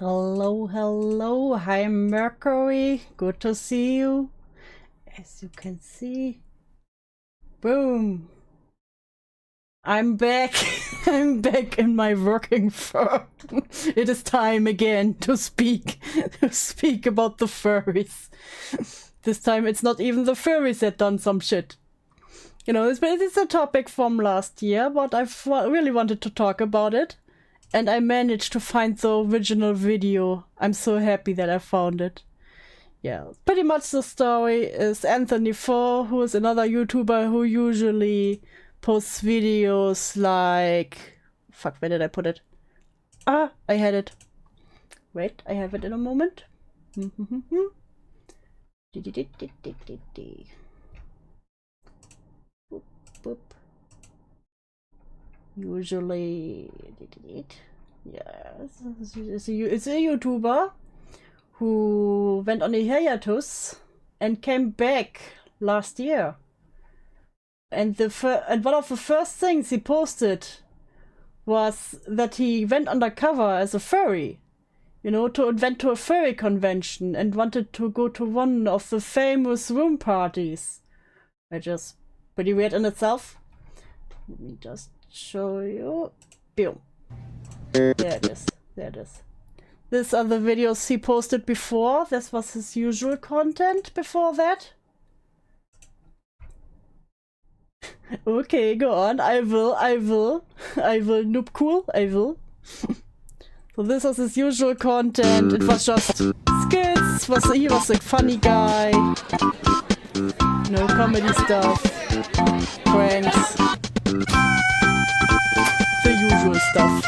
Hello, hello. Hi, Mercury. Good to see you. As you can see. Boom. I'm back. I'm back in my working fur. It is time again to speak. To speak about the furries. This time it's not even the furries that done some shit. You know, it's a topic from last year, but I've really wanted to talk about it. And I managed to find the original video. I'm so happy that I found it. Yeah, pretty much the story is Anthony Furry, who is another YouTuber who usually posts videos like... Fuck, where did I put it? Ah, I had it. Wait, I have it in a moment. Boop, boop. Usually, yeah, it's a YouTuber who went on a hiatus and came back last year. And one of the first things he posted was that he went undercover as a furry, you know, went to a furry convention and wanted to go to one of the famous room parties, which is pretty weird in itself. Let me just show you. Boom. There it is. There it is. These are the videos he posted before. This was his usual content before that. Okay, go on. I will. Noob cool. I will. So this was his usual content. It was just skits. He was a funny guy. No comedy stuff. Pranks. The usual stuff.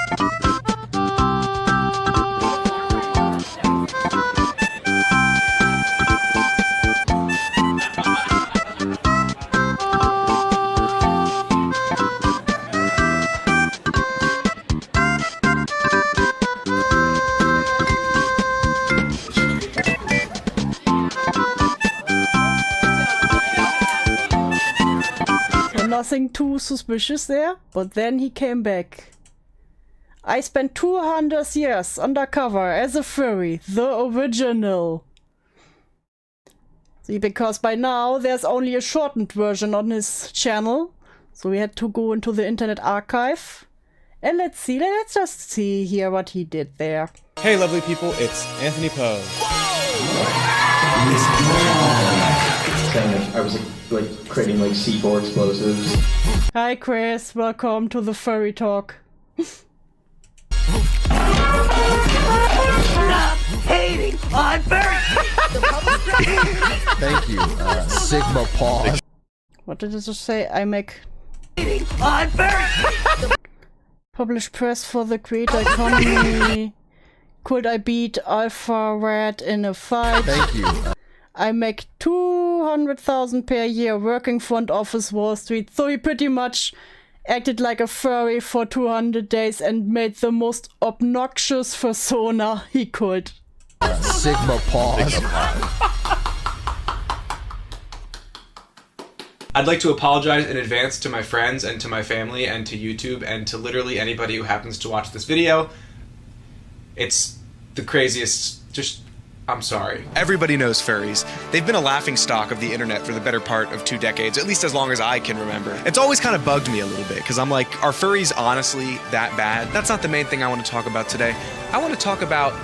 Nothing too suspicious there, but then he came back. I spent 200 years undercover as a furry, the original. See, because by now there's only a shortened version on his channel, so we had to go into the Internet Archive. And let's just see here what he did there. Hey lovely people, it's Anthony Poe. I was like creating like C4 explosives. Hi Chris, welcome to the Furry Talk. Stop hating on furry! Thank you, Sigma Paw. What did it just say? I make... Hating on furry! Publish press for the creator economy. Could I beat Alpha Red in a fight? Thank you. I make 200,000 per year working front office Wall Street. So he pretty much acted like a furry for 200 days and made the most obnoxious persona he could. Sigma Paws. I'd like to apologize in advance to my friends and to my family and to YouTube and to literally anybody who happens to watch this video. It's the craziest, I'm sorry. Everybody knows furries. They've been a laughingstock of the internet for the better part of 2 decades, at least as long as I can remember. It's always kind of bugged me a little bit, because I'm like, are furries honestly that bad? That's not the main thing I want to talk about today. I want to talk about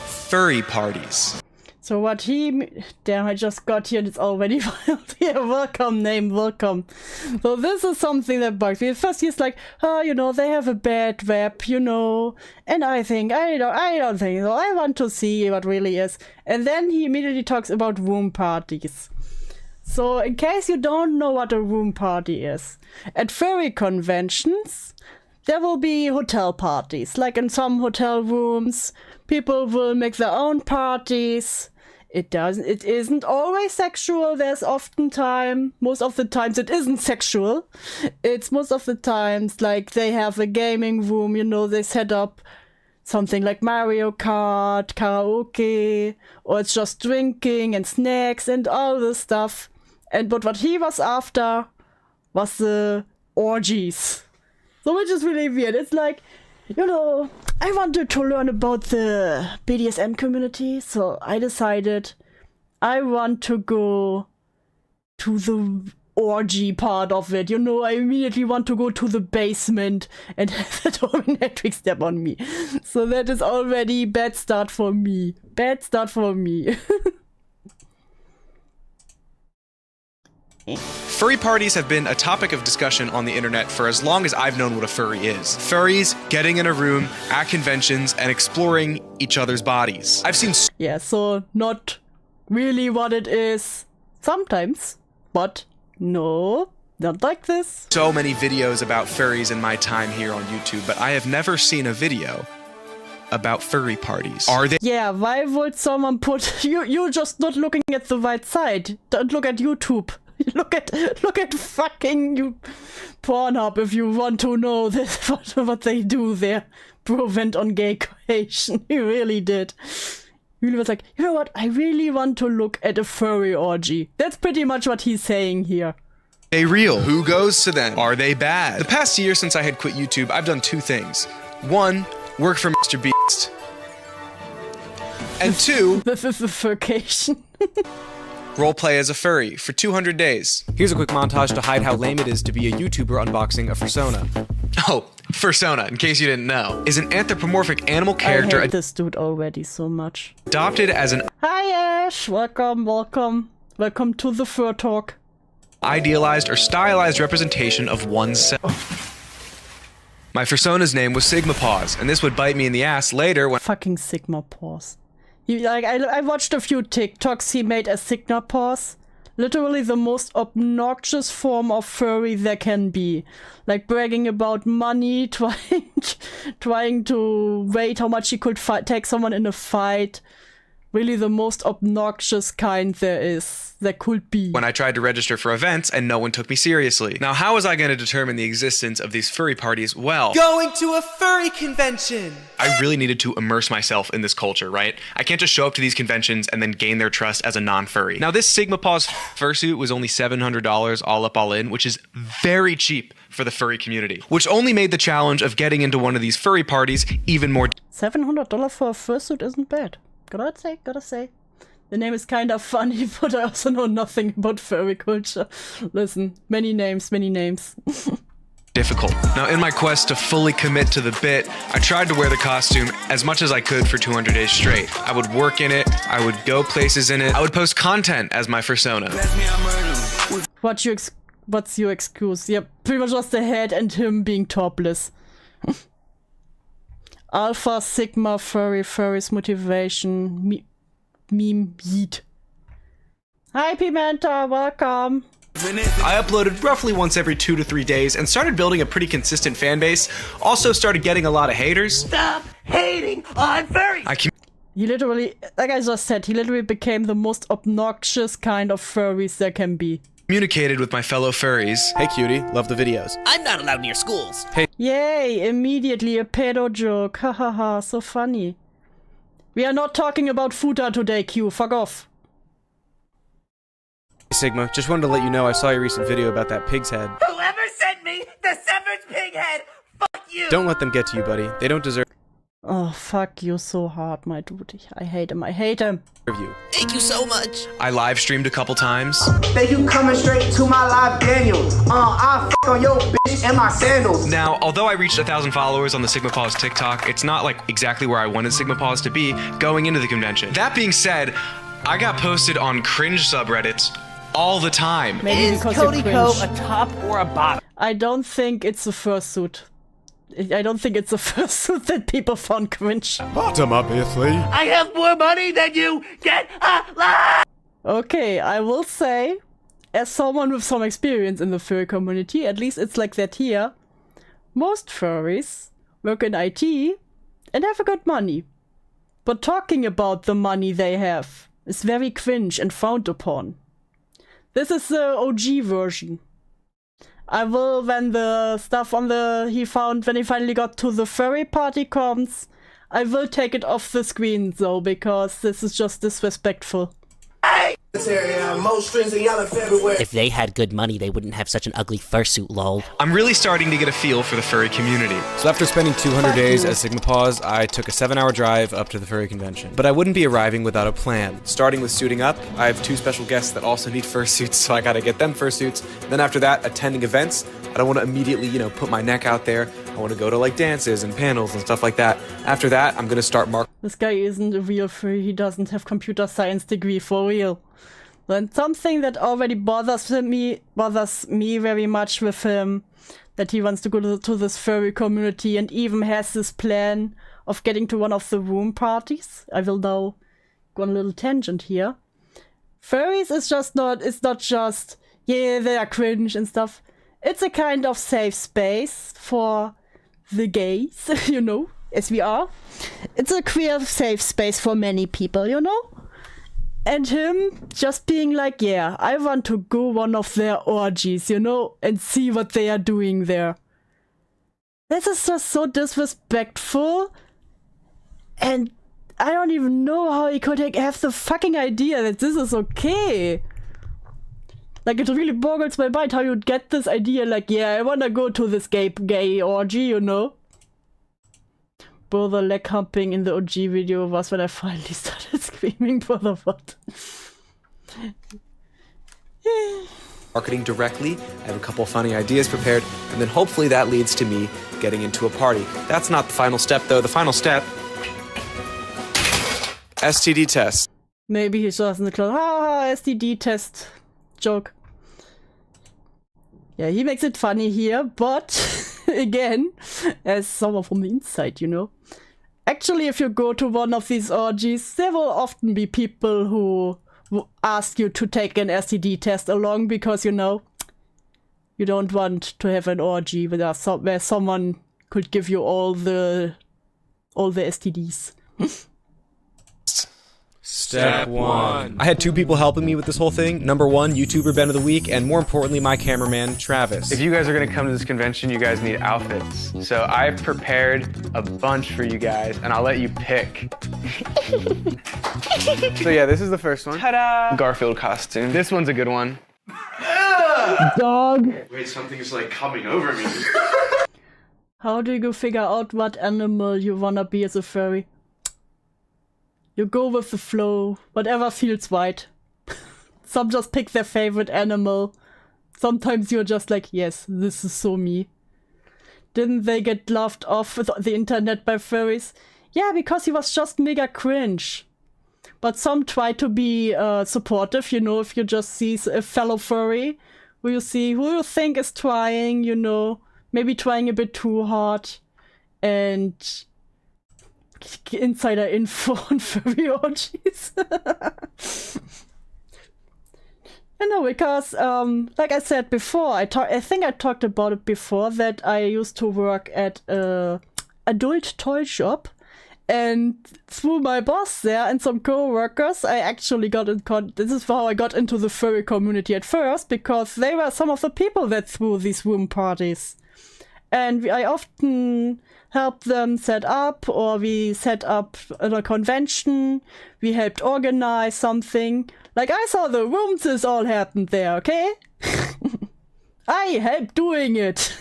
furry parties. So what he... Damn, I just got here and it's already filed. Yeah, welcome, name, welcome. So this is something that bugs me. At first he's like, oh, you know, they have a bad web, you know. And I think, I don't think so. I want to see what really is. And then he immediately talks about room parties. So in case you don't know what a room party is, at furry conventions, there will be hotel parties. Like in some hotel rooms, people will make their own parties. It isn't always sexual. There's often most of the times it isn't sexual. It's most of the times like they have a gaming room, you know, they set up something like Mario Kart, karaoke, or it's just drinking and snacks and all this stuff. But what he was after was the orgies. So which is really weird. It's like you know, I wanted to learn about the BDSM community, so I decided I want to go to the orgy part of it. You know, I immediately want to go to the basement and have the dominatrix step on me. So that is already bad start for me. Bad start for me. Furry parties have been a topic of discussion on the internet for as long as I've known what a furry is. Furries getting in a room at conventions and exploring each other's bodies. I've seen Yeah, so not really what it is sometimes, but no, not like this. so many videos about furries in my time here on YouTube, but I have never seen a video about furry parties. Are they Yeah, why would someone put you're just not looking at the right side. Don't look at YouTube. Look at fucking you Pornhub if you want to know this, what they do there. Prevent on gay creation. He really did. He really was like, you know what? I really want to look at a furry orgy. That's pretty much what he's saying here. real? Who goes to them? Are they bad? The past year since I had quit YouTube, I've done two things. One, work for Mr. Beast. And two, This is a vacation. roleplay as a furry for 200 days. Here's a quick montage to hide how lame it is to be a YouTuber unboxing a fursona. Oh, Fursona, in case you didn't know, is an anthropomorphic animal I character hate this dude already so much. adopted as an Hi Ash, welcome. Welcome to the Fur Talk. idealized or stylized representation of oneself. My Fursona's name was Sigma Paws, and this would bite me in the ass later when Fucking Sigma Paws. I watched a few TikToks he made as Sigma Paws. Literally the most obnoxious form of furry there can be. Like bragging about money, trying to rate how much he could take someone in a fight. Really the most obnoxious kind there could be. I tried to register for events and no one took me seriously. Now, how was I going to determine the existence of these furry parties? Well, Going to a furry convention. I really needed to immerse myself in this culture, right? I can't just show up to these conventions and then gain their trust as a non-furry. Now, this Sigma Paws fursuit was only $700 all up, all in, which is very cheap for the furry community, which only made the challenge of getting into one of these furry parties even more $700 for a fursuit isn't bad. Gotta say. The name is kind of funny, but I also know nothing about furry culture. Listen, many names. difficult. Now, in my quest to fully commit to the bit, I tried to wear the costume as much as I could for 200 days straight. I would work in it, I would go places in it, I would post content as my fursona. What's your excuse? Yep, pretty much just the head and him being topless. Alpha, Sigma, Furry's motivation, meme, yeet. Hi Pimenta, welcome. I uploaded roughly once every 2 to 3 days and started building a pretty consistent fan base. Also started getting a lot of haters. Stop hating on furries. He literally, like I just said, he literally became the most obnoxious kind of furries there can be. Communicated with my fellow furries. Hey cutie, love the videos. I'm not allowed near schools. Yay, immediately a pedo joke. Hahaha, so funny. We are not talking about futa today, Q. Fuck off. Hey Sigma, just wanted to let you know I saw your recent video about that pig's head. Whoever sent me the severed pig head, fuck you. Don't let them get to you, buddy. They don't deserve Oh, fuck you so hard, my dude. I hate him. you. Thank you so much. I live streamed a couple times. Then you coming straight to my live Daniel. I fuck on your bitch and my sandals. Now, although I reached 1,000 followers on the Sigma Paws TikTok, it's not like exactly where I wanted Sigma Paws to be going into the convention. That being said, I got posted on cringe subreddits all the time. Maybe Is because Cody you're Co cringe. a top or a bottom? I don't think it's a fursuit. I don't think it's a fursuit that people found cringe. Bottom, obviously. I have more money than you. Get a life. Okay, I will say, as someone with some experience in the furry community, at least it's like that here, most furries work in IT and have a good money. But talking about the money they have is very cringe and frowned upon. This is the OG version. I will, when the stuff on when he finally got to the furry party comes, I will take it off the screen though, because this is just disrespectful. If they had good money, they wouldn't have such an ugly fursuit, lol. I'm really starting to get a feel for the furry community. So after spending 200 days as Sigma Paws, I took a 7-hour drive up to the furry convention. But I wouldn't be arriving without a plan. Starting with suiting up, I have 2 special guests that also need fursuits, so I gotta get them fursuits. Then after that, attending events. I don't want to immediately, put my neck out there. I want to go to like dances and panels and stuff like that. After that, I'm gonna start marketing. This guy isn't a real furry. He doesn't have computer science degree for real. And something that already bothers me very much with him, that he wants to go to this furry community and even has this plan of getting to one of the room parties. I will now go on a little tangent here. Furries is not just, yeah, they are cringe and stuff. It's a kind of safe space for the gays, as we are. It's a queer safe space for many people, And him just being like, yeah, I want to go one of their orgies, and see what they are doing there. This is just so disrespectful. And I don't even know how he could have the fucking idea that this is okay. Like, it really boggles my mind how you'd get this idea, like, yeah, I wanna go to this gay orgy, But the leg humping in the OG video was when I finally started screaming for the what. Marketing directly. I have a couple funny ideas prepared, and then hopefully that leads to me getting into a party. That's not the final step, though. The final step, STD test. Maybe he saw us in the closet. Ha, STD test joke. Yeah, he makes it funny here, but again, as someone from the inside, Actually, if you go to one of these orgies, there will often be people who ask you to take an STD test along because, you don't want to have an orgy where someone could give you all the STDs. Step 1. I had 2 people helping me with this whole thing. Number 1, YouTuber Ben of the Week, and more importantly, my cameraman, Travis. If you guys are going to come to this convention, you guys need outfits. So I've prepared a bunch for you guys, and I'll let you pick. So yeah, this is the first one. Ta-da! Garfield costume. This one's a good one. Dog. Wait, something is like coming over me. How do you figure out what animal you wanna be as a furry? You go with the flow, whatever feels right. Some just pick their favorite animal. Sometimes you're just like, yes, this is so me. Didn't they get laughed off with the internet by furries? Yeah, because he was just mega cringe. But some try to be supportive, if you just see a fellow furry, who you think is trying, maybe trying a bit too hard, and insider info on furry orgies. Because, like I said before, I think I talked about it before, that I used to work at a adult toy shop, and through my boss there and some co-workers, I actually got in this is how I got into the furry community at first, because they were some of the people that threw these room parties. And I often helped them set up, or we set up a convention, we helped organize something. Like, I saw the rooms, this all happened there, okay? I helped doing it.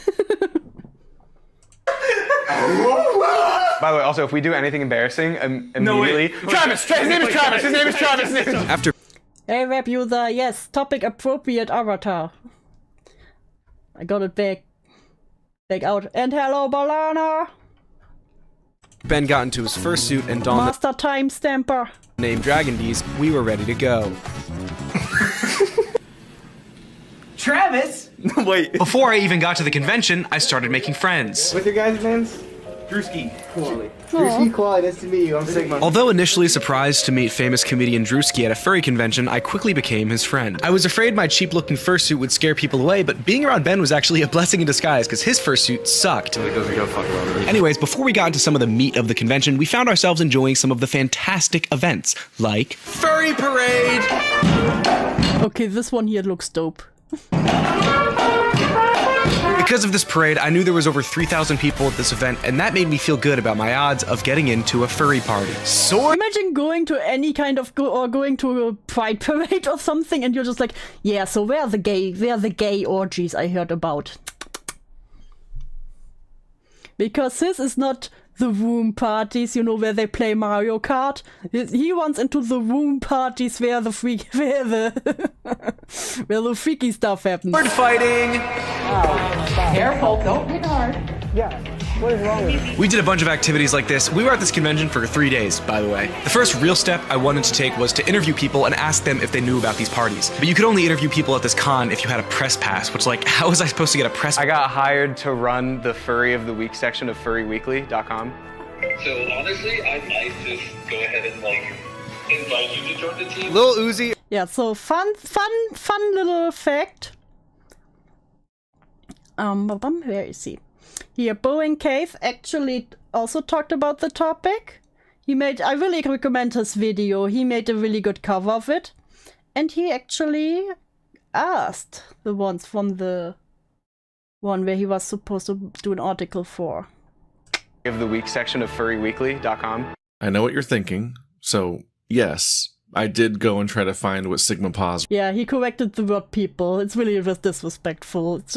By the way, also, if we do anything embarrassing, immediately... No, Travis! His name is Travis! His name is Travis! After... Hey, web user, yes, topic appropriate avatar. I got it back out. And hello, Balana! Ben got into his fursuit and donned Master Time Stamper. Name Dragon D's, we were ready to go. Travis? Wait. Before I even got to the convention, I started making friends. What's your guys' names? Drewski. Koali. Drewski, Koali, nice to meet you. I'm Sigma. Although initially surprised to meet famous comedian Drewski at a furry convention, I quickly became his friend. I was afraid my cheap-looking fursuit would scare people away, but being around Ben was actually a blessing in disguise, because his fursuit sucked. Anyways, before we got into some of the meat of the convention, we found ourselves enjoying some of the fantastic events, like Furry Parade! Okay, this one here looks dope. Because of this parade, I knew there was over 3,000 people at this event, and that made me feel good about my odds of getting into a furry party. So imagine going to any kind of or going to a pride parade or something, and you're just like, yeah, so where are the gay orgies I heard about? Because this is not the room parties, you know, where they play Mario Kart. He wants into the room parties where the where the freaky stuff happens. Sword fighting! Careful, don't hit hard. Yeah. What is wrong with you? We did a bunch of activities like this. We were at this convention for 3 days, by the way. The first real step I wanted to take was to interview people and ask them if they knew about these parties. But you could only interview people at this con if you had a press pass, which, like, how was I supposed to get a press pass? I got hired to run the Furry of the Week section of furryweekly.com. So honestly, I might just go ahead and like invite you to join the team. Lil Uzi. Yeah, so fun little fact. Where is he? Here, Bowen Cave actually also talked about the topic. I really recommend his video. He made a really good cover of it. And he actually asked the ones from the one where he was supposed to do an article for. Of the Week section of furryweekly.com. I know what you're thinking. So, yes, I did go and try to find what Sigma Pause. Yeah, he corrected the word people. It's really just disrespectful. It's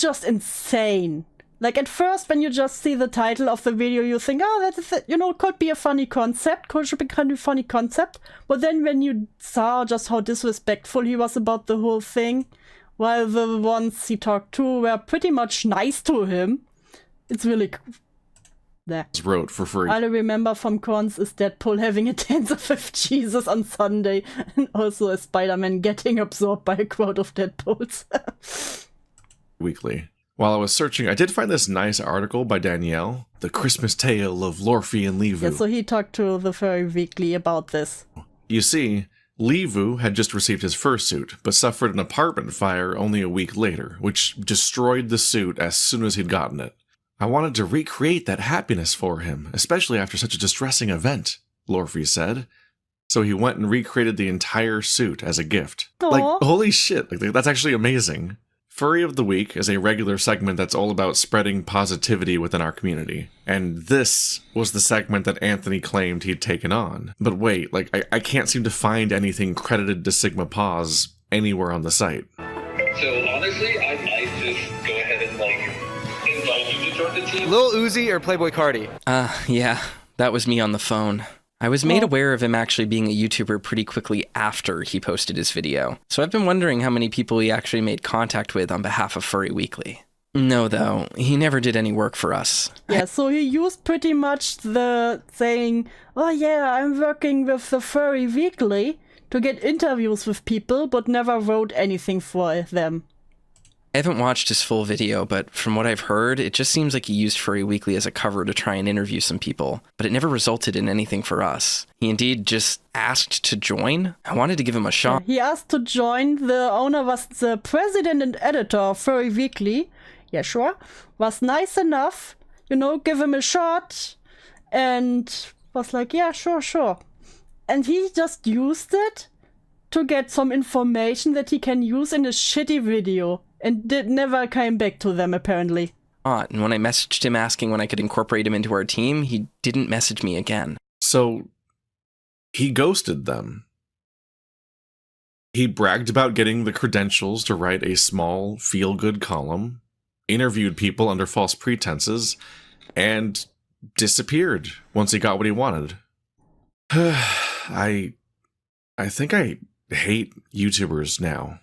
just insane. Like, at first, when you just see the title of the video, you think, oh, that is, you know, could be a funny concept, should be kind of funny concept. But then when you saw just how disrespectful he was about the whole thing, while the ones he talked to were pretty much nice to him, it's really... wrote for free. All I remember from cons is Deadpool having a dance with Jesus on Sunday, and also a Spider-Man getting absorbed by a crowd of Deadpools. Weekly. While I was searching, I did find this nice article by Danielle, The Christmas Tale of Lorfi and Levu. Yeah, so he talked to the Furry Weekly about this. You see, Levu had just received his fursuit, but suffered an apartment fire only a week later, which destroyed the suit as soon as he'd gotten it. I wanted to recreate that happiness for him, especially after such a distressing event, Lorfi said. So he went and recreated the entire suit as a gift. Aww. Like, holy shit, like, that's actually amazing. Furry of the Week is a regular segment that's all about spreading positivity within our community. And this was the segment that Anthony claimed he'd taken on. But wait, like, I can't seem to find anything credited to Sigma Pause anywhere on the site. So honestly, I might just go ahead and like invite you to join the team. Lil Uzi or Playboy Cardi? Yeah, that was me on the phone. I was made aware of him actually being a YouTuber pretty quickly after he posted his video. So I've been wondering how many people he actually made contact with on behalf of Furry Weekly. No, though, he never did any work for us. Yeah, so he used pretty much the saying, oh yeah, I'm working with the Furry Weekly to get interviews with people, but never wrote anything for them. I haven't watched his full video, but from what I've heard, it just seems like he used Furry Weekly as a cover to try and interview some people, but it never resulted in anything for us. He indeed just asked to join. I wanted to give him a shot. He asked to join. The owner was the president and editor of Furry Weekly. Yeah, sure. Was nice enough, you know, give him a shot, and was like, yeah, sure. And he just used it to get some information that he can use in a shitty video. And never came back to them, apparently. And when I messaged him asking when I could incorporate him into our team, he didn't message me again. So, he ghosted them. He bragged about getting the credentials to write a small, feel-good column, interviewed people under false pretenses, and disappeared once he got what he wanted. I think I hate YouTubers now.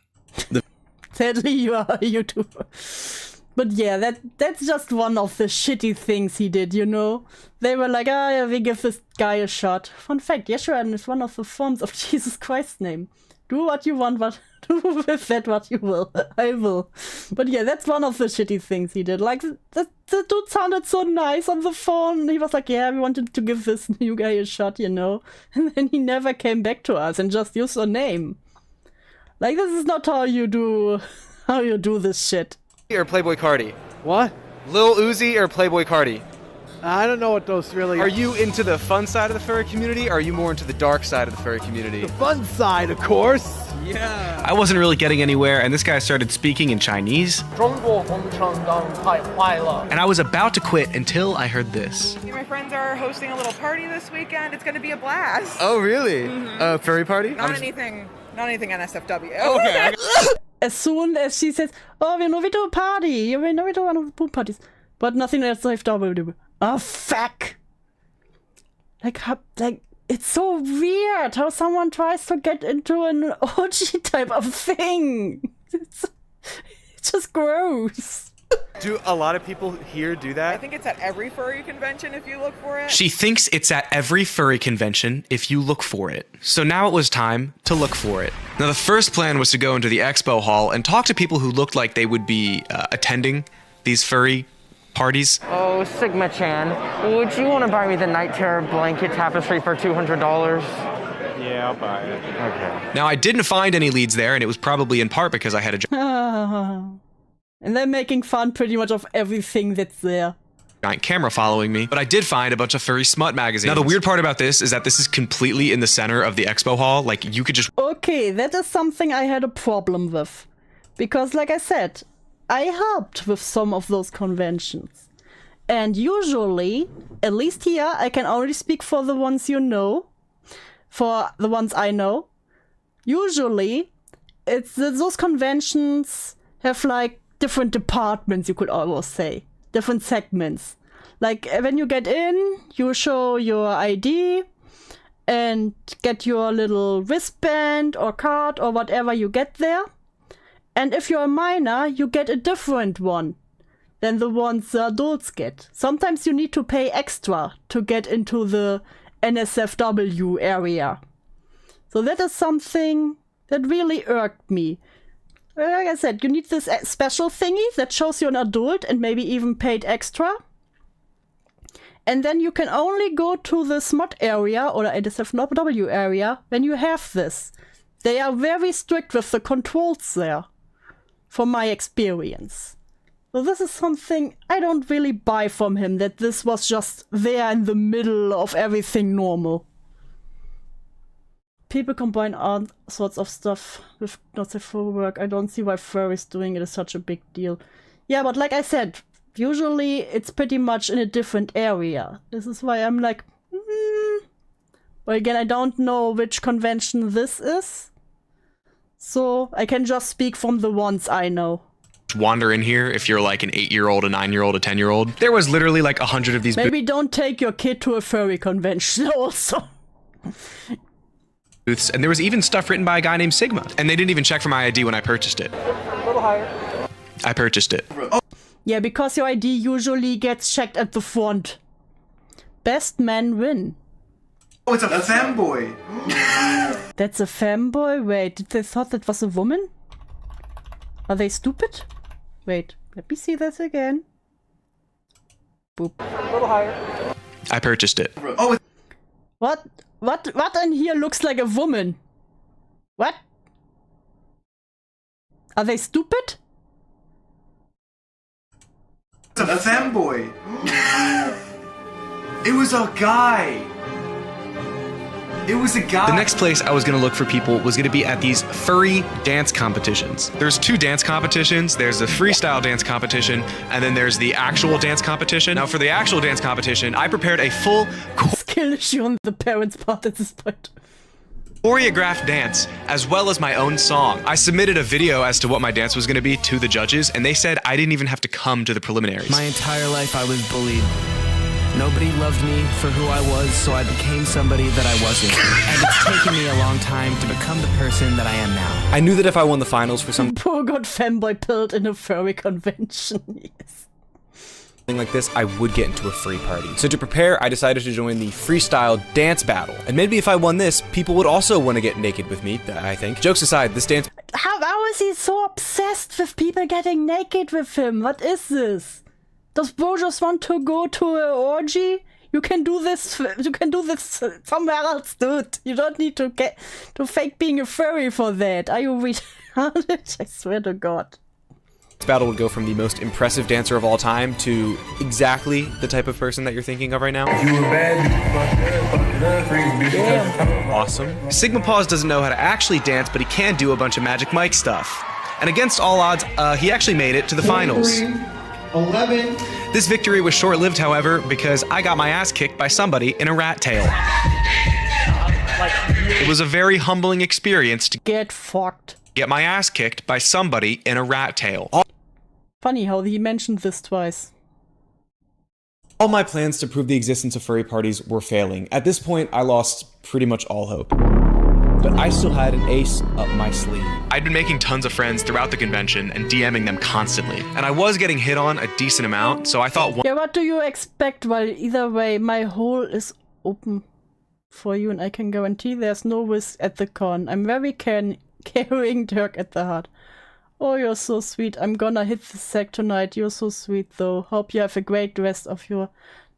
Sadly, you are a YouTuber. But yeah, that's just one of the shitty things he did, you know? They were like, yeah, we give this guy a shot. Fun fact, Yeshua is one of the forms of Jesus Christ's name. Do what you want, but do with that what you will. I will. But yeah, that's one of the shitty things he did. Like, the dude sounded so nice on the phone. He was like, yeah, we wanted to give this new guy a shot, you know? And then he never came back to us and just used a name. Like, this is not how you do this shit. Or Playboy Cardi? What? Lil Uzi or Playboy Cardi? I don't know what those really Are you into the fun side of the furry community, or are you more into the dark side of the furry community? The fun side, of course. Yeah. I wasn't really getting anywhere, and this guy started speaking in Chinese. And I was about to quit until I heard this. My friends are hosting a little party this weekend. It's going to be a blast. Oh, really? Furry party? Not anything NSFW. Okay. As soon as she says, "Oh, we know we do a party. We know we do one of the pool parties, but nothing else NSFW." Oh, fuck! Like, it's so weird how someone tries to get into an OG type of thing. It's just gross. Do a lot of people here do that? I think it's at every furry convention if you look for it. She thinks it's at every furry convention if you look for it. So now it was time to look for it. Now the first plan was to go into the expo hall and talk to people who looked like they would be attending these furry parties. Oh, Sigma Chan, would you want to buy me the Night Terror blanket tapestry for $200? Yeah, I'll buy it. Okay. Now I didn't find any leads there, and it was probably in part because I had a And they're making fun pretty much of everything that's there. giant camera following me, but I did find a bunch of furry smut magazines. Now the weird part about this is that this is completely in the center of the expo hall. Like you could just... Okay, that is something I had a problem with. Because like I said, I helped with some of those conventions. And usually, at least here, I can only speak for the ones you know. For the ones I know. Usually, it's those conventions have like different departments, you could almost say. Different segments. Like when you get in, you show your ID and get your little wristband or card or whatever you get there. And if you're a minor, you get a different one than the ones the adults get. Sometimes you need to pay extra to get into the NSFW area. So that is something that really irked me. Like I said, you need this special thingy that shows you're an adult and maybe even paid extra. And then you can only go to the SMOT area or the NSFW area when you have this. They are very strict with the controls there, from my experience. So this is something I don't really buy from him, that this was just there in the middle of everything normal. People combine all sorts of stuff with not safe for work. I don't see why furries doing it is such a big deal. Yeah, but like I said, usually it's pretty much in a different area. This is why I'm like, But again, I don't know which convention this is. So I can just speak from the ones I know. Wander in here if you're like an 8-year-old, a 9-year-old, a 10-year-old. There was literally like 100 of these. Maybe don't take your kid to a furry convention also. Booths, and there was even stuff written by a guy named Sigma, and they didn't even check for my ID when I purchased it. A little higher. I purchased it. Yeah, because your ID usually gets checked at the front. Best men win. Oh, it's a femboy. That's a femboy? Wait, did they thought that was a woman? Are they stupid? Wait, let me see this again. Boop. A little higher. I purchased it. Oh, What in here looks like a woman? What? Are they stupid? it's a femboy. It was a guy. It was a guy. The next place I was going to look for people was going to be at these furry dance competitions. There's 2 dance competitions. There's the freestyle dance competition, and then there's the actual dance competition. Now, for the actual dance competition, I prepared a full skill issue on the parents' part at this point. choreographed dance, as well as my own song. I submitted a video as to what my dance was going to be to the judges, and they said I didn't even have to come to the preliminaries. My entire life I was bullied. Nobody loved me for who I was, so I became somebody that I wasn't. And it's taken me a long time to become the person that I am now. I knew that if I won the finals for something Poor got femboy pilled in a furry convention. Yes. like this, I would get into a free party. So to prepare, I decided to join the freestyle dance battle. And maybe if I won this, people would also want to get naked with me, I think. Jokes aside, this dance... How is he so obsessed with people getting naked with him? What is this? Does bro just want to go to an orgy? You can do this somewhere else, dude. You don't need to get to fake being a furry for that. Are you retarded? I swear to God. This battle would go from the most impressive dancer of all time to exactly the type of person that you're thinking of right now. Awesome. Sigma Paws doesn't know how to actually dance, but he can do a bunch of Magic Mike stuff. And against all odds, he actually made it to the finals. 11. This victory was short-lived, however, because I got my ass kicked by somebody in a rat tail. It was a very humbling experience to get fucked. Get my ass kicked by somebody in a rat tail. Funny how he mentioned this twice. All my plans to prove the existence of furry parties were failing. At this point, I lost pretty much all hope. But I still had an ace up my sleeve. I'd been making tons of friends throughout the convention and DMing them constantly. And I was getting hit on a decent amount, so I thought... Yeah, what do you expect? Well, either way, my hole is open for you, and I can guarantee there's no risk at the con. I'm very caring Dirk at the heart. Oh, you're so sweet. I'm gonna hit the sack tonight. You're so sweet, though. Hope you have a great rest of your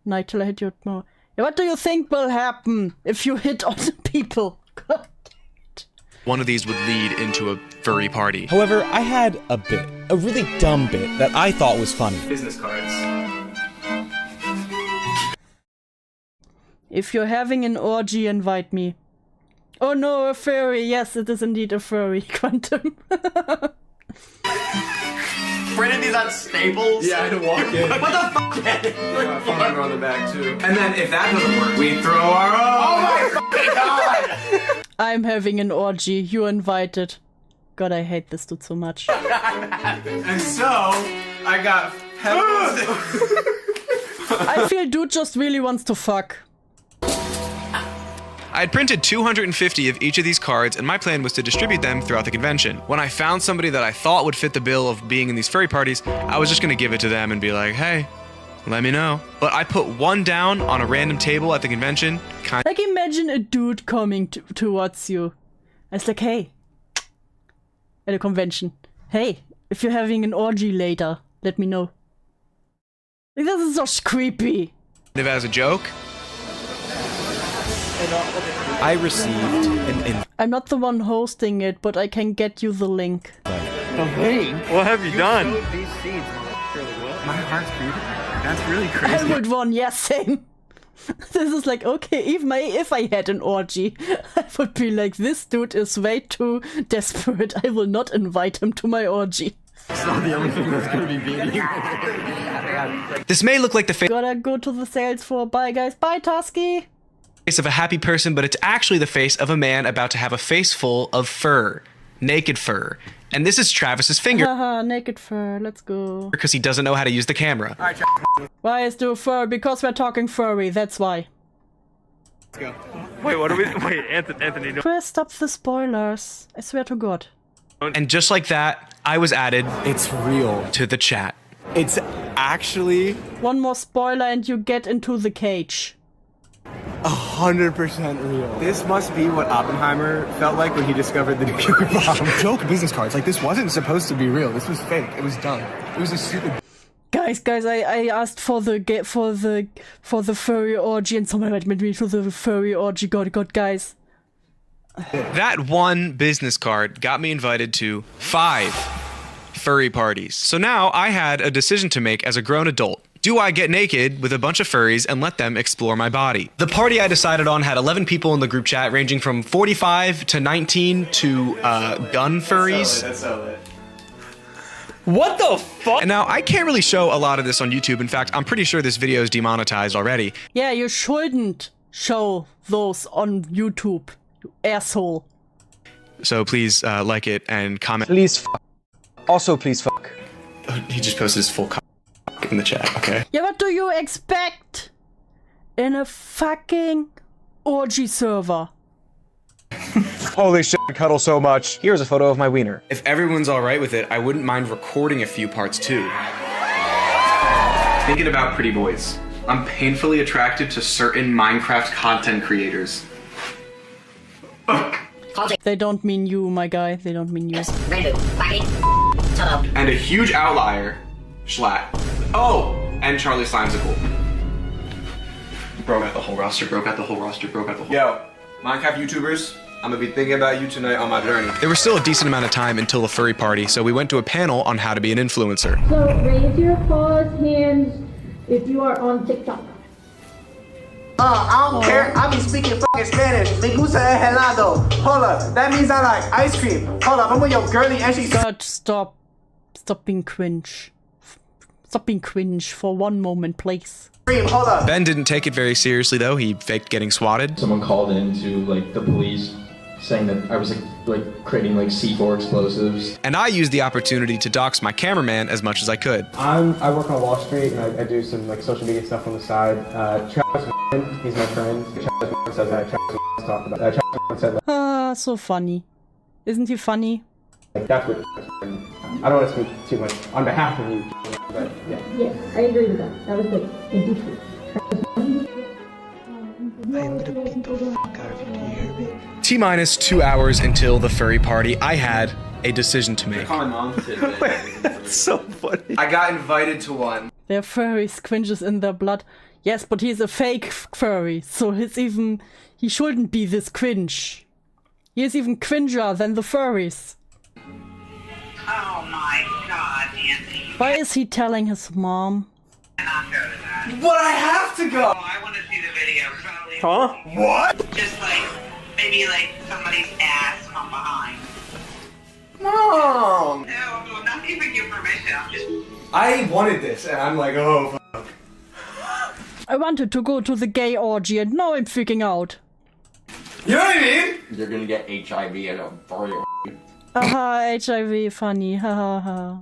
night till I hit you tomorrow. Yeah, what do you think will happen if you hit on the people? God. One of these would lead into a furry party. However, I had a bit, a really dumb bit that I thought was funny. Business cards. If you're having an orgy, invite me. Oh no, a furry. Yes, it is indeed a furry. Quantum. Printed these on Staples? Yeah, I had to walk in. What the fuck? Yeah, phone number on the back too. And then if that doesn't work, we throw our own. Oh my fucking god! I'm having an orgy. You're invited. God, I hate this dude so much. And so, I got pebbles. I feel dude just really wants to fuck. I had printed 250 of each of these cards, and my plan was to distribute them throughout the convention. When I found somebody that I thought would fit the bill of being in these furry parties, I was just gonna give it to them and be like, hey, let me know. But I put one down on a random table at the convention. Like, imagine a dude coming towards you. It's like, hey, at a convention. Hey, if you're having an orgy later, let me know. Like, this is so creepy. As a joke. I received an I'm not the one hosting it, but I can get you the link. Hey, what have you done? These seeds, my heart's beating. That's really crazy. I would want, yes, same. This is like, okay, if I had an orgy, I would be like, this dude is way too desperate. I will not invite him to my orgy. It's not the only thing that's gonna be beating. This may look like the face. Gotta go to the sales floor. Bye, guys. Bye, Tusky. Of a happy person, but it's actually the face of a man about to have a face full of fur. Naked fur. And this is Travis's finger. Haha, naked fur. Let's go. Because he doesn't know how to use the camera. Alright, why is there fur? Because we're talking furry, that's why. let's go. Wait, what are we? Wait, Anthony. No. Chris, stop the spoilers. I swear to God. And just like that, I was added. It's real. To the chat. It's actually... One more spoiler and you get into the cage. 100% real. This must be what Oppenheimer felt like when he discovered the nuclear bomb. Joke business cards. Like, this wasn't supposed to be real. This was fake. It was dumb. It was a stupid... Guys, I asked for the furry orgy and someone invited me to the furry orgy. God, guys. That one business card got me invited to 5 furry parties. So now I had a decision to make as a grown adult. Do I get naked with a bunch of furries and let them explore my body? The party I decided on had 11 people in the group chat, ranging from 45 to 19 to gun furries. That's so lit. What the fuck? And now, I can't really show a lot of this on YouTube. In fact, I'm pretty sure this video is demonetized already. Yeah, you shouldn't show those on YouTube, you asshole. So please like it and comment. Please fuck. Also, please fuck. He just posted his full in the chat, okay? Yeah, what do you expect in a fucking orgy server? Holy shit, I cuddle so much. Here's a photo of my wiener. If everyone's alright with it, I wouldn't mind recording a few parts too. Thinking about pretty boys. I'm painfully attracted to certain Minecraft content creators. They don't mean you, my guy. They don't mean you. And a huge outlier, Schlatt. Oh, and Charlie Slimesicle. Broke out the whole roster, broke out the whole roster, broke out the whole... Yo, Minecraft YouTubers, I'm gonna be thinking about you tonight on my journey. There was still a decent amount of time until the furry party, so we went to a panel on how to be an influencer. So raise your paws, hands, if you are on TikTok. I don't care. I be speaking fucking Spanish. Me gusta el helado. Hold up. That means I like ice cream. Hold up. I'm with your girly and she's. God, stop. Stop being cringe. Stop being cringe for one moment, please. Hold up. Ben didn't take it very seriously, though. He faked getting swatted. Someone called in to like the police saying that I was like creating like C4 explosives. And I used the opportunity to dox my cameraman as much as I could. I work on Wall Street and I do some like social media stuff on the side. Travis, he's my friend. Travis says that. Travis talked about that. Travis said that. Ah, so funny. Isn't he funny? Like that's what. I don't want to speak too much on behalf of you, but yeah. Yeah, I agree with that. That was good. Thank you. I'm gonna beat the fuck out of you, do you hear me? T-minus 2 hours until the furry party, I had a decision to make. Call my mom. That's so funny. I got invited to one. They're furries, cringes in their blood. Yes, but he's a fake furry, so he shouldn't be this cringe. He is even cringer than the furries. Oh my god, Anthony. Why is he telling his mom? But I have to go! I want to see the video. Probably. Huh? What? Just like, maybe like somebody's ass from behind. Mom! No, I'm not giving you permission. I'm just. I wanted this, and I'm like, oh, fuck. I wanted to go to the gay orgy and now I'm freaking out. You know what I mean? You're gonna get HIV and a furry. Haha, HIV, funny, haha.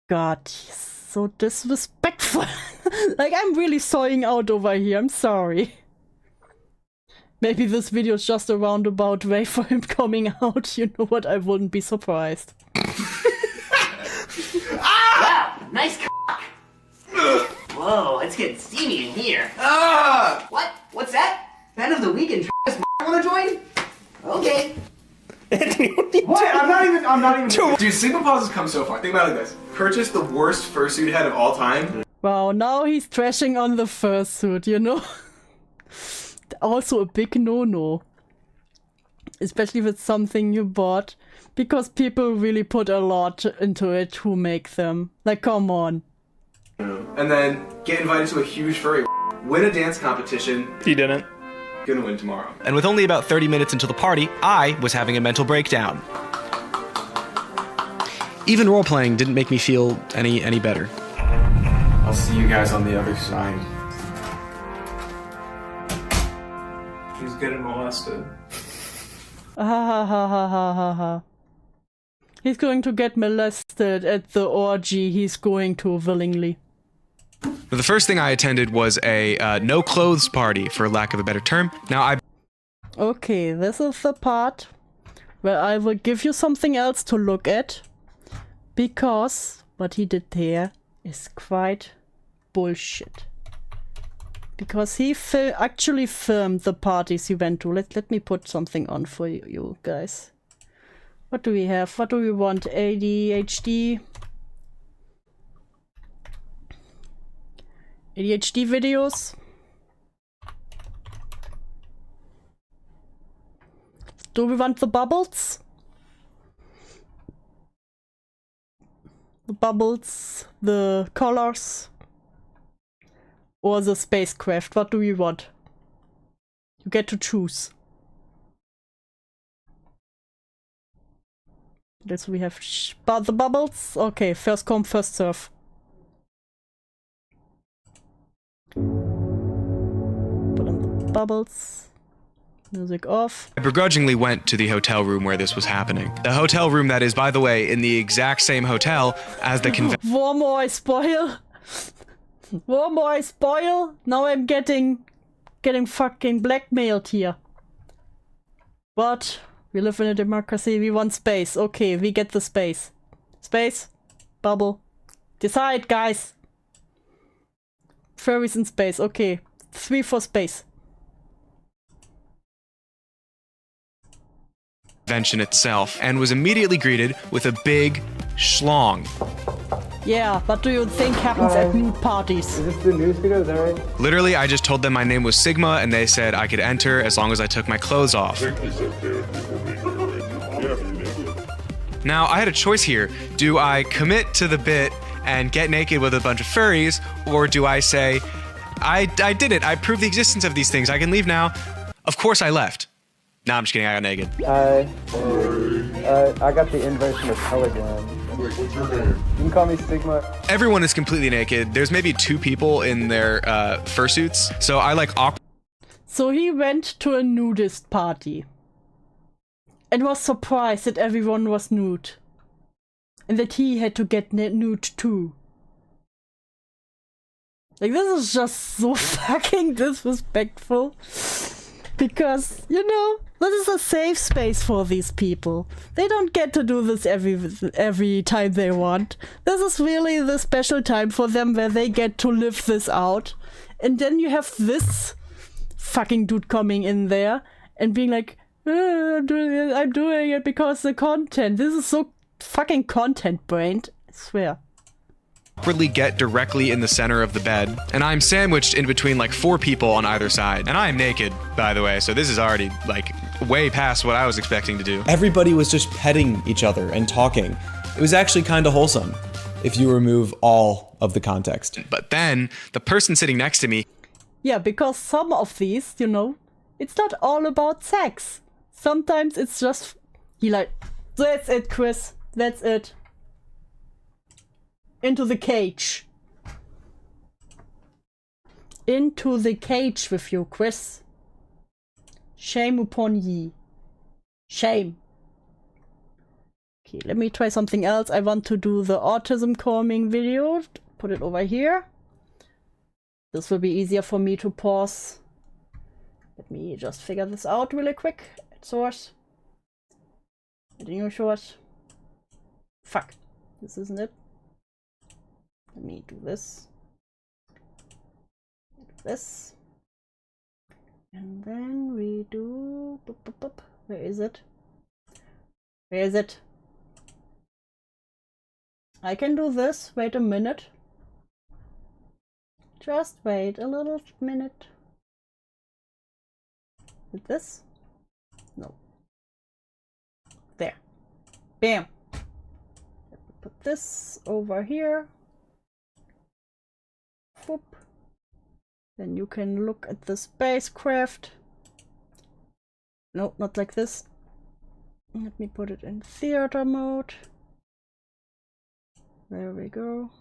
God, he's so disrespectful. Like, I'm really sawing out over here, I'm sorry. Maybe this video is just a roundabout way for him coming out, you know what, I wouldn't be surprised. Wow, nice cock. Whoa, it's getting steamy in here. Ah! What? What's that? Fan of the week and Travis wanna join? Okay. What? I'm not even. Dude, Sigma Paws has come so far. Think about it like this. Purchase the worst fursuit head of all time. Wow, now he's trashing on the fursuit, you know? Also a big no-no. Especially if it's something you bought. Because people really put a lot into it who make them. Like, come on. And then get invited to a huge furry. Win a dance competition. He didn't. Gonna win tomorrow. And with only about 30 minutes until the party, I was having a mental breakdown. Even role-playing didn't make me feel any better. I'll see you guys on the other side. He's getting molested. Ha ha ha ha ha ha ha. He's going to get molested at the orgy he's going to willingly. The first thing I attended was a no-clothes party, for lack of a better term. Now, Okay, this is the part where I will give you something else to look at. Because what he did there is quite bullshit. Because he actually filmed the parties he went to. Let me put something on for you guys. What do we have? What do we want? ADHD? ADHD videos? Do we want the bubbles? The bubbles, the colors, or the spacecraft? What do we want? You get to choose. This we have the bubbles. Okay, first come, first serve. Put on the bubbles. Music off. I begrudgingly went to the hotel room where this was happening. The hotel room that is, by the way, in the exact same hotel as the convention. One more I spoil. One more I spoil. Now I'm getting fucking blackmailed here. But we live in a democracy. We want space. Okay, we get the space. Space. Bubble. Decide, guys. Furries in space. Okay. 3 for space. Convention itself, and was immediately greeted with a big schlong. Yeah, what do you think happens at nude parties? Is this the news video? Is that right? Literally, I just told them my name was Sigma, and they said I could enter as long as I took my clothes off. Now, I had a choice here. Do I commit to the bit and get naked with a bunch of furries, or do I say, I did it, I proved the existence of these things, I can leave now? Of course I left. No, I'm just kidding, I got naked. I got the inversion of Telegram. What's your name? You can call me Sigma. Everyone is completely naked. There's maybe 2 people in their fursuits, so I like awkward. So he went to a nudist party and was surprised that everyone was nude and that he had to get nude too. Like, this is just so fucking disrespectful. Because, you know, this is a safe space for these people. They don't get to do this every time they want. This is really the special time for them where they get to live this out. And then you have this fucking dude coming in there and being like, I'm doing it because the content. This is so fucking content-brained, I swear. Awkwardly get directly in the center of the bed, and I'm sandwiched in between like 4 people on either side. And I am naked, by the way, so this is already like way past what I was expecting to do. Everybody was just petting each other and talking. It was actually kind of wholesome, if you remove all of the context. But then, the person sitting next to me... Yeah, because some of these, you know, it's not all about sex. Sometimes it's just... He like, that's it, Chris, that's it. Into the cage. Into the cage with you, Chris. Shame upon ye. Shame. Okay, let me try something else. I want to do the autism calming video. Put it over here. This will be easier for me to pause. Let me just figure this out really quick. At source. At new source. Fuck. This isn't it. Let me do this. This. And then we do... Where is it? Where is it? I can do this. Wait a minute. Just wait a little minute. With this? No. There. Bam. Put this over here. Whoop. Then you can look at the spacecraft. No, not like this. Let me put it in theater mode. There we go.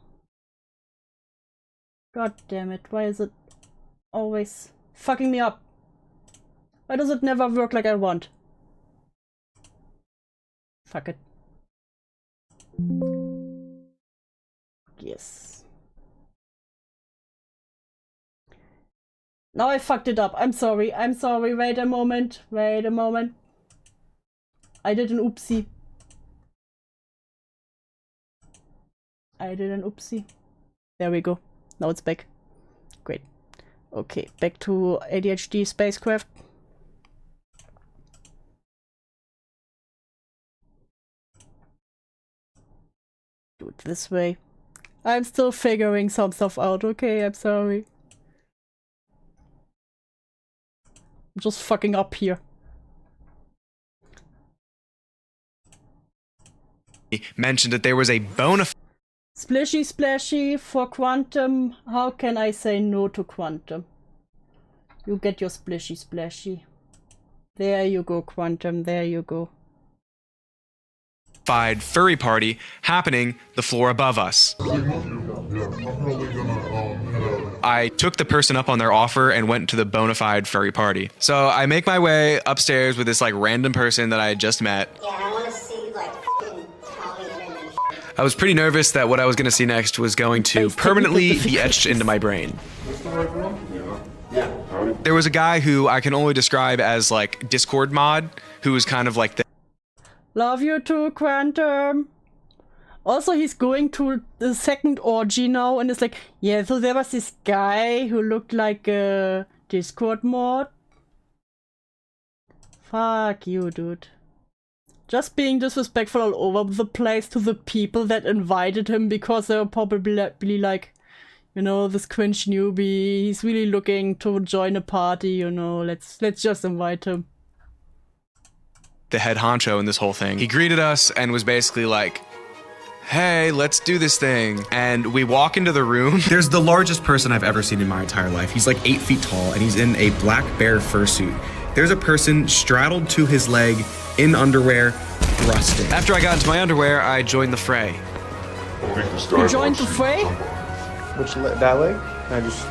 God damn it, why is it always fucking me up? Why does it never work like I want? Fuck it. Yes. Now I fucked it up. I'm sorry. I'm sorry. Wait a moment. Wait a moment. I did an oopsie. I did an oopsie. There we go. Now it's back. Great. Okay, back to ADHD spacecraft. Do it this way. I'm still figuring some stuff out. Okay, I'm sorry. I'm just fucking up here. He mentioned that there was a bona fide Splashy splashy for quantum. How can I say no to quantum? You get your splashy splashy. There you go, quantum. There you go. furry party happening the floor above us. I took the person up on their offer and went to the bona fide furry party. So I make my way upstairs with this like random person that I had just met. Yeah, I want to see like fucking Tommy and I was pretty nervous that what I was going to see next was going to permanently be etched into my brain. There was a guy who I can only describe as like Discord mod, who was kind of like the Love you too, Quantum. Also, he's going to the second orgy now, and it's like, yeah, so there was this guy who looked like a Discord mod. Fuck you, dude. just being disrespectful all over the place to the people that invited him because they were probably like, you know, this cringe newbie, he's really looking to join a party, you know, let's just invite him. The head honcho in this whole thing. He greeted us and was basically like, hey, let's do this thing. And we walk into the room. There's the largest person I've ever seen in my entire life. He's like 8 feet tall and he's in a black bear fursuit. There's a person straddled to his leg in underwear, thrusting. After I got into my underwear, I joined the fray. You joined the fray? Which that leg? I just.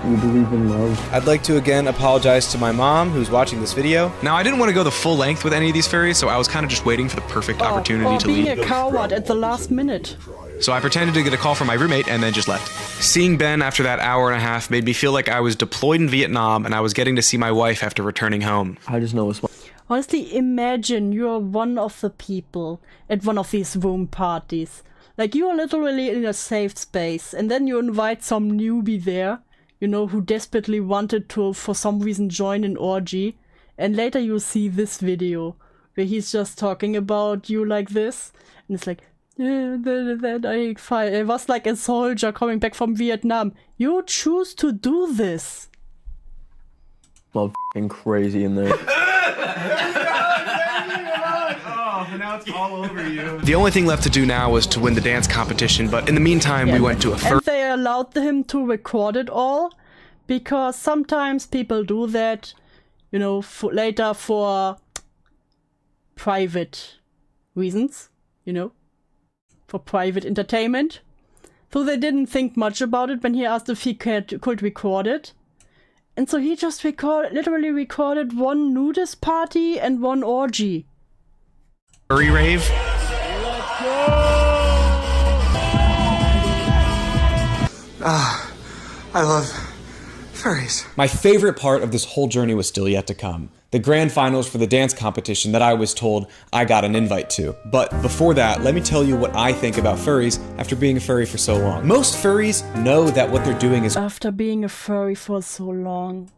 You believe in love? I'd like to again apologize to my mom who's watching this video. Now, I didn't want to go the full length with any of these furries, so I was kind of just waiting for the perfect opportunity to leave. Being a coward at the last minute. So I pretended to get a call from my roommate and then just left. Seeing Ben after that hour and a half made me feel like I was deployed in Vietnam and I was getting to see my wife after returning home. I just know it's my... Honestly, imagine you're one of the people at one of these room parties. Like, you are literally in a safe space and then you invite some newbie there, you know, who desperately wanted to, for some reason, join an orgy. And later you see this video where he's just talking about you like this. And it's like, yeah, I was like a soldier coming back from Vietnam. You choose to do this. Well, f***ing crazy in there. Oh, now it's all over you. The only thing left to do now was to win the dance competition, but in the meantime, we went to a And they allowed him to record it all, because sometimes people do that, you know, later for private reasons, you know, for private entertainment. So they didn't think much about it when he asked if he could record it. And so he just literally recorded one nudist party and one orgy. Furry rave. I love furries. My favorite part of this whole journey was still yet to come. The grand finals for the dance competition that I was told I got an invite to. But before that, let me tell you what I think about furries after being a furry for so long. Most furries know that what they're doing is... After being a furry for so long.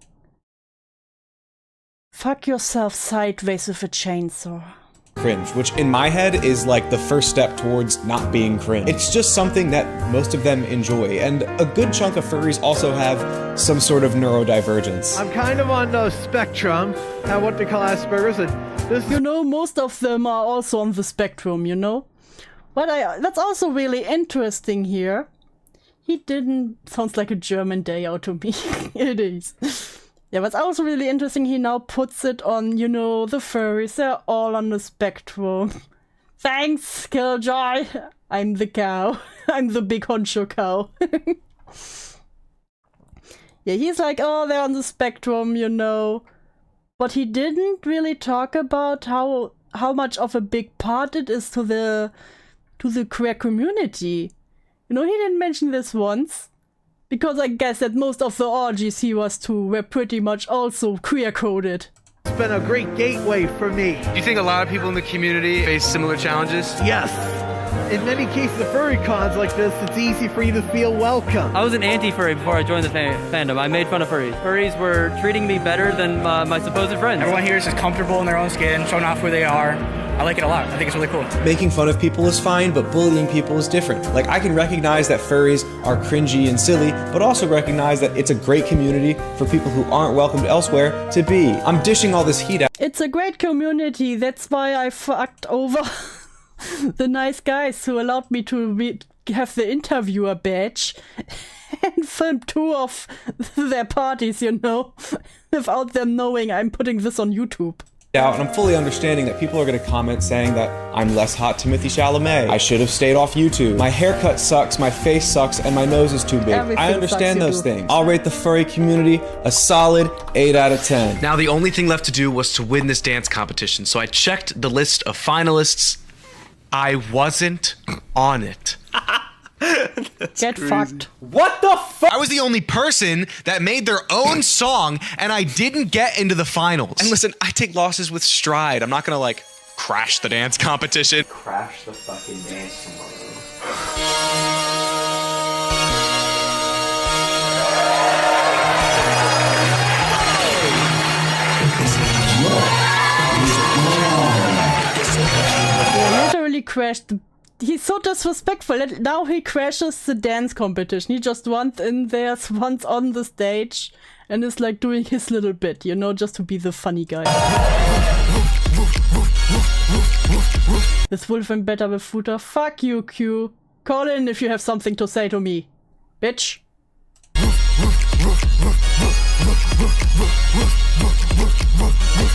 Fuck yourself sideways with a chainsaw. Cringe, which in my head is like the first step towards not being cringe. It's just something that most of them enjoy, and a good chunk of furries also have some sort of neurodivergence. I'm kind of on the spectrum, what they call Asperger's. You know, most of them are also on the spectrum, you know? But that's also really interesting here. He didn't... Sounds like a German day out to me. It is. Yeah, but it's also really interesting, he now puts it on, you know, the furries, they're all on the spectrum. Thanks, Killjoy! I'm the cow. I'm the big honcho cow. Yeah, he's like, oh, they're on the spectrum, you know. But he didn't really talk about how much of a big part it is to the queer community. You know, he didn't mention this once. Because I guess that most of the orgies he was to were pretty much also queer-coded. It's been a great gateway for me. Do you think a lot of people in the community face similar challenges? Yes. In many cases, the furry cons like this, it's easy for you to feel welcome. I was an anti-furry before I joined the fandom. I made fun of furries. Furries were treating me better than my supposed friends. Everyone here is just comfortable in their own skin, showing off who they are. I like it a lot. I think it's really cool. Making fun of people is fine, but bullying people is different. Like, I can recognize that furries are cringy and silly, but also recognize that it's a great community for people who aren't welcomed elsewhere to be. I'm dishing all this heat out. It's a great community. That's why I fucked over the nice guys who allowed me to have the interviewer badge and film 2 of their parties, you know, without them knowing I'm putting this on YouTube. Out, and I'm fully understanding that people are going to comment saying that I'm less hot Timothée Chalamet. I should have stayed off YouTube. My haircut sucks, my face sucks, and my nose is too big. I understand those things. I'll rate the furry community a solid 8 out of 10. Now the only thing left to do was to win this dance competition, so I checked the list of finalists. I wasn't on it. Get fucked. What the fuck? I was the only person that made their own song, and I didn't get into the finals. And listen, I take losses with stride. I'm not gonna, like, crash the dance competition. Crash the fucking dance tomorrow. crashed. He's so disrespectful. Now he crashes the dance competition. He just runs in there once on the stage and is like doing his little bit, you know, just to be the funny guy. This wolf went better with Futa. Fuck you, Q. Call in if you have something to say to me, bitch.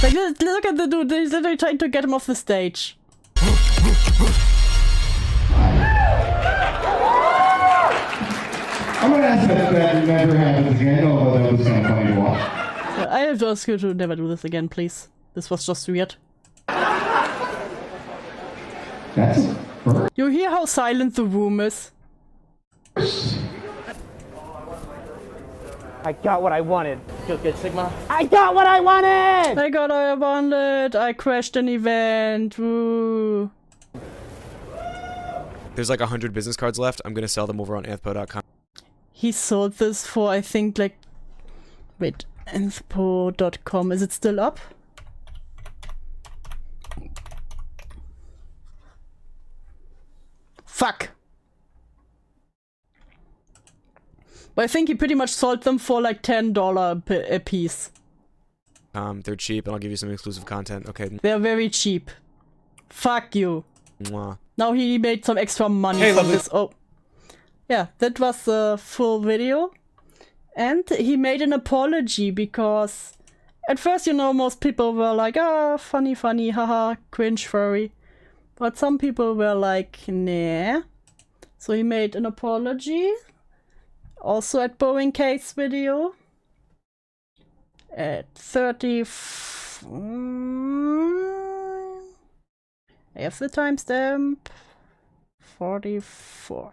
Like, look at the dude. He's literally trying to get him off the stage. I'm gonna ask that never happens again, although that was kind of funny to watch. I have to ask you to never do this again, please. This was just weird. That's you hear how silent the room is? I got what I wanted. Feels good, Sigma. I got what I wanted! I got what I wanted. I crashed an event. Woo. There's like 100 business cards left. I'm gonna sell them over on anthpo.com. He sold this for, I think, like... Wait, anthpo.com. Is it still up? Fuck! But I think he pretty much sold them for like $10 a piece. They're cheap, and I'll give you some exclusive content. Okay. They're very cheap. Fuck you. Mwah. Now he made some extra money Hey, from lovely. this. Oh. Yeah, that was the full video. And he made an apology because at first, you know, most people were like, ah, funny, funny, haha, cringe furry. But some people were like, nah. So he made an apology. Also at Boeing Kate's video. At 30... I have the timestamp. 44.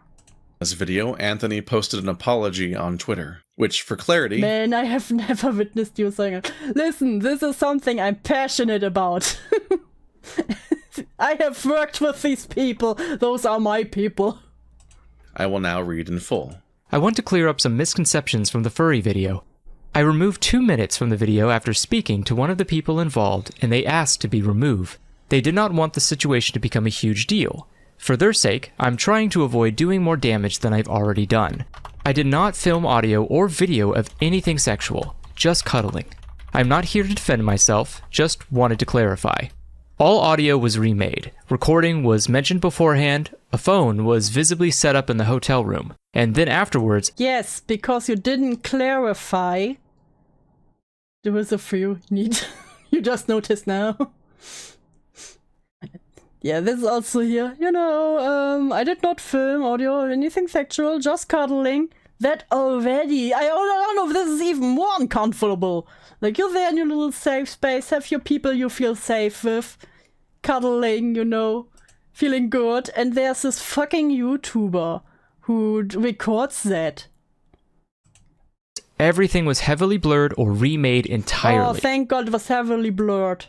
This video, Anthony posted an apology on Twitter, which, for clarity... Man, I have never witnessed you saying it. Listen, this is something I'm passionate about. I have worked with these people. Those are my people. I will now read in full. I want to clear up some misconceptions from the furry video. I removed 2 minutes from the video after speaking to one of the people involved, and they asked to be removed. They did not want the situation to become a huge deal. For their sake, I'm trying to avoid doing more damage than I've already done. I did not film audio or video of anything sexual, just cuddling. I'm not here to defend myself, just wanted to clarify. All audio was remade, recording was mentioned beforehand, a phone was visibly set up in the hotel room, and then afterwards... Yes, because you didn't clarify. There was a few need. You just noticed now. Yeah, this is also here. You know, I did not film audio or anything sexual, just cuddling. That already, I don't know if this is even more uncomfortable. Like, you're there in your little safe space, have your people you feel safe with, cuddling, you know, feeling good, and there's this fucking YouTuber who records that. Everything was heavily blurred or remade entirely. Oh, thank God it was heavily blurred.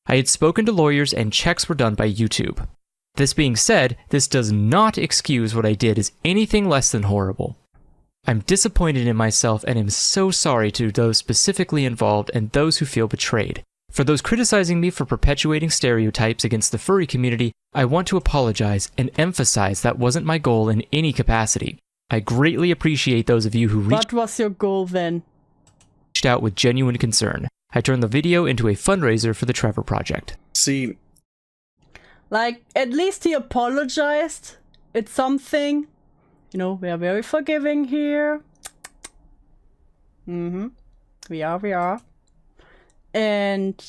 I had spoken to lawyers and checks were done by YouTube. This being said, this does not excuse what I did as anything less than horrible. I'm disappointed in myself and am so sorry to those specifically involved and those who feel betrayed. For those criticizing me for perpetuating stereotypes against the furry community, I want to apologize and emphasize that wasn't my goal in any capacity. I greatly appreciate those of you who What was your goal then? Reached out with genuine concern. I turned the video into a fundraiser for the Trevor Project. See, like, at least he apologized. It's something. You know, we are very forgiving here. We are. And...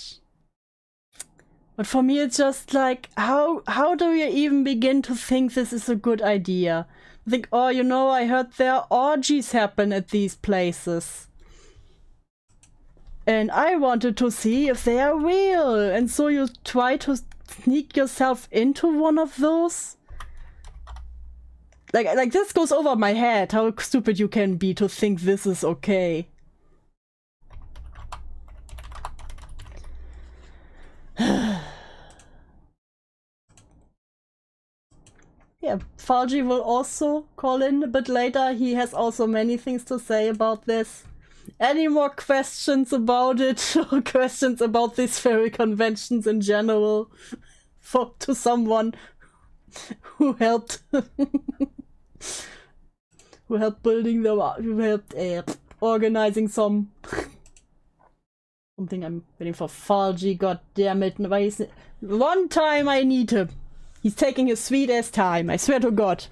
But for me, it's just like, how do you even begin to think this is a good idea? Think, oh, you know, I heard there are orgies happen at these places. And I wanted to see if they are real. And so you try to sneak yourself into one of those? Like this goes over my head, how stupid you can be to think this is okay. Yeah, Fauji will also call in a bit later. He has also many things to say about this. Any more questions about it, or questions about these furry conventions in general, to someone who helped, who helped building them, who helped organizing something. I'm waiting for Furry. God damn it! One time I need him. He's taking his sweet ass time. I swear to God.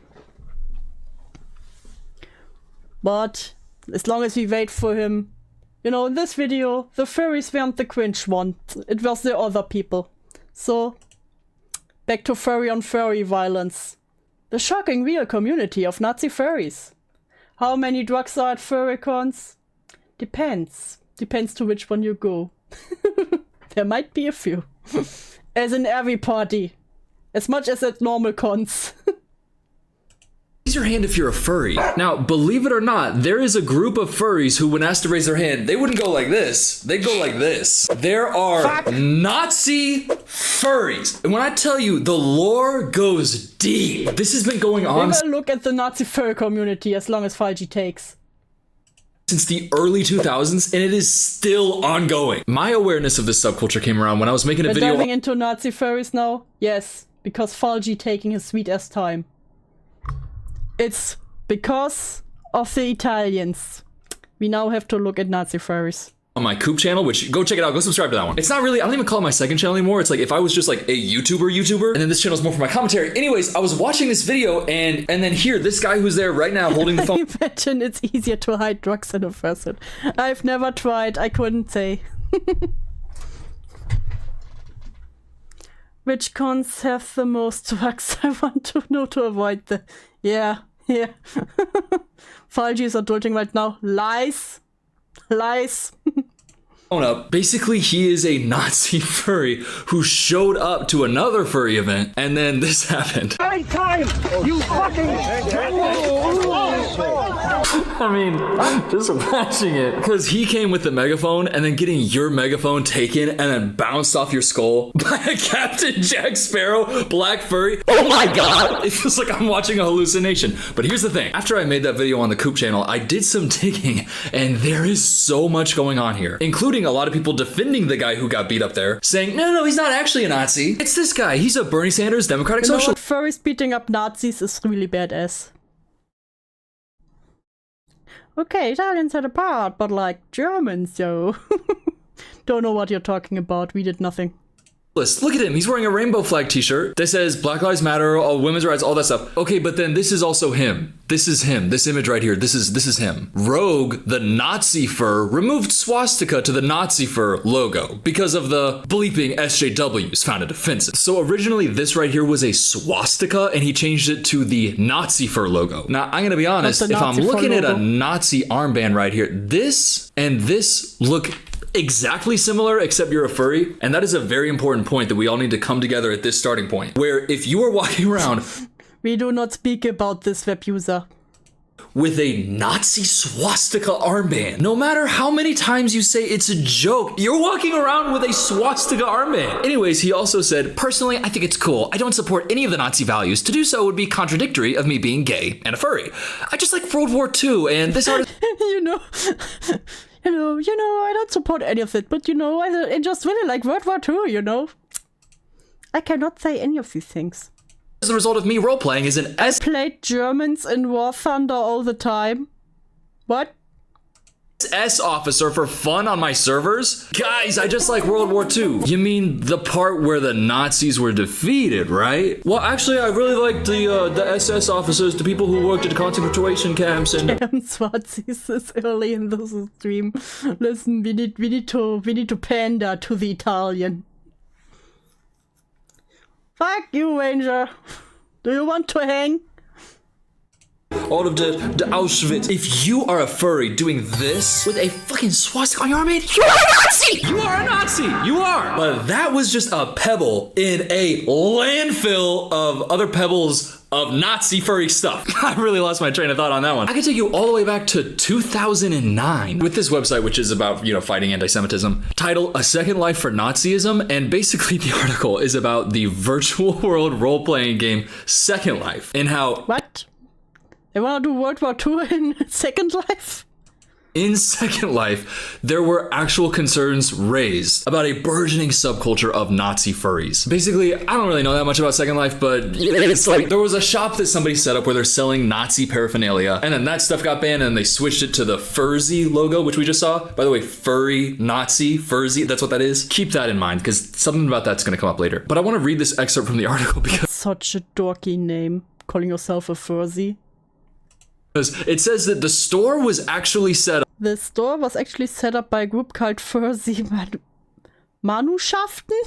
But as long as we wait for him, you know, in this video, the furries weren't the cringe one. It was the other people. So, back to furry on furry violence. The shocking real community of Nazi furries. How many drugs are at furrycons? Depends. Depends to which one you go. There might be a few. As in every party. As much as at normal cons. Raise your hand if you're a furry. Now, believe it or not, there is a group of furries who, when asked to raise their hand, they wouldn't go like this. They'd go like this. There are Nazi furries. And when I tell you, the lore goes deep. This has been going on. We will look at the Nazi furry community as long as 5G takes. Since the early 2000s, and it is still ongoing. My awareness of this subculture came around when I was making a video. Diving into Nazi furries now? Yes, because Furry taking his sweet ass time. It's because of the Italians. We now have to look at Nazi furries. On my Coop channel, which go check it out, go subscribe to that one. It's not really, I don't even call it my second channel anymore. It's like if I was just like a YouTuber, and then this channel is more for my commentary. Anyways, I was watching this video and then here, this guy who's there right now holding the phone. I imagine it's easier to hide drugs in a person. I've never tried, I couldn't say. Which cons have the most drugs? I want to know to avoid the... Yeah. Furry is adulting right now. Lies. Up. Basically, he is a Nazi furry who showed up to another furry event, and then this happened. Time, you fucking... I mean, just watching it. Because he came with the megaphone, and then getting your megaphone taken and then bounced off your skull by a Captain Jack Sparrow black furry. Oh my god! It feels like I'm watching a hallucination. But here's the thing. After I made that video on the Coop channel, I did some digging, and there is so much going on here, including a lot of people defending the guy who got beat up there, saying, no, he's not actually a Nazi. It's this guy. He's a Bernie Sanders Democratic Socialist. Furries beating up Nazis is really badass. Okay, Italians had a part, but like Germans, yo. Don't know what you're talking about. We did nothing. Look at him. He's wearing a rainbow flag t-shirt that says Black Lives Matter, all women's rights, all that stuff. Okay, but then this is also him. This is him. This image right here. This is him. Rogue, the Nazi fur, removed swastika to the Nazi fur logo because of the bleeping SJWs found it offensive. So originally this right here was a swastika and he changed it to the Nazi fur logo. Now I'm gonna be honest, if I'm looking at a Nazi armband right here, this and this look exactly similar, except you're a furry. And that is a very important point that we all need to come together at this starting point, where if you are walking around... We do not speak about this web user. With a Nazi swastika armband, no matter how many times you say it's a joke, you're walking around with a swastika armband. Anyways, he also said, personally, I think it's cool. I don't support any of the Nazi values. To do so would be contradictory of me being gay and a furry. I just like World War II and this artist... You know, I don't support any of it, but you know, I just really like World War II, you know. I cannot say any of these things. As a result of me role-playing is an I played Germans in War Thunder all the time. What? SS officer for fun on my servers? Guys, I just like World War II. You mean the part where the Nazis were defeated, right? Well, actually, I really like the SS officers, the people who worked at concentration camps and... Damn, Swazis is early in this stream. Listen, we need to pander to the Italian. Fuck you, Ranger. Do you want to hang? All of the Auschwitz. If you are a furry doing this with a fucking swastika on your arm, you're a Nazi! You are a Nazi! You are! But that was just a pebble in a landfill of other pebbles of Nazi furry stuff. I really lost my train of thought on that one. I could take you all the way back to 2009 with this website, which is about, fighting anti-Semitism, titled A Second Life for Nazism. And basically the article is about the virtual world role-playing game Second Life and how... What? They want to do World War II in Second Life? In Second Life, there were actual concerns raised about a burgeoning subculture of Nazi furries. Basically, I don't really know that much about Second Life, but it's like there was a shop that somebody set up where they're selling Nazi paraphernalia, and then that stuff got banned and they switched it to the Furry logo, which we just saw. By the way, furry, Nazi, Furry, that's what that is. Keep that in mind, because something about that's going to come up later. But I want to read this excerpt from the article because such a dorky name, calling yourself a Furry. It says that the store was actually set up. The store was actually set up by a group called Furry Manuschafften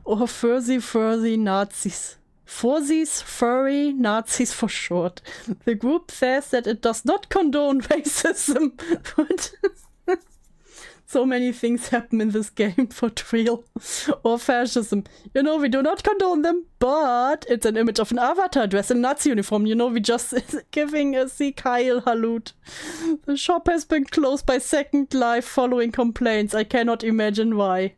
or Furry Nazis. Furries, furry Nazis for short. The group says that it does not condone racism. So many things happen in this game for real. Or fascism. You know, we do not condone them, but it's an image of an avatar dressed in Nazi uniform. You know, we just giving a Sieg Heil Halut. The shop has been closed by Second Life following complaints. I cannot imagine why.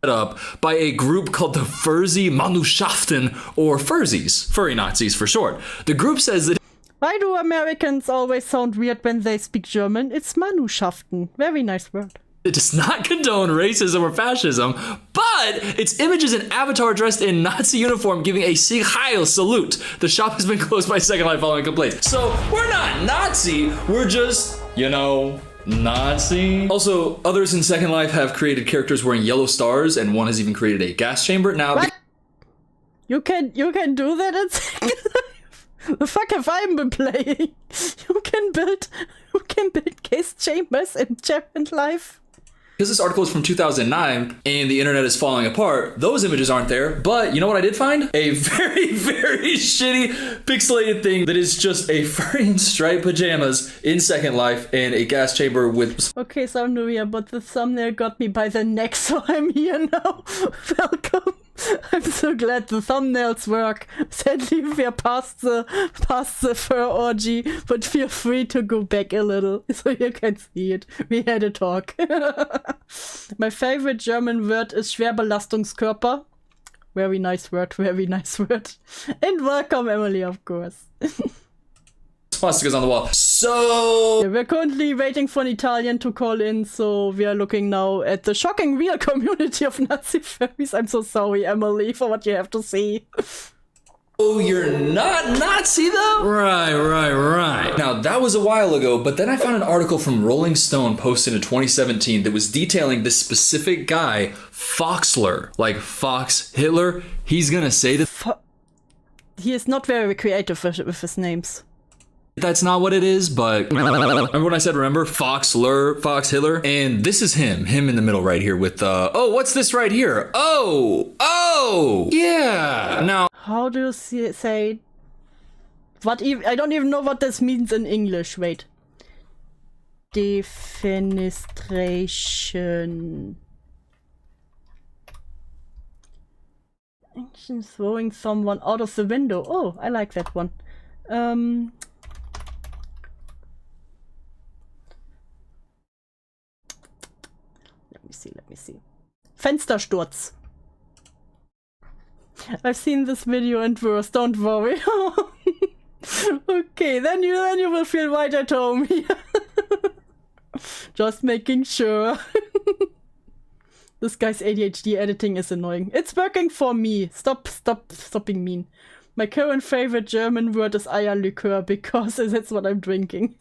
Up by a group called the Furry Manuschafften, or Fursies, furry Nazis for short. The group says that. Why do Americans always sound weird when they speak German? It's Manuschafften. Very nice word. It does not condone racism or fascism, but its image is an avatar dressed in Nazi uniform giving a Sieg Heil salute. The shop has been closed by Second Life following complaints. So we're not Nazi, we're just, you know, Nazi. Also, others in Second Life have created characters wearing yellow stars, and one has even created a gas chamber. Now, what? You can do that in Second Life? The fuck have I been playing? You can build gas chambers in Second Life. Because this article is from 2009 and the internet is falling apart, those images aren't there. But you know what I did find? A very, very shitty pixelated thing that is just a furry in striped pajamas in Second Life and a gas chamber with... Okay, so I'm new here, but the thumbnail got me by the neck, so I'm here now. Welcome. I'm so glad the thumbnails work. Sadly, we're past the fur orgy, but feel free to go back a little so you can see it. We had a talk. My favorite German word is Schwerbelastungskörper. Very nice word, very nice word. And welcome, Emily, of course. Swastikas on the wall. So... Yeah, we're currently waiting for an Italian to call in, so we are looking now at the shocking real community of Nazi furries. I'm so sorry, Emily, for what you have to see. Oh, you're not Nazi, though? Right. Now, that was a while ago, but then I found an article from Rolling Stone posted in 2017 that was detailing this specific guy, Foxler, like Fox Hitler. He's gonna say that... He is not very creative with his names. That's not what it is, but remember when I said, remember, Fox Hitler? And this is him in the middle right here with, oh, what's this right here? Oh, yeah. Now, how do you say, I don't even know what this means in English, wait. Defenestration. Throwing someone out of the window. Oh, I like that one. Let me see. Fenstersturz. I've seen this video and worse, don't worry. Okay, then you will feel right at home here. Just making sure. This guy's ADHD editing is annoying. It's working for me. Stopping mean. My current favorite German word is Eierlikör because that's what I'm drinking.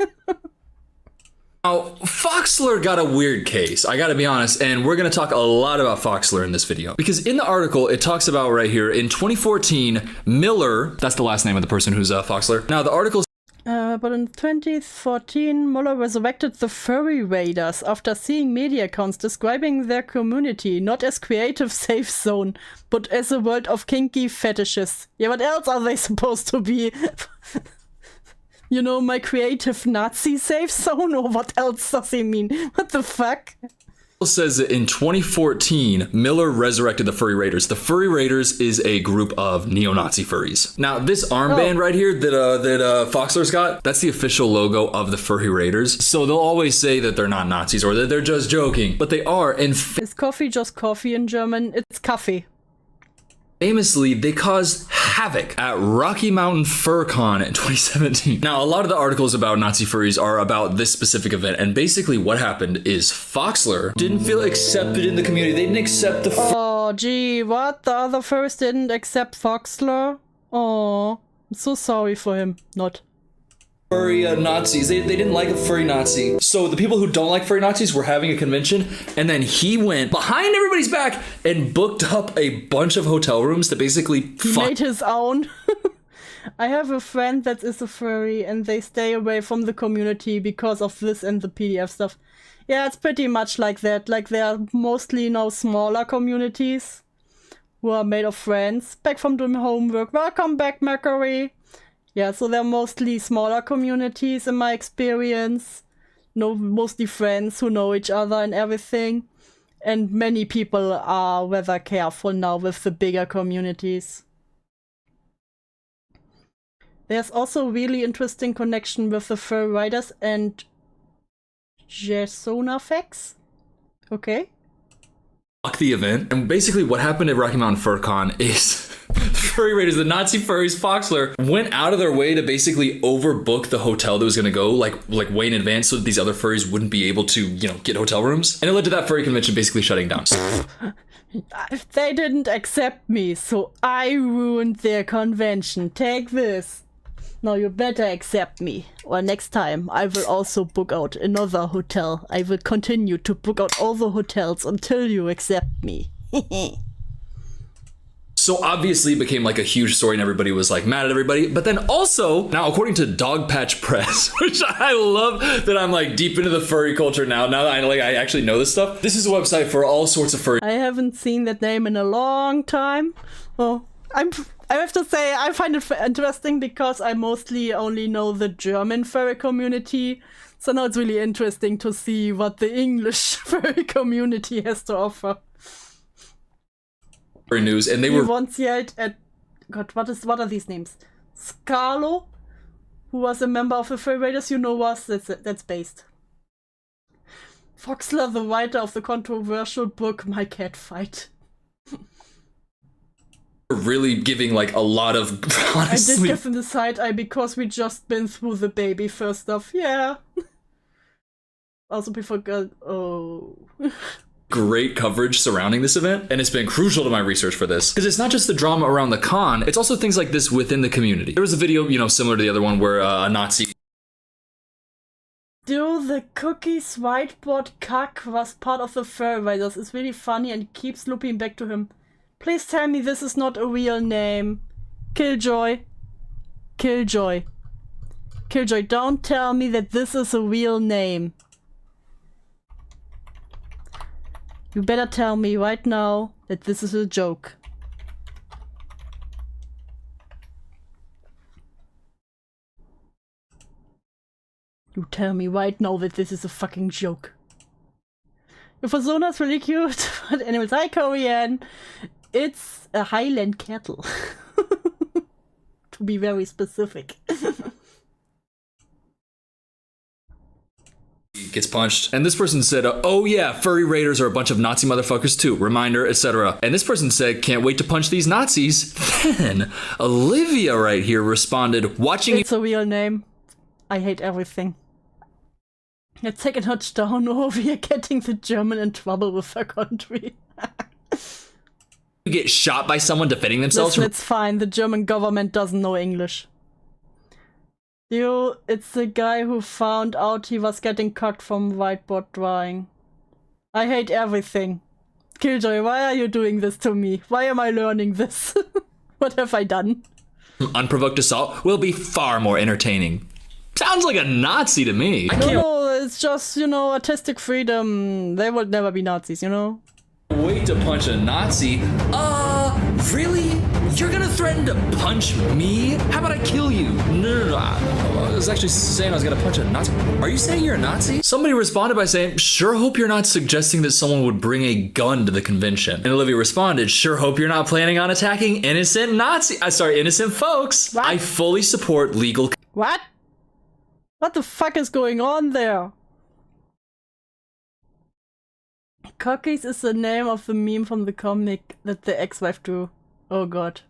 Now, Foxler got a weird case, I gotta be honest, and we're gonna talk a lot about Foxler in this video. Because in the article, it talks about right here, in 2014, Miller, that's the last name of the person who's Foxler. Now, the article... but in 2014, Muller resurrected the Furry Raiders after seeing media accounts describing their community not as creative safe zone, but as a world of kinky fetishes. Yeah, what else are they supposed to be? You know, my creative Nazi safe zone, or what else does he mean? What the fuck? It says that in 2014, Miller resurrected the Furry Raiders. The Furry Raiders is a group of neo-Nazi furries. Now, this armband right here that Foxler's got, that's the official logo of the Furry Raiders. So they'll always say that they're not Nazis or that they're just joking, but they are. Is coffee just coffee in German? It's Kaffee. Famously, they caused havoc at Rocky Mountain Fur Con in 2017. Now, a lot of the articles about Nazi furries are about this specific event, and basically what happened is Foxler didn't feel accepted in the community. They didn't accept the Oh, gee, what? The other furries didn't accept Foxler? Oh, I'm so sorry for him. Not. furry Nazis. They didn't like a furry Nazi. So the people who don't like furry Nazis were having a convention, and then he went behind everybody's back and booked up a bunch of hotel rooms to basically made his own. I have a friend that is a furry, and they stay away from the community because of this and the PDF stuff. Yeah, it's pretty much like that. Like, there are mostly now smaller communities who are made of friends. Back from doing homework. Welcome back, Mercury. Yeah, so they're mostly smaller communities in my experience. No, mostly friends who know each other and everything. And many people are rather careful now with the bigger communities. There's also a really interesting connection with the Fur Riders and Jasonafex. Okay. the event. And basically what happened at Rocky Mountain Fur Con is furry raiders, the Nazi furries, Foxler, went out of their way to basically overbook the hotel that was going to go like way in advance so that these other furries wouldn't be able to, you know, get hotel rooms. And it led to that furry convention basically shutting down. They didn't accept me, so I ruined their convention. Take this. Now you better accept me, or next time I will also book out another hotel. I will continue to book out all the hotels until you accept me. So obviously it became like a huge story and everybody was like mad at everybody. But then also, now according to Dogpatch Press, which I love that I'm like deep into the furry culture now that I actually know this stuff. This is a website for all sorts of furry. I haven't seen that name in a long time. Well, I have to say I find it interesting because I mostly only know the German furry community. So now it's really interesting to see what the English furry community has to offer. News, and they were once yet at God, what are these names? Scarlo, who was a member of the Furry Raiders, you know was that's based. Foxler, the writer of the controversial book My Cat Fight. Really giving like a lot of honestly. I did give them the side eye because we just been through the baby first stuff. Yeah. Also before great coverage surrounding this event, and it's been crucial to my research for this because it's not just the drama around the con, it's also things like this within the community. There was a video, you know, similar to the other one where a Nazi. Do the cookies whiteboard cuck was part of the Furry Raiders. It's really funny and keeps looping back to him. Please tell me this is not a real name. Killjoy. Killjoy. Killjoy, don't tell me that this is a real name. You better tell me right now that this is a joke. You tell me right now that this is a fucking joke. Your Persona's really cute, but anyways, hi Korean. It's a Highland cattle. To be very specific. Gets punched, and this person said, oh yeah, furry raiders are a bunch of Nazi motherfuckers too, reminder, etc. And this person said, can't wait to punch these Nazis. Then Olivia right here responded, watching. It's a real name. I hate everything. Let's take a notch down, or we are getting the German in trouble with their country. You get shot by someone defending themselves. Listen, it's fine, the German government doesn't know English. It's the guy who found out he was getting cut from whiteboard drawing. I hate everything. Killjoy, why are you doing this to me? Why am I learning this? What have I done? Unprovoked assault will be far more entertaining. Sounds like a Nazi to me. No, it's just, you know, artistic freedom. They would never be Nazis, you know? Wait to punch a Nazi? Really? You're gonna threaten to punch me? How about I kill you? No. I was actually saying I was gonna punch a Nazi. Are you saying you're a Nazi? Somebody responded by saying, sure hope you're not suggesting that someone would bring a gun to the convention. And Olivia responded, sure hope you're not planning on attacking innocent innocent folks. What? I fully support legal. What? What the fuck is going on there? Cookies is the name of the meme from the comic that the ex-wife drew. Oh god.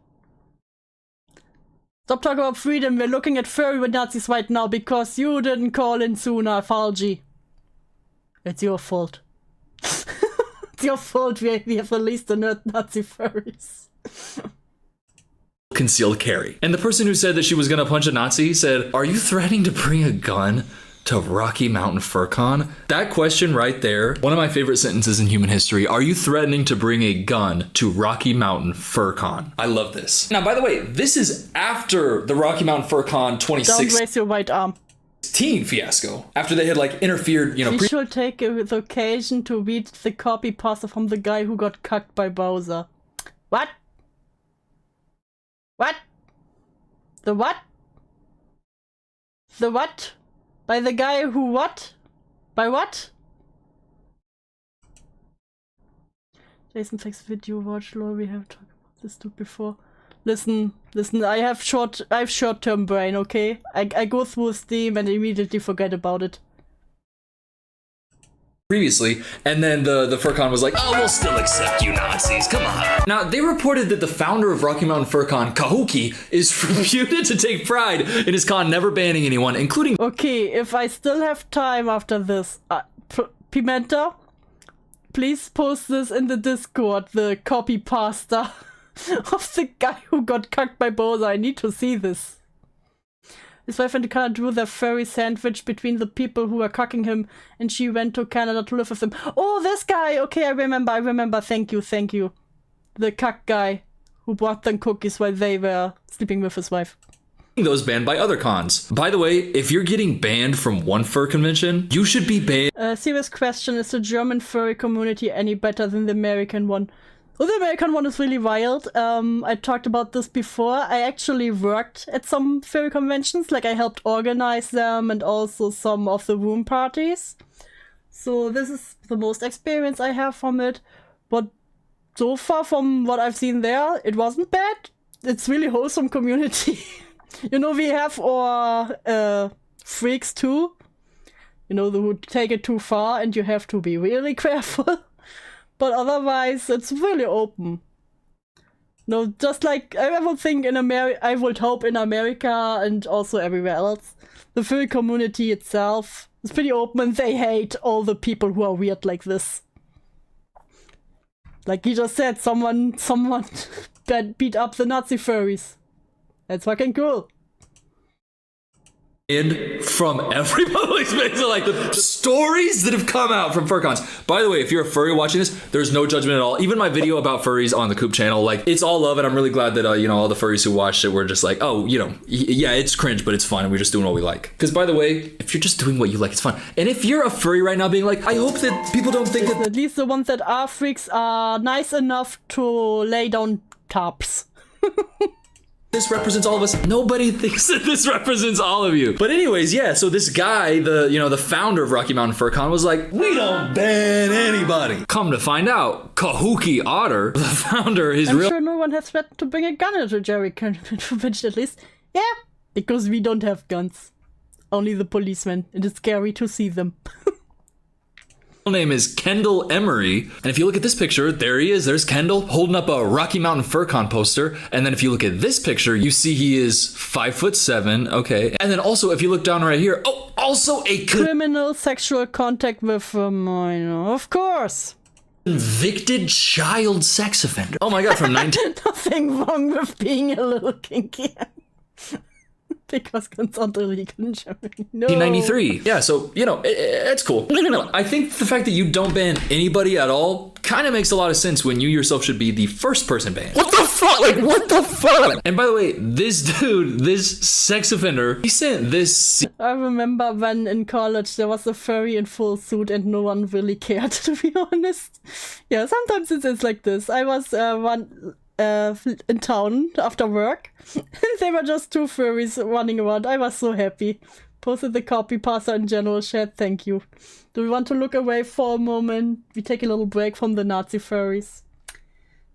Stop talking about freedom. We're looking at furry with Nazis right now because you didn't call in sooner, Falgi. It's your fault. It's your fault we have released the Nazi furries. Concealed carry. And the person who said that she was gonna punch a Nazi said, "Are you threatening to bring a gun to Rocky Mountain Fur Con?" That question right there, one of my favorite sentences in human history. Are you threatening to bring a gun to Rocky Mountain Fur Con? I love this. Now, by the way, this is after the Rocky Mountain Fur Con 2016. Don't raise your right arm. Fiasco. After they had like interfered, you know. We should take the occasion to read the copy pasta from the guy who got cucked by Bowser. What? What? The what? The what? By the guy who what? By what? Jason takes video watch lore. We have talked about this dude before. Listen, I have short-term brain, okay? I go through Steam and immediately forget about it. Previously, and then the FurCon was like, "Oh, we'll still accept you Nazis, come on." Now, they reported that the founder of Rocky Mountain FurCon, Kahuki, is reputed to take pride in his con never banning anyone, including— Okay, if I still have time after this, Pimenta, please post this in the Discord, the copy pasta of the guy who got cucked by Bowser. I need to see this. His wife and Canada drew their furry sandwich between the people who were cucking him, and she went to Canada to live with them. Oh, this guy! Okay, I remember. Thank you. The cuck guy who brought them cookies while they were sleeping with his wife. Those banned by other cons. By the way, if you're getting banned from one fur convention, you should be banned. Serious question, is the German furry community any better than the American one? Well, the American one is really wild. I talked about this before. I actually worked at some furry conventions, like I helped organize them and also some of the room parties. So this is the most experience I have from it. But so far from what I've seen there, it wasn't bad. It's really wholesome community. You know, we have our freaks too. You know, who take it too far and you have to be really careful. But otherwise, it's really open. No, just like I would think in America, I would hope in America and also everywhere else, the furry community itself is pretty open and they hate all the people who are weird like this. Like he just said, someone beat up the Nazi furries. That's fucking cool. From everybody, so like the stories that have come out from FurCons. By the way, if you're a furry watching this, there's no judgment at all. Even my video about furries on the Coop channel, like it's all love, and I'm really glad that you know, all the furries who watched it were just like, oh, you know, yeah, it's cringe, but it's fun, and we're just doing what we like. Because by the way, if you're just doing what you like, it's fun. And if you're a furry right now, being like, I hope that people don't think that at least the ones that are freaks are nice enough to lay down tarps. this represents all of us. Nobody thinks that this represents all of you. But anyways, yeah, so this guy, the founder of Rocky Mountain FurCon was like, we don't ban anybody. Come to find out, Kahuki Otter, the founder, I'm sure no one has threatened to bring a gun into Jerry convention at least. Yeah, because we don't have guns. Only the policemen, and it's scary to see them. Name is Kendall Emery, and if you look at this picture, there he is. There's Kendall holding up a Rocky Mountain FurCon poster, and then if you look at this picture, you see he is 5'7", okay, and then also if you look down right here, oh, also a criminal sexual contact with a minor, of course. Convicted child sex offender. Oh my god, from 19. Nothing wrong with being a little kinky. Because guns aren't illegal in Germany. No. 1993. Yeah, so, you know, it's cool. I think the fact that you don't ban anybody at all kind of makes a lot of sense when you yourself should be the first person banned. What the fuck? Like, what the fuck? And by the way, this dude, this sex offender, he sent this. I remember when in college there was a furry in full suit and no one really cared, to be honest. Yeah, sometimes it's like this. I was in town after work and there were just two furries running around. I was so happy. Posted the copy pasta in general chat. Thank you. Do we want to look away for a moment? We take a little break from the Nazi furries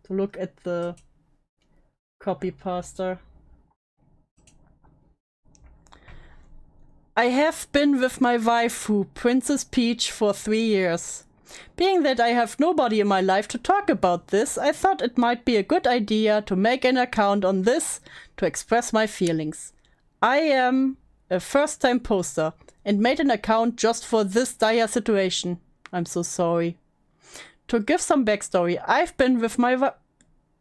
to look at the copy pasta. I have been with my waifu, Princess Peach, for 3 years. Being that I have nobody in my life to talk about this, I thought it might be a good idea to make an account on this to express my feelings. I am a first-time poster and made an account just for this dire situation. I'm so sorry. To give some backstory, I've been with my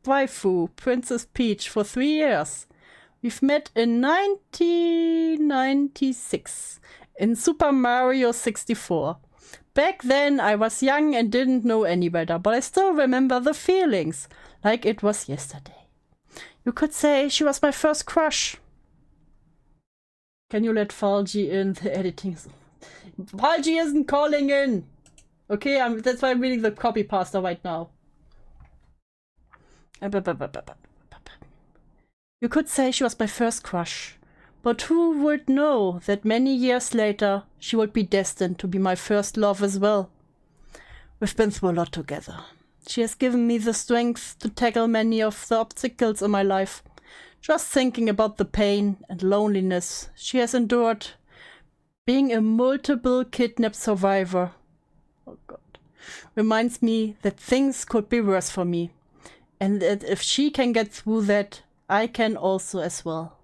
waifu, Princess Peach, for 3 years. We've met in 1996 in Super Mario 64. Back then I was young and didn't know any better, but I still remember the feelings, like it was yesterday. You could say she was my first crush. Can you let Falgi in the editing? Falgi isn't calling in! Okay, that's why I'm reading the copy pasta right now. You could say she was my first crush, but who would know that many years later she would be destined to be my first love as well? We've been through a lot together. She has given me the strength to tackle many of the obstacles in my life. Just thinking about the pain and loneliness she has endured, being a multiple kidnap survivor, oh God, reminds me that things could be worse for me, and that if she can get through that, I can also as well.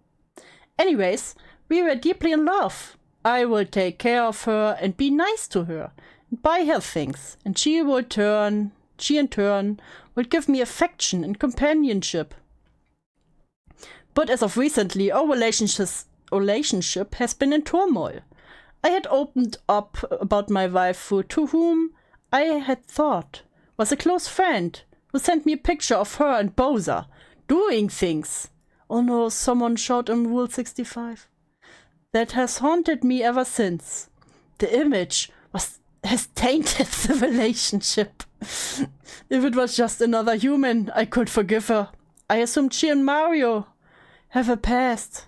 Anyways, we were deeply in love. I will take care of her and be nice to her and buy her things, and she in turn will give me affection and companionship. But as of recently, our relationship has been in turmoil. I had opened up about my waifu, to whom I had thought was a close friend, who sent me a picture of her and Bowser doing things. Oh no, someone shot in Rule 65. That has haunted me ever since. The image has tainted the relationship. If it was just another human, I could forgive her. I assumed she and Mario have a past.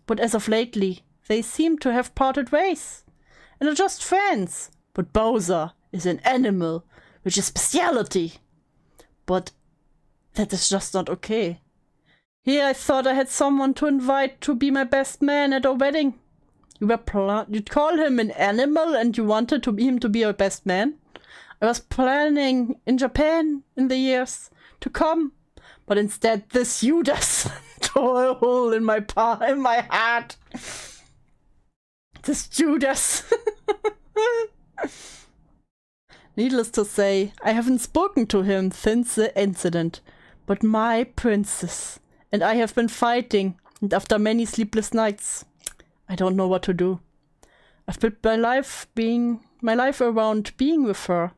But as of lately, they seem to have parted ways. And are just friends. But Bowser is an animal, which is speciality. But that is just not okay. Here I thought I had someone to invite to be my best man at our wedding. You'd call him an animal and you wanted him to be your best man? I was planning in Japan in the years to come, but instead this Judas tore a hole in my heart. This Judas. Needless to say, I haven't spoken to him since the incident, but my princess and I have been fighting, and after many sleepless nights, I don't know what to do. I've built my life around being with her.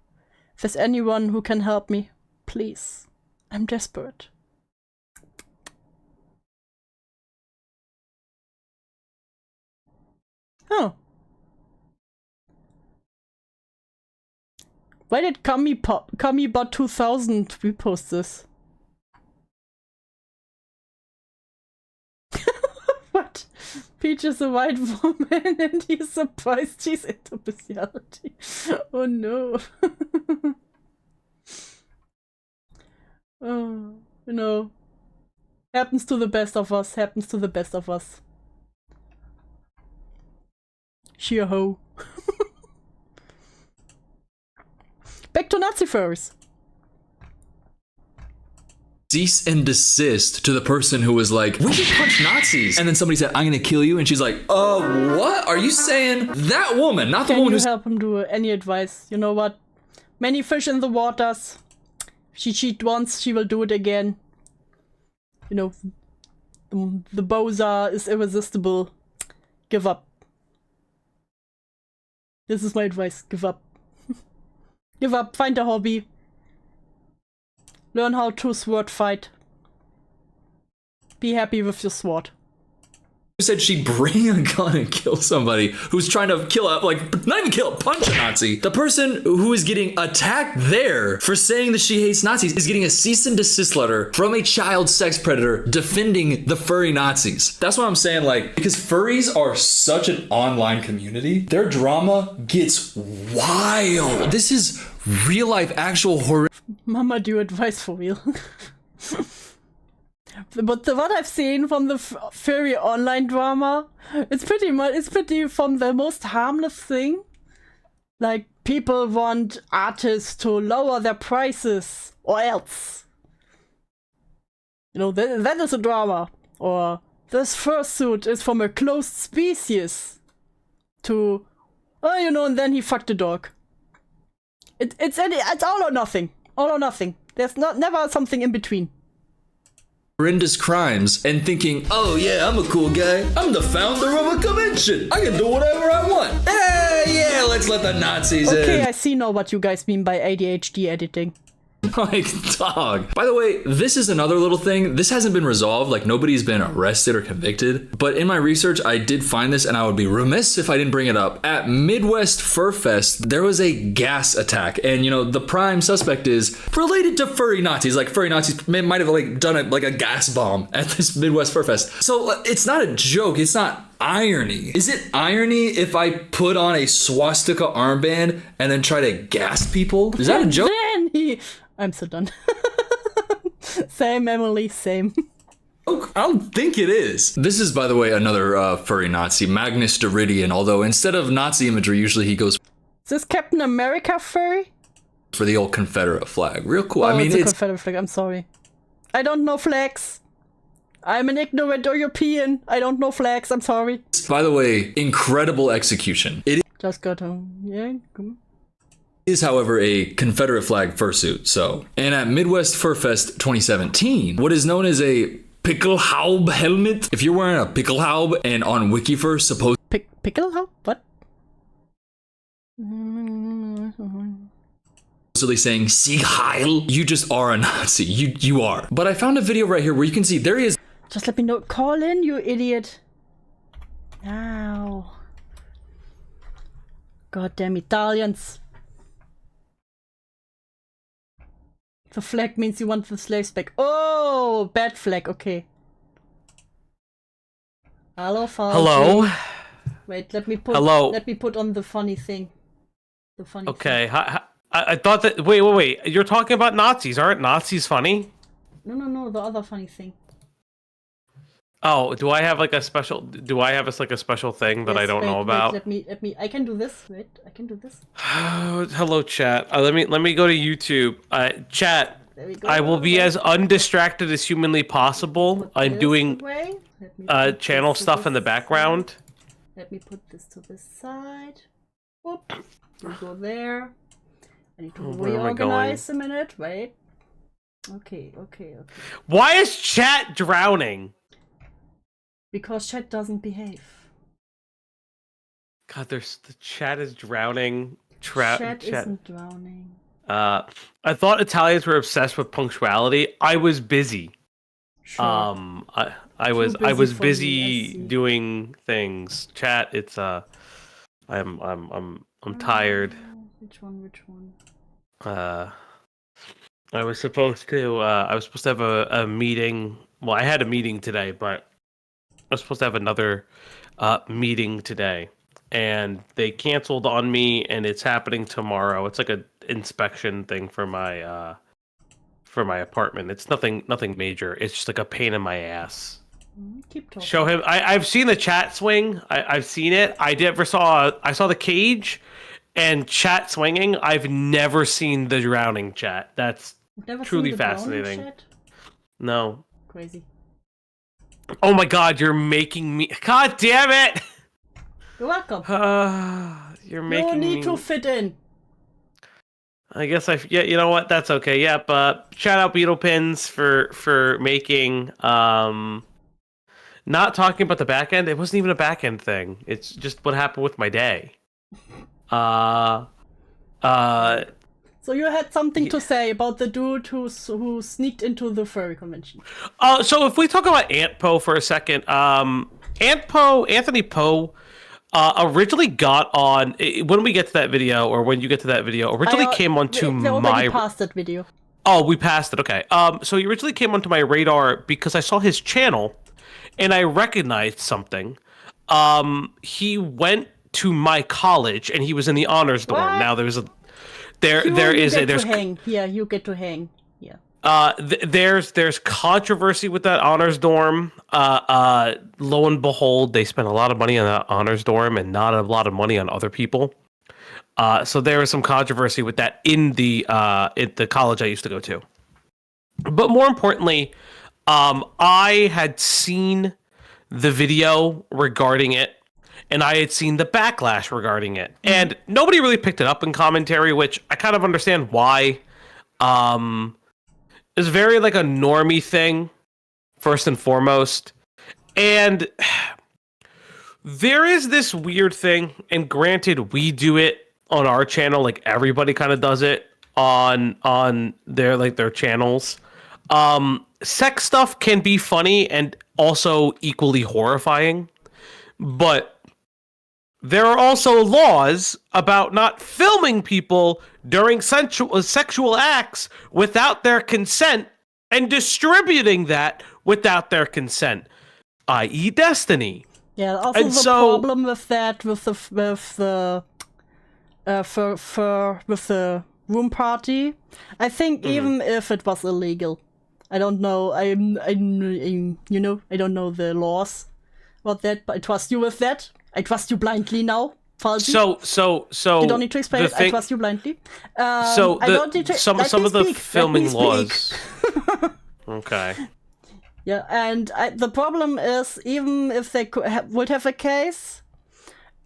If there's anyone who can help me, please. I'm desperate. Oh. Why did Kamibot 2000 repost this? What? Peach is a white woman and he's surprised she's into bestiality. Oh no. Oh, you know. Happens to the best of us, happens to the best of us. She a hoe. Back to Nazi furs. Cease and desist to the person who was like, we should punch Nazis. And then somebody said, I'm gonna kill you. And she's like, what? Are you saying that woman, not the woman who's— Can you help him do any advice? You know what? Many fish in the waters. She cheated once, she will do it again. You know, the Bowser is irresistible. Give up. This is my advice. Give up. Give up. Find a hobby. Learn how to sword fight. Be happy with your sword. Said she'd bring a gun and kill somebody who's trying to kill a, not even kill, punch a Nazi. The person who is getting attacked there for saying that she hates Nazis is getting a cease and desist letter from a child sex predator defending the furry Nazis. That's what I'm saying, because furries are such an online community, their drama gets wild. This is real life, actual horror. Mama, do advice for real. But what I've seen from the furry online drama, it's pretty from the most harmless thing, like people want artists to lower their prices, or else. You know, that is a drama. Or this fursuit is from a closed species. To, oh, you know, and then he fucked a dog. It's all or nothing. All or nothing. There's never something in between. Horrendous crimes and thinking, oh yeah, I'm a cool guy. I'm the founder of a convention. I can do whatever I want. Hey, yeah, let's let the Nazis in. Okay, I see now what you guys mean by ADHD editing. Like, dog. By the way, this is another little thing. This hasn't been resolved. Like, nobody's been arrested or convicted. But in my research, I did find this, and I would be remiss if I didn't bring it up. At Midwest Fur Fest, there was a gas attack. And, you know, the prime suspect is related to furry Nazis. Like, furry Nazis might have, like, done a gas bomb at this Midwest Fur Fest. So, it's not a joke. It's not irony. Is it irony if I put on a swastika armband and then try to gas people? Is that a joke? I'm so done. Same, Emily, same. I don't think it is. This is, by the way, another furry Nazi, Magnus Deridian, although instead of Nazi imagery, usually he goes... Is this Captain America furry? For the old Confederate flag. Real cool. Oh, I mean, it's a Confederate flag, I'm sorry. I don't know flags. I'm an ignorant European. I don't know flags, I'm sorry. By the way, incredible execution. It just got home. Yeah, come on. Is, however, a Confederate flag fursuit, so. And at Midwest Fur Fest 2017, what is known as a Pickelhaube helmet. If you're wearing a Pickelhaube and on Wikifur supposed Pickelhaube? What? Supposedly saying Sieg Heil, you just are a Nazi. You are. But I found a video right here where you can see there is. Just let me know. Call in, you idiot. Ow. Goddamn Italians. The flag means you want the slaves back. Oh, bad flag. Okay. Hello, Falchi. Hello. Wait, let me put. Hello. Let me put on the funny thing. The funny. Okay. Thing. I thought that. Wait. You're talking about Nazis. Aren't Nazis funny? No. The other funny thing. Oh, do I have like a special? Do I have like a special thing that I don't know about? Let me. I can do this. Wait, I can do this. Hello, chat. Let me go to YouTube. Chat. There we go. I will be as undistracted as humanly possible. I'm doing channel stuff in the background. Let me put this to this side. Whoop. We go there. I need to reorganize a minute. Wait. Okay. Why is chat drowning? Because chat doesn't behave. God, the chat is drowning. Chat isn't drowning. I thought Italians were obsessed with punctuality. I was busy. Sure. I was busy doing things. Chat, it's I'm tired. Which one? I was supposed to have a meeting. Well, I had a meeting today, but I was supposed to have another meeting today, and they canceled on me, and it's happening tomorrow. It's like a inspection thing for my apartment. It's nothing major. It's just like a pain in my ass. Keep talking. Show him. I've seen the chat swing. I've seen it. I saw the cage and chat swinging. I've never seen the drowning chat. That's truly fascinating. Chat? No. Crazy. Oh my God, you're making me. God damn it! You're welcome. You're making me. No need to fit in. I guess yeah, you know what? That's okay. Yep. Shout out Beetle Pins for making. Not talking about the back end. It wasn't even a back end thing. It's just what happened with my day. So you had something to say about the dude who sneaked into the furry convention. So if we talk about Ant Poe for a second, Anthony Poe, originally got on when we get to that video, or when you get to that video. Originally came onto my. Passed that video. Oh, we passed it. Okay. So he originally came onto my radar because I saw his channel, and I recognized something. He went to my college, and he was in the honors dorm. What? Now there's You get to hang. Yeah. There's controversy with that honors dorm. Lo and behold, they spent a lot of money on that honors dorm and not a lot of money on other people. So there was some controversy with that in the college I used to go to. But more importantly, I had seen the video regarding it, and I had seen the backlash regarding it, and nobody really picked it up in commentary, which I kind of understand why. It's very like a normie thing, first and foremost, and there is this weird thing, and granted, we do it on our channel, like everybody kind of does it on their channels. Sex stuff can be funny and also equally horrifying, but there are also laws about not filming people during sexual acts without their consent and distributing that without their consent, i.e. Destiny. Yeah, also And the so- problem with that, with the room party. I think even if it was illegal, I don't know. I don't know the laws about that, but I trust you with that. I trust you blindly now. Falsi. So you don't need to explain it. I trust you blindly. I don't need to, some let of me the speak. filming Let me speak. laws. Okay. Yeah, and the problem is, even if they would have a case,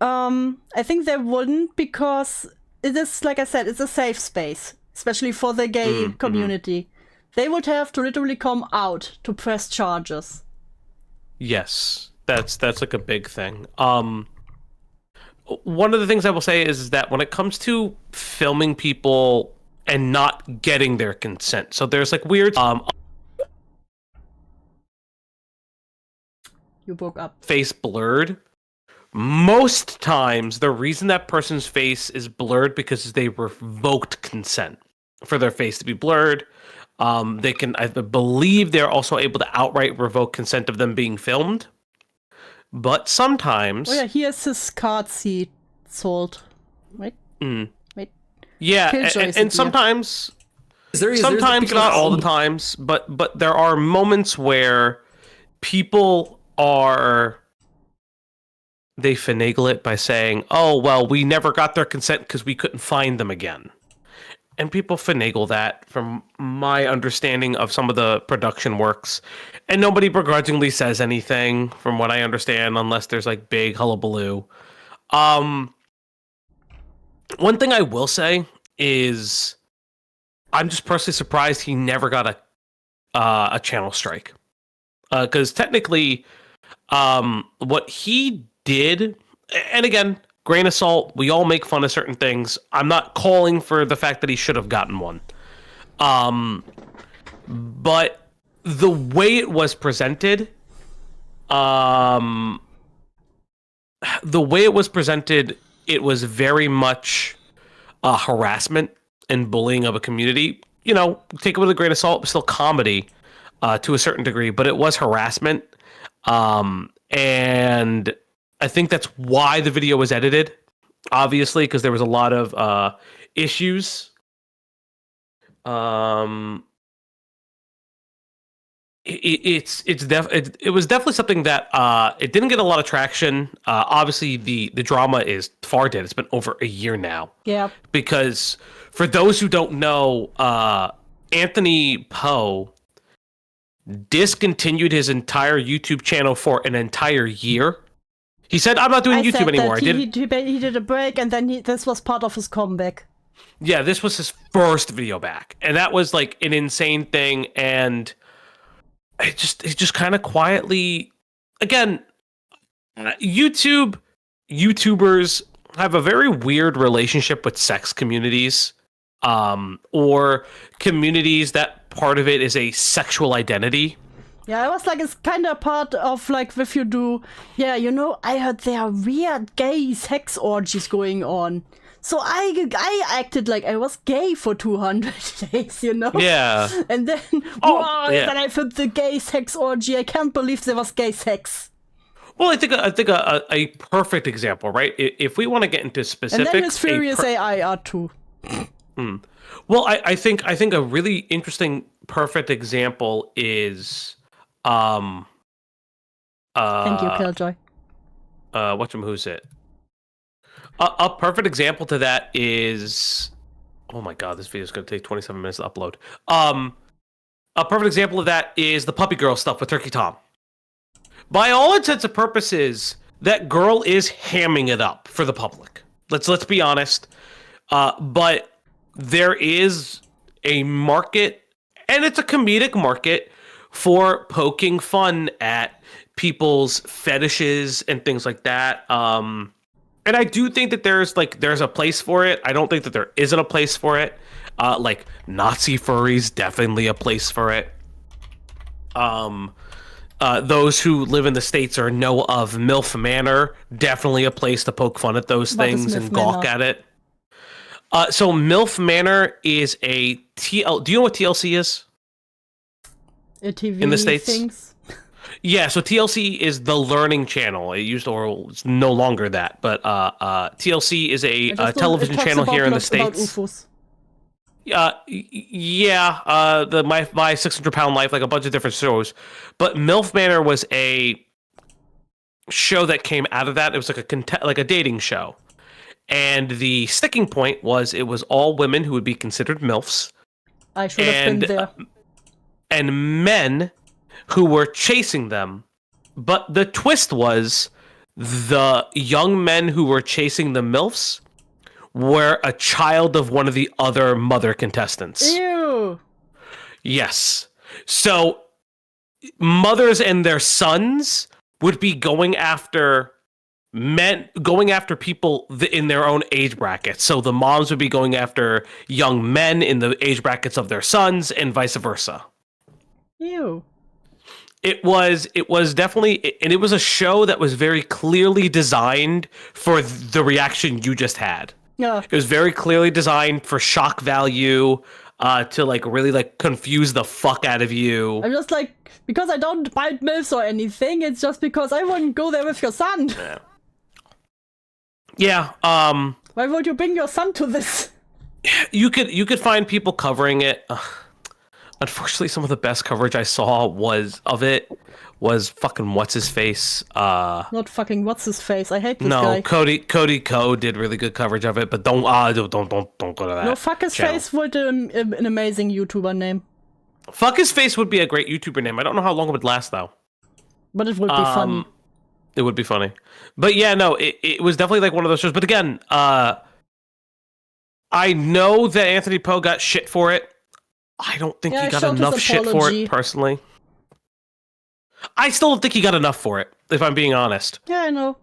I think they wouldn't, because it is, like I said, it's a safe space, especially for the gay community. They would have to literally come out to press charges. Yes, that's like a big thing. One of the things I will say is that when it comes to filming people and not getting their consent, so there's like weird You broke up. face blurred. Most times, the reason that person's face is blurred because they revoked consent for their face to be blurred. They can, I believe, they're also able to outright revoke consent of them being filmed. But sometimes, Oh yeah, here's his card seat sold. Wait. Wait. yeah, and sometimes, sometimes not all the times, but there are moments where people they finagle it by saying, "Oh well, we never got their consent because we couldn't find them again." And people finagle that, from my understanding of some of the production works. And nobody begrudgingly says anything, from what I understand, unless there's like big hullabaloo. One thing I will say is, I'm just personally surprised he never got a channel strike. Because technically, what he did, and again, grain of salt, we all make fun of certain things. I'm not calling for the fact that he should have gotten one. But the way it was presented, it was very much harassment and bullying of a community. You know, take it with a grain of salt, but still comedy to a certain degree, but it was harassment. And I think that's why the video was edited, obviously, because there was a lot of issues. It was definitely something that it didn't get a lot of traction. Obviously, the drama is far dead. It's been over a year now. Yeah. Because for those who don't know, Anthony Poe discontinued his entire YouTube channel for an entire year. He said, "I'm not doing YouTube anymore." He did a break, and then this was part of his comeback. Yeah, this was his first video back, and that was like an insane thing. And it just kind of quietly, again, YouTubers have a very weird relationship with sex communities, or communities that part of it is a sexual identity. Yeah, I was like, it's kind of part of, like, if you do, yeah, you know, I heard there are weird gay sex orgies going on. So I acted like I was gay for 200 days, you know? Yeah. And then, then I filmed the gay sex orgy. I can't believe there was gay sex. Well, I think a perfect example, right? If we want to get into specifics, And then his Furious AI are too. Well, I think a really interesting, perfect example is, Thank you, Killjoy. What's it? A perfect example to that is, oh my god, this video is going to take 27 minutes to upload. A perfect example of that is the puppy girl stuff with Turkey Tom. By all intents and purposes, that girl is hamming it up for the public. Let's be honest. But there is a market, and it's a comedic market, for poking fun at people's fetishes and things like that. And I do think that there's a place for it. I don't think that there isn't a place for it. Like Nazi furries, definitely a place for it. Those who live in the States or know of MILF Manor, definitely a place to poke fun at those things and gawk at it. So MILF Manor is a TL. Do you know what TLC is? A TV in the States? Things. Yeah, so TLC is the learning channel. It used to, or it's no longer that, but TLC is a television channel here in the States. My 600-Pound Life, like a bunch of different shows. But MILF Manor was a show that came out of that. It was like a dating show. And the sticking point was it was all women who would be considered MILFs. I should have been there. And men who were chasing them. But the twist was the young men who were chasing the MILFs were a child of one of the other mother contestants. Ew. Yes. So mothers and their sons would be going after people in their own age bracket. So the moms would be going after young men in the age brackets of their sons and vice versa. Ew. It was definitely, and it was a show that was very clearly designed for the reaction you just had. Yeah. It was very clearly designed for shock value, to like really like confuse the fuck out of you. I'm just like, because I don't bite MILFs or anything, it's just because I wouldn't go there with your son. Yeah. Why would you bring your son to this? You could find people covering it. Unfortunately, some of the best coverage I saw was fucking what's his face. Not fucking what's his face. I hate this guy. No, Cody Ko did really good coverage of it, but don't go to that. No, fuck his face would an amazing YouTuber name. Fuck his face would be a great YouTuber name. I don't know how long it would last though. But it would be fun. It would be funny. But yeah, no, it was definitely like one of those shows. But again, I know that Anthony Poe got shit for it. I don't think he got enough shit for it, personally. I still don't think he got enough for it, if I'm being honest. Yeah, I know.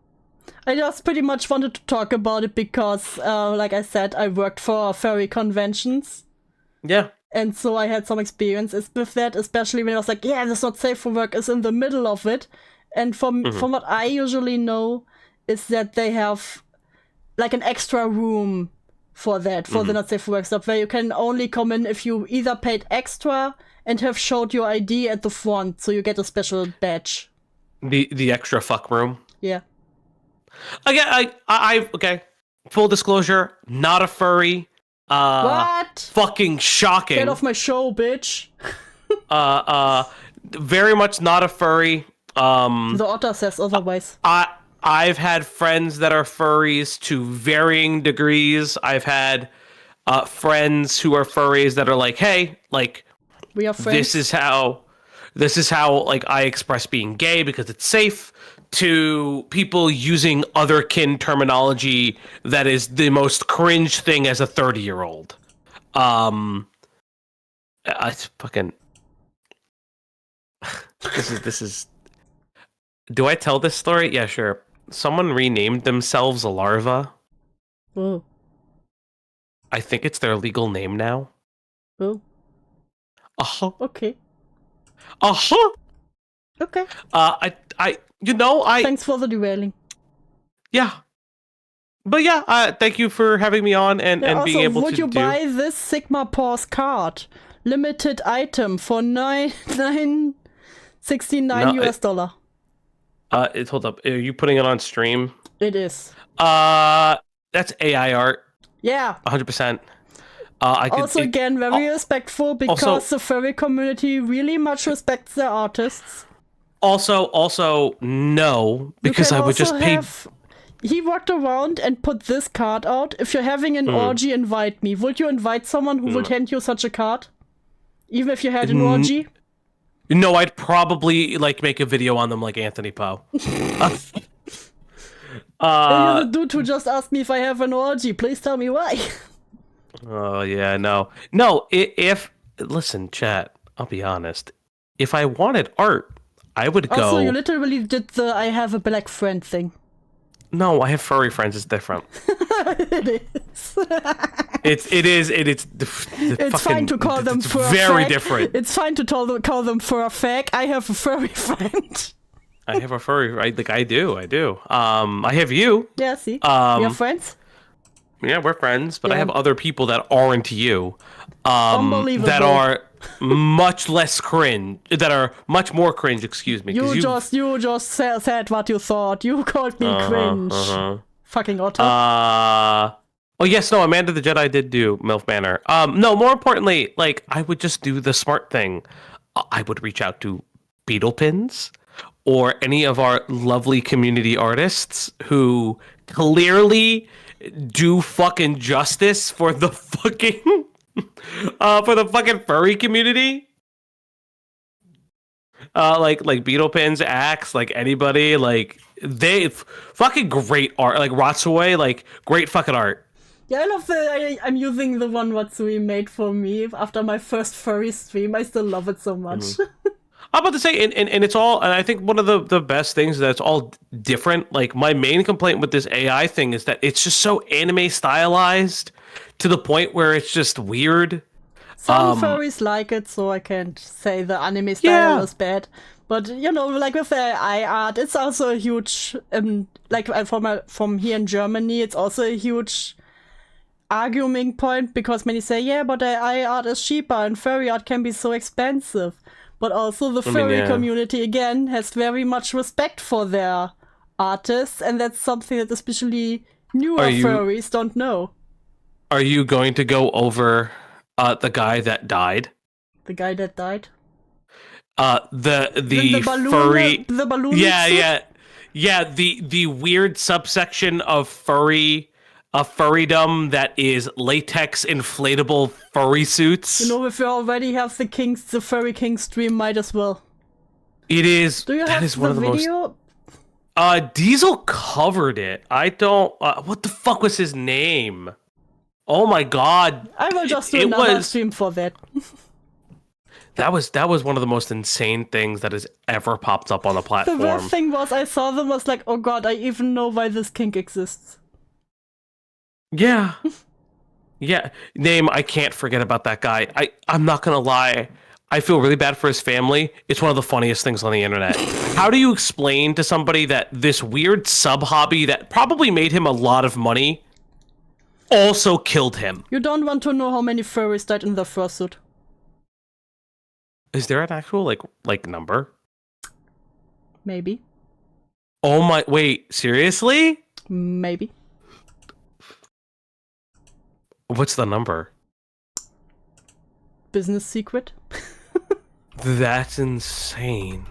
I just pretty much wanted to talk about it because, like I said, I worked for furry conventions. Yeah. And so I had some experiences with that, especially when I was like, yeah, that's not safe for work, is in the middle of it. And from what I usually know, is that they have like an extra room for that, for the not safe for work stuff, where you can only come in if you either paid extra and have showed your ID at the front, so you get a special badge. The extra fuck room. Yeah. Again, I okay. Full disclosure, not a furry. What? Fucking shocking. Get off my show, bitch. Very much not a furry. The otter says otherwise. I've had friends that are furries to varying degrees. I've had friends who are furries that are like, hey, like, we are friends. This is how like I express being gay because it's safe, to people using otherkin terminology that is the most cringe thing as a 30-year-old. It's fucking this is do I tell this story? Yeah, sure. Someone renamed themselves a larva. Oh. I think it's their legal name now. Oh. Uh-huh. Okay. Uh-huh. Okay. Thanks for the derailing. Yeah. But yeah, thank you for having me on and being able to would you buy this Sigma Paws card? Limited item for $9.69 US dollar. Hold up. Are you putting it on stream? It is. That's AI art. Yeah. 100%. Again, very respectful because the furry community really much respects their artists. Also, no, because I would just pay. he walked around and put this card out. If you're having an orgy, invite me. Would you invite someone who would hand you such a card? Even if you had an orgy? No, I'd probably like make a video on them like Anthony Poe. You're the dude who just asked me if I have an orgy. Please tell me why. Oh yeah, no. If listen, chat. I'll be honest. If I wanted art, I would go. Also, you literally did the "I have a black friend" thing. No, I have furry friends. It's different. It is. It's fine to call them for very different. It's fine to call them for a fag. I have a furry friend. I have a furry. I do. I have you. Yeah. See. We're friends. Yeah, we're friends, but I have other people that aren't you. Unbelievable. That are much less cringe. That are much more cringe. Excuse me. You just said what you thought. You called me cringe. Fucking otter. Oh yes, no. Amanda the Jedi did do MILF Manor. No. More importantly, like I would just do the smart thing. I would reach out to Beetle Pins or any of our lovely community artists who clearly do fucking justice for the fucking furry community. Like Beetle Pins, Axe, like anybody, like they fucking great art. Like Ratsue, like great fucking art. Yeah, I love I'm using the one Watsui made for me after my first furry stream. I still love it so much. I'm about to say, and it's all, and I think one of the best things is that it's all different. Like, my main complaint with this AI thing is that it's just so anime stylized to the point where it's just weird. Some furries like it, so I can't say the anime style is bad. But, you know, like with the AI art, it's also a huge, like from here in Germany, it's also a huge arguing point because many say, yeah, but AI art is cheaper and furry art can be so expensive. But also the furry community, again, has very much respect for their artists, and that's something that especially newer furries don't know. Are you going to go over the guy that died? The guy that died? The balloon, furry... The balloon Yeah, the weird subsection of furrydom that is latex inflatable furry suits. You know, if you already have the Furry King stream, might as well. It is. Do you have one of the video? Diesel covered it. I don't. What the fuck was his name? Oh my god! I will just do another stream for that. That was one of the most insane things that has ever popped up on the platform. The worst thing was I saw them was like, oh god, I even know why this kink exists. Yeah. Yeah. Name, I can't forget about that guy. I'm not gonna lie. I feel really bad for his family. It's one of the funniest things on the internet. How do you explain to somebody that this weird sub-hobby that probably made him a lot of money also killed him? You don't want to know how many furries died in the fursuit. Is there an actual, like number? Maybe. Oh my... Wait, seriously? Maybe. What's the number? Business secret. That's insane.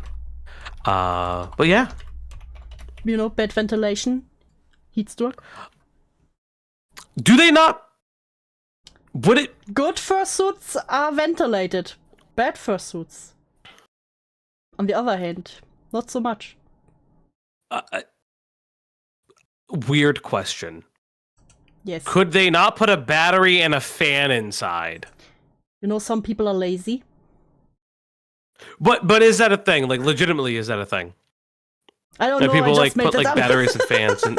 But yeah. You know, bad ventilation, heat stroke. Do they not? Would it? Good fursuits are ventilated. Bad fursuits, on the other hand, not so much. Weird question. Yes. Could they not put a battery and a fan inside? You know, some people are lazy. But is that a thing? Like, legitimately, is that a thing? I don't know. People I just like put like up. batteries and fans and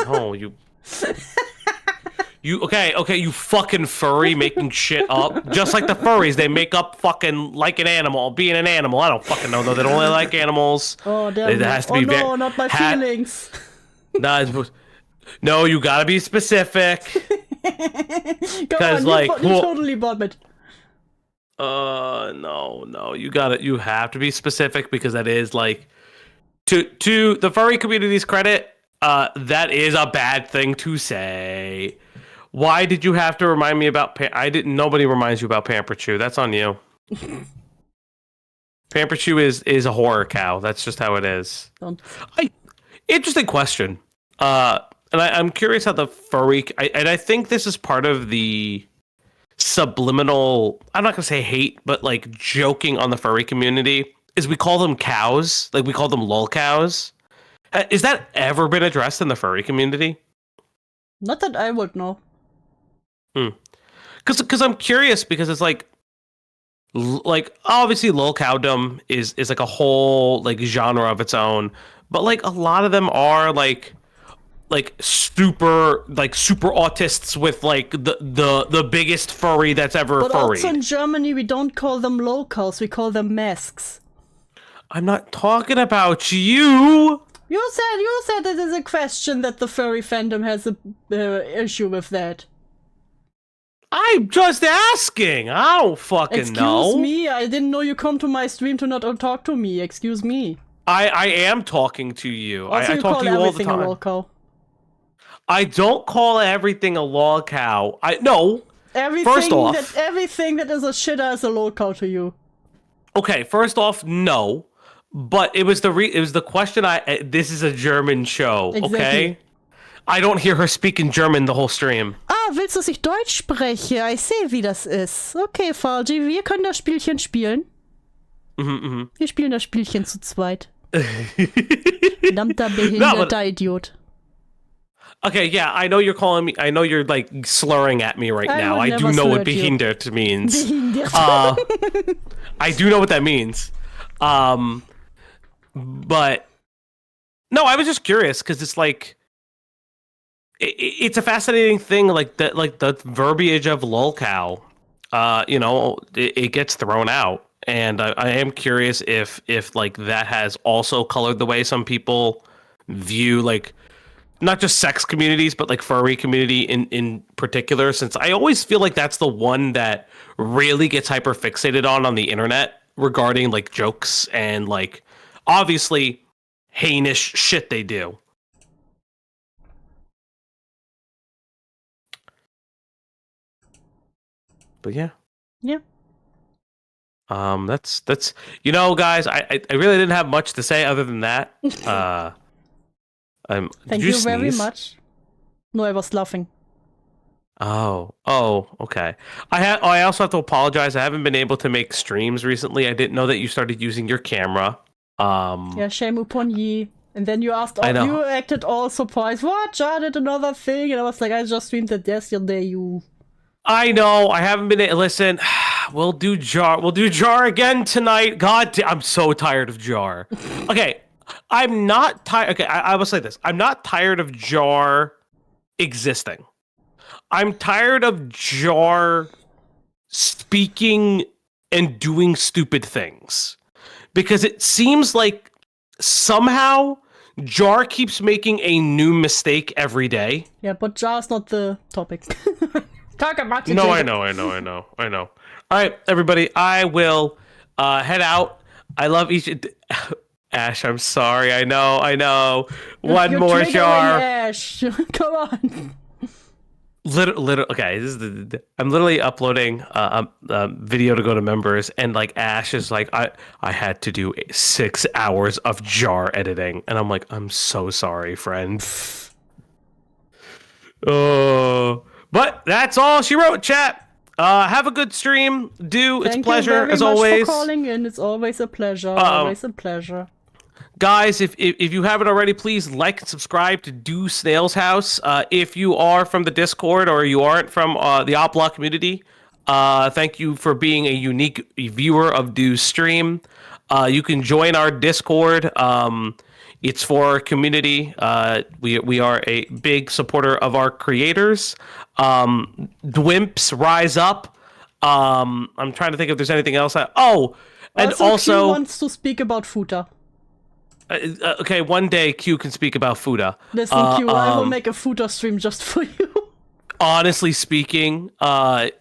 you okay, you fucking furry making shit up. Just like the furries, they make up fucking like an animal, being an animal. I don't fucking know though. They don't really like animals. Oh damn! It has to be no, not my feelings. No, you gotta be specific. Because like you totally bought it. No, you have to be specific because that is like to the furry community's credit, that is a bad thing to say. Why did you have to remind me about nobody reminds you about Pamper Chew. That's on you. Pamper Chew is a horror cow. That's just how it is. Don't. Interesting question. and I'm curious how the furry, and I think this is part of the subliminal, I'm not gonna say hate, but like joking on the furry community, is we call them cows, like we call them lol cows. Is that ever been addressed in the furry community? Not that I would know. Because I'm curious, because it's like obviously lol cowdom is like a whole like genre of its own, but like a lot of them are like super autists with like the biggest furry that's ever But furry. also in Germany, we don't call them locals, we call them masks. I'm not talking about you. You said it is a question that the furry fandom has a issue with that. I'm just asking. I don't fucking know. Excuse me, I didn't know you come to my stream to not talk to me. Excuse me. I am talking to you. Also, I you talk call to you all the everything a time. local. I don't call everything a lol cow. No. First off, Everything that is a shitter is a local to you. Okay, first off, no. But it was the question. This is a German show, Exactly. okay? I don't hear her speaking German the whole stream. Willst du, dass ich Deutsch spreche? Ich sehe, wie das ist. Okay, Falgi, wir können das Spielchen spielen. Wir spielen das Spielchen zu zweit. Verdammter behinderter Idiot. Okay, yeah, I know you're calling me. I know you're like slurring at me right now. I do know what behindert means. Behindert. I do know what that means. But no, I was just curious because it's like it's a fascinating thing, like the verbiage of lolcow. It gets thrown out, and I am curious if like that has also colored the way some people view like not just sex communities, but like furry community in particular, since I always feel like that's the one that really gets hyper fixated on the internet regarding like jokes and like obviously heinous shit they do. But yeah. That's guys, I really didn't have much to say other than that. Thank you very much. No, I was laughing. Oh, okay. I also have to apologize. I haven't been able to make streams recently. I didn't know that you started using your camera. Yeah, shame upon ye. And then you asked, I know. you acted all surprised. What? Jar did another thing? And I was like, I just streamed that yesterday, you. I know. I haven't been. Listen, we'll do Jar. We'll do Jar again tonight. I'm so tired of Jar. Okay, I'm not tired. Okay, I will say this. I'm not tired of Jar existing. I'm tired of Jar speaking and doing stupid things. Because it seems like somehow Jar keeps making a new mistake every day. Yeah, but Jar's not the topic. Talk about it. No, I know. All right, everybody, I will head out. I love each... Ash, I'm sorry. I know. One more Jar. Ash. Come on. Literally, okay. I'm literally uploading a video to go to members, and like Ash is like, I had to do 6 hours of Jar editing, and I'm like, I'm so sorry, friend. Oh, but that's all she wrote. Chat. Have a good stream. It's a pleasure as always. Thank you very much for calling in. It's always a pleasure. Always a pleasure. Guys, if you haven't already, please like and subscribe to Do Snail's House. If you are from the Discord or you aren't from the ONLAP community, thank you for being a unique viewer of Do's stream. You can join our Discord. It's for our community. We are a big supporter of our creators. Dwimps, rise up. I'm trying to think if there's anything else. And also Q wants to speak about Futa. Okay, one day Q can speak about Futa. Listen, Q, I will make a Futa stream just for you. Honestly speaking,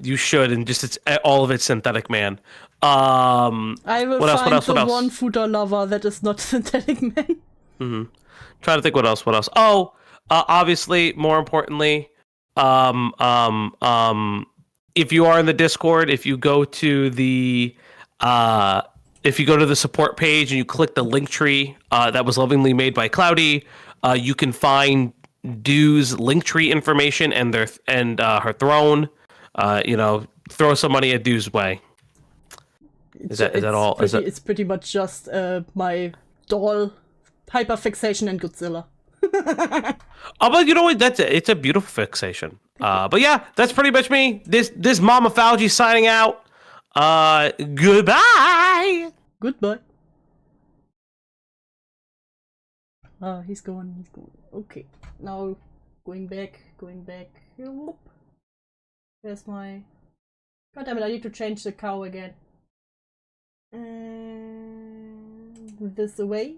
you should, and just all of it's synthetic man. I will find the one Futa lover that is not synthetic man. Trying to think what else. Oh, obviously, more importantly, if you are in the Discord, if you go to the support page and you click the link tree that was lovingly made by Cloudy, you can find Due's Linktree information and her throne. Throw some money at Due's way. Is that all? It's pretty much just my doll hyperfixation and Godzilla. But you know what? It's a beautiful fixation. But yeah, that's pretty much me. This Mama Fauci signing out. Goodbye. Goodbye. He's going. Okay, now going back. Whoop. Where's my... God damn it, I need to change the cow again. And this away.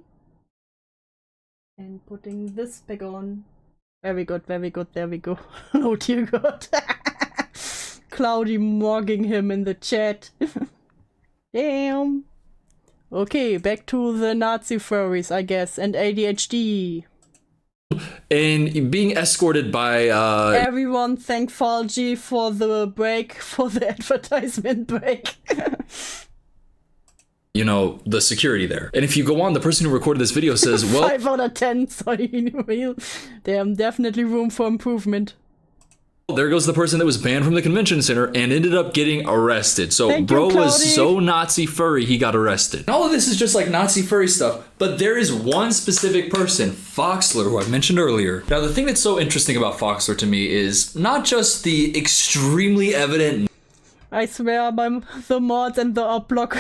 And putting this back on. Very good, there we go. Oh dear God. Cloudy mogging him in the chat. Damn. Okay, back to the Nazi furries, I guess, and ADHD. And being escorted by everyone thank Fauci for the break, for the advertisement break. The security there. And if you go on, the person who recorded this video says, well... 5 out of 10, sorry. There's definitely room for improvement. There goes the person that was banned from the convention center and ended up getting arrested. So bro was so Nazi furry, he got arrested. And all of this is just like Nazi furry stuff, but there is one specific person, Foxler, who I mentioned earlier. Now, the thing that's so interesting about Foxler to me is not just the extremely evident... I swear, the mods and the uplock,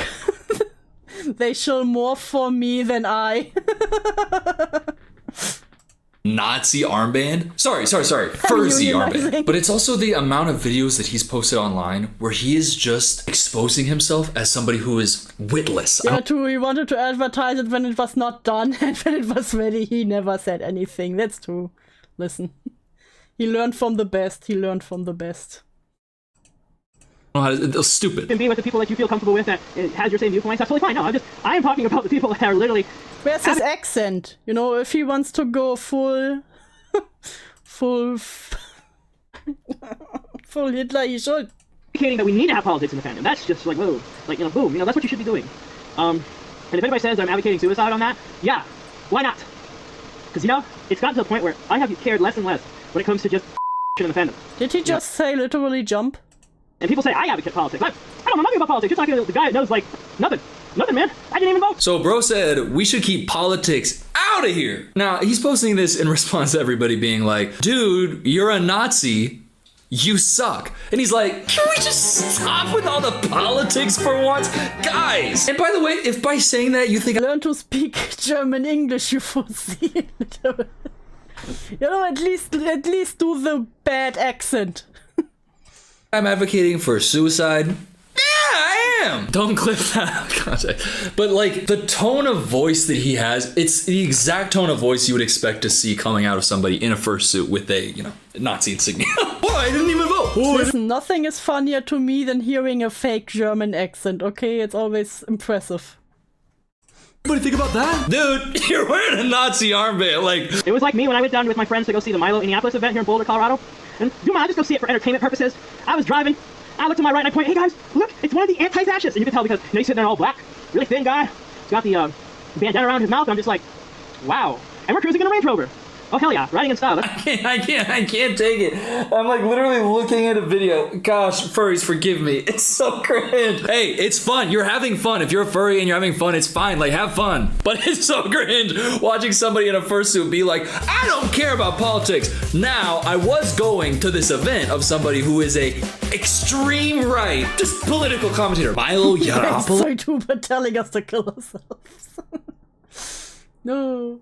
they show more for me than I. Nazi armband? Sorry. Furzy armband. But it's also the amount of videos that he's posted online where he is just exposing himself as somebody who is witless. Yeah, true. He wanted to advertise it when it was not done, and when it was ready, he never said anything. That's true. Listen. He learned from the best. It's stupid. And be with the people that you feel comfortable with that has your same viewpoints. That's totally fine. No, I am talking about the people that are literally... Where's his accent? If he wants to go full Hitler, he should. Indicating that we need to have politics in the fandom. That's just like, whoa. Boom. That's what you should be doing. And if anybody says I'm advocating suicide on that, yeah, why not? Because, it's gotten to the point where I have cared less and less when it comes to just in the fandom. Did he just say literally jump? And people say I advocate politics. I don't know nothing about politics. You're talking to the guy that knows, nothing. Nothing, man. I didn't even vote. So bro said we should keep politics out of here. Now, he's posting this in response to everybody being like, dude, you're a Nazi. You suck. And he's like, can we just stop with all the politics for once? Guys! And by the way, if by saying that you think... Learn to speak German English, you foresee. At least do the bad accent. I'm advocating for suicide. Yeah, I am. Don't clip that context. But the tone of voice that he has, it's the exact tone of voice you would expect to see coming out of somebody in a fursuit with a, Nazi insignia. Oh, I didn't even vote. Listen, nothing is funnier to me than hearing a fake German accent, okay? It's always impressive. What do you think about that? Dude, you're wearing a Nazi armband, It was like me when I went down with my friends to go see the Milo Indianapolis event here in Boulder, Colorado. And I just go see it for entertainment purposes. I was driving. I looked to my right and I point, hey guys, look, it's one of the anti-fascists. And you can tell because he's sitting there all black, really thin guy. He's got the bandana around his mouth. I'm just like, wow. And we're cruising in a Range Rover. Oh hell yeah, riding in style. I can't take it. I'm literally looking at a video. Gosh, furries, forgive me. It's so cringe. Hey, it's fun. You're having fun. If you're a furry and you're having fun, it's fine. Have fun. But it's so cringe watching somebody in a fursuit be like, I don't care about politics. Now, I was going to this event of somebody who is a extreme right, just political commentator. Milo Yiannopoulos. Sorry, too, but telling us to kill ourselves. No.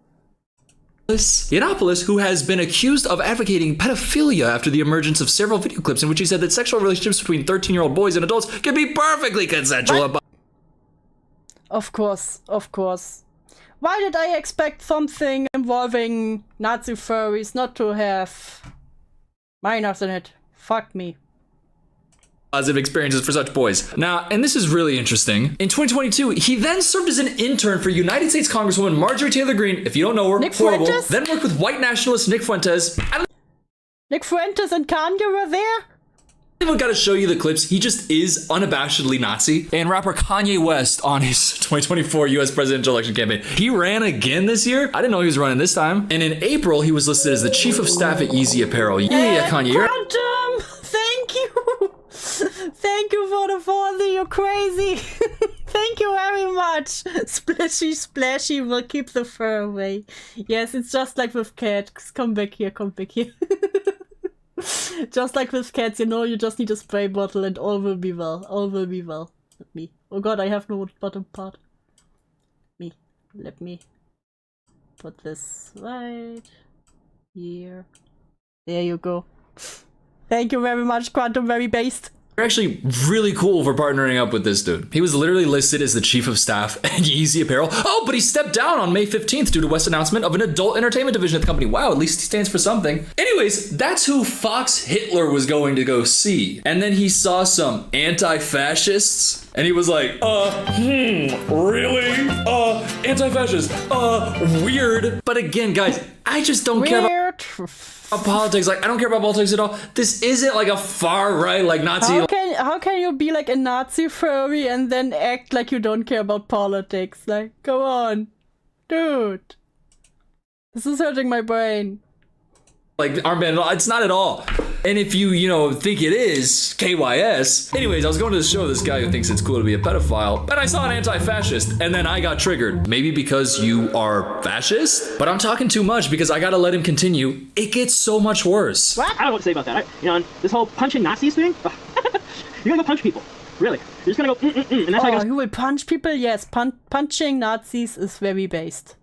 Yiannopoulos, who has been accused of advocating pedophilia after the emergence of several video clips in which he said that sexual relationships between 13-year-old boys and adults can be perfectly consensual. Of course. Why did I expect something involving Nazi furries not to have minors in it? Fuck me. Positive experiences for such boys. Now, and this is really interesting, in 2022, he then served as an intern for United States Congresswoman Marjorie Taylor Greene, if you don't know her, Nick horrible, Fuentes? then worked with white nationalist Nick Fuentes. Nick Fuentes and Kanye were there? even gotta show you the clips. He just is unabashedly Nazi. And rapper Kanye West on his 2024 US presidential election campaign. He ran again this year. I didn't know he was running this time. And in April, he was listed as the chief of staff at Yeezy Apparel. Yeah, Kanye. Quantum, thank you. Thank you for the follow. You're crazy. Thank you very much. Splashy, splashy will keep the fur away. Yes, it's just like with cats. Come back here, come back here. Just like with cats, you know, you just need a spray bottle and all will be well. All will be well. Let me. Oh god, I have no bottom part. Let me put this right here. There you go. Thank you very much, Quantum Very Based. You're actually really cool for partnering up with this dude. He was literally listed as the chief of staff at Yeezy Apparel. Oh, but he stepped down on May 15th due to West's announcement of an adult entertainment division at the company. Wow, at least he stands for something. Anyways, that's who Fox Hitler was going to go see. And then he saw some anti-fascists and he was like, really? Anti-fascist, weird. But again, guys, I just don't care about politics. Like, I don't care about politics at all. This isn't like a far right, like Nazi. How can you be like a Nazi furry and then act like you don't care about politics? Like, go on, dude. This is hurting my brain. Like, armband, it's not at all. And if you, think it is, KYS. Anyways, I was going to the show this guy who thinks it's cool to be a pedophile, and I saw an anti-fascist, and then I got triggered. Maybe because you are fascist? But I'm talking too much because I gotta let him continue. It gets so much worse. What? I don't know what to say about that. And this whole punching Nazis thing, you're gonna go punch people. Really. You're just gonna go, and that's how you will punch people? Yes, punching Nazis is very based.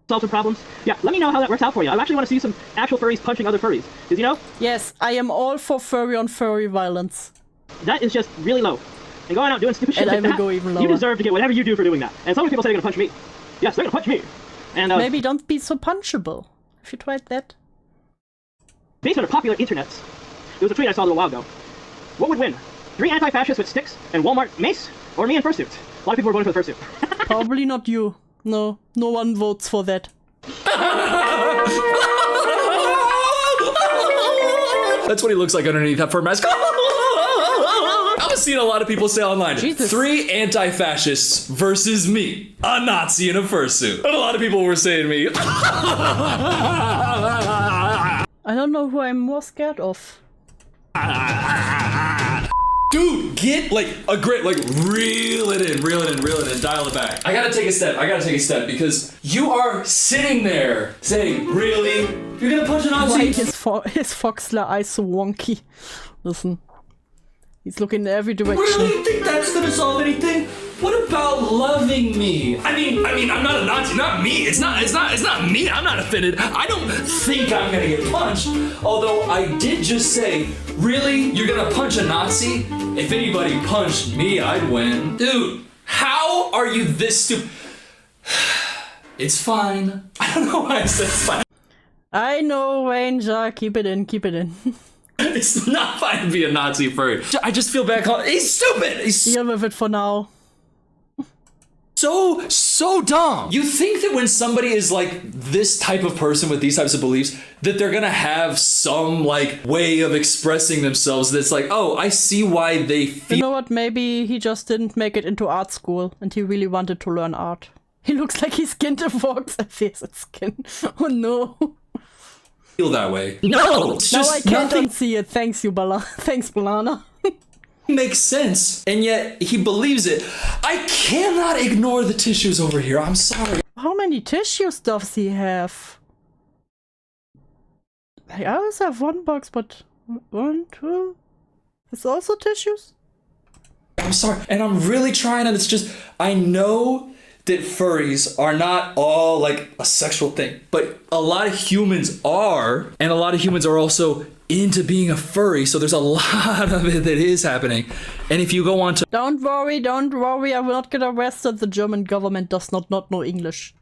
Solve some problems. Yeah, let me know how that works out for you. I actually want to see some actual furries punching other furries. Because, Yes, I am all for furry on furry violence. That is just really low. And going out doing stupid shit and like I will that, go even lower. You deserve to get whatever you do for doing that. And some people say they're going to punch me. Yes, they're going to punch me. And maybe don't be so punchable. If you tried that. Based on the popular internets, there was a tweet I saw a little while ago. What would win? 3 anti-fascists with sticks and Walmart mace? Or me in fursuits? A lot of people were voting for the fursuit. Probably not you. No one votes for that. That's what he looks like underneath that fur mask. I was seeing a lot of people say online, Jesus. 3 anti-fascists versus me, a Nazi in a fursuit. And a lot of people were saying me. I don't know who I'm more scared of. Dude, get a grip, reel it in, dial it back. I gotta take a step because you are sitting there saying, really? You're gonna punch an Nazi? Why his Foxler eyes so wonky? Listen. He's looking in every direction. Really? You think that's gonna solve anything? What about loving me? I mean, I'm not a Nazi, not me. It's not me. I'm not offended. I don't think I'm gonna get punched. Although I did just say, really? You're gonna punch a Nazi? If anybody punched me, I'd win. Dude, how are you this stupid? It's fine. I don't know why I said it's fine. I know, Ranger. Keep it in. It's not fine to be a Nazi furry. I just feel bad calling. He's stupid. Deal with it for now. So dumb. You think that when somebody is like this type of person with these types of beliefs, that they're gonna have some way of expressing themselves that's like, oh, I see why they feel. You know what? Maybe he just didn't make it into art school and he really wanted to learn art. He looks like he skinned a fox. I feel his skin. Oh no. Feel that way. No, it's just I can't unsee it. Thanks, Thanks, Balana. Makes sense, and yet he believes it. I cannot ignore the tissues over here. I'm sorry. How many tissues does he have? I always have one box, but 1, 2. It's also tissues? I'm sorry, and I'm really trying, and it's just, I know that furries are not all a sexual thing, but a lot of humans are, and a lot of humans are also into being a furry, so there's a lot of it that is happening. And if you go on to Don't worry, I will not get arrested. The German government does not know English.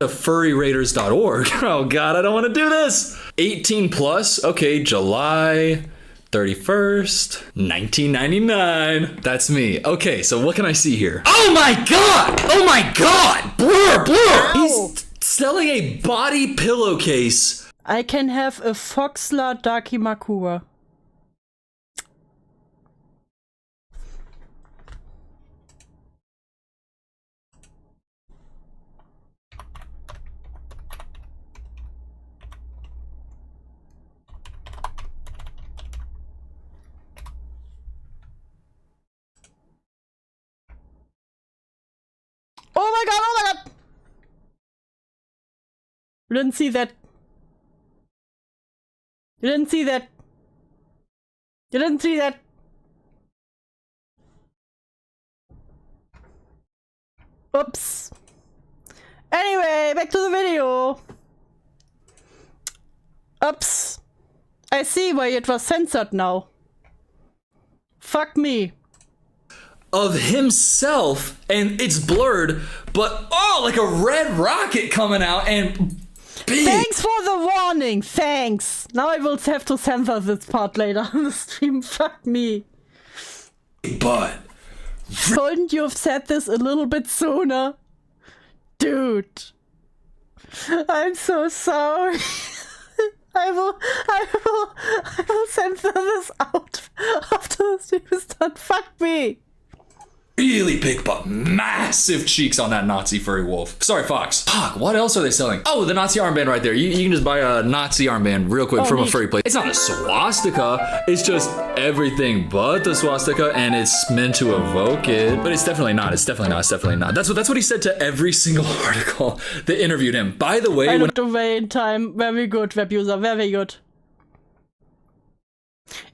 furryraiders.org. Oh god, I don't want to do this. 18 plus, okay, July 31st, 1999. That's me. Okay, so what can I see here? Oh my god! Blur! Ow. He's selling a body pillowcase. I can have a Foxler Dakimakura. You didn't see that. You didn't see that. You didn't see that. Oops. Anyway, back to the video. Oops. I see why it was censored now. Fuck me. Of himself, and it's blurred, but oh, like a red rocket coming out and big. Thanks for the warning, thanks. Now I will have to censor this part later on the stream. Fuck me. But couldn't you have said this a little bit sooner? Dude. I'm so sorry. I will censor this out after the stream is done. Fuck me. Really big but massive cheeks on that Nazi furry wolf. Sorry, Fox. Fuck, what else are they selling? Oh, the Nazi armband right there. You can just buy a Nazi armband real quick from a furry place. It's not a swastika. It's just everything but the swastika, and it's meant to evoke it. But it's definitely not. It's definitely not. It's definitely not. That's what he said to every single article that interviewed him. By the way, I looked away in time. Very good, web user. Very good.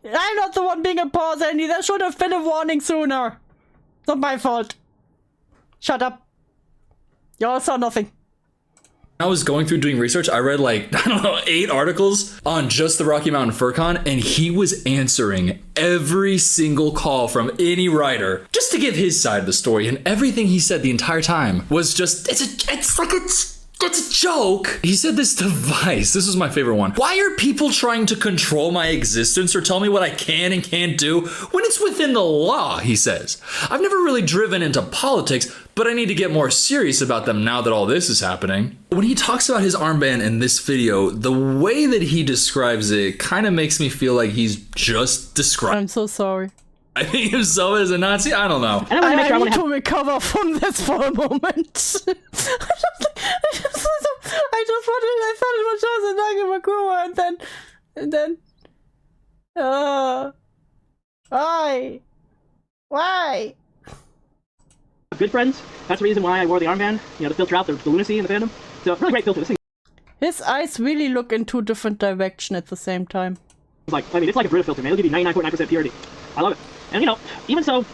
I'm not the one being a pause, Andy. There should have been a warning sooner. Not my fault. Shut up. You all saw nothing. I was going through doing research. I read like, I don't know, 8 articles on just the Rocky Mountain Fur Con, and he was answering every single call from any writer just to give his side of the story. And everything he said the entire time was just, it's a joke. He said this to Vice. This was my favorite one. Why are people trying to control my existence or tell me what I can and can't do when it's within the law, he says. I've never really driven into politics, but I need to get more serious about them now that all this is happening. When he talks about his armband in this video, the way that he describes it kind of makes me feel like he's just describing. I'm so sorry. I think himself as a Nazi? I don't know. I need to recover from this for a moment. I thought it was just a Nagamakura, and then, why? Good friends. That's the reason why I wore the armband. You know, to filter out the lunacy in the fandom. So, really great filter. This thing. His eyes really look in 2 different directions at the same time. It's like a Brita filter, man. It'll give you 99.9% purity. I love it. And you know, even so,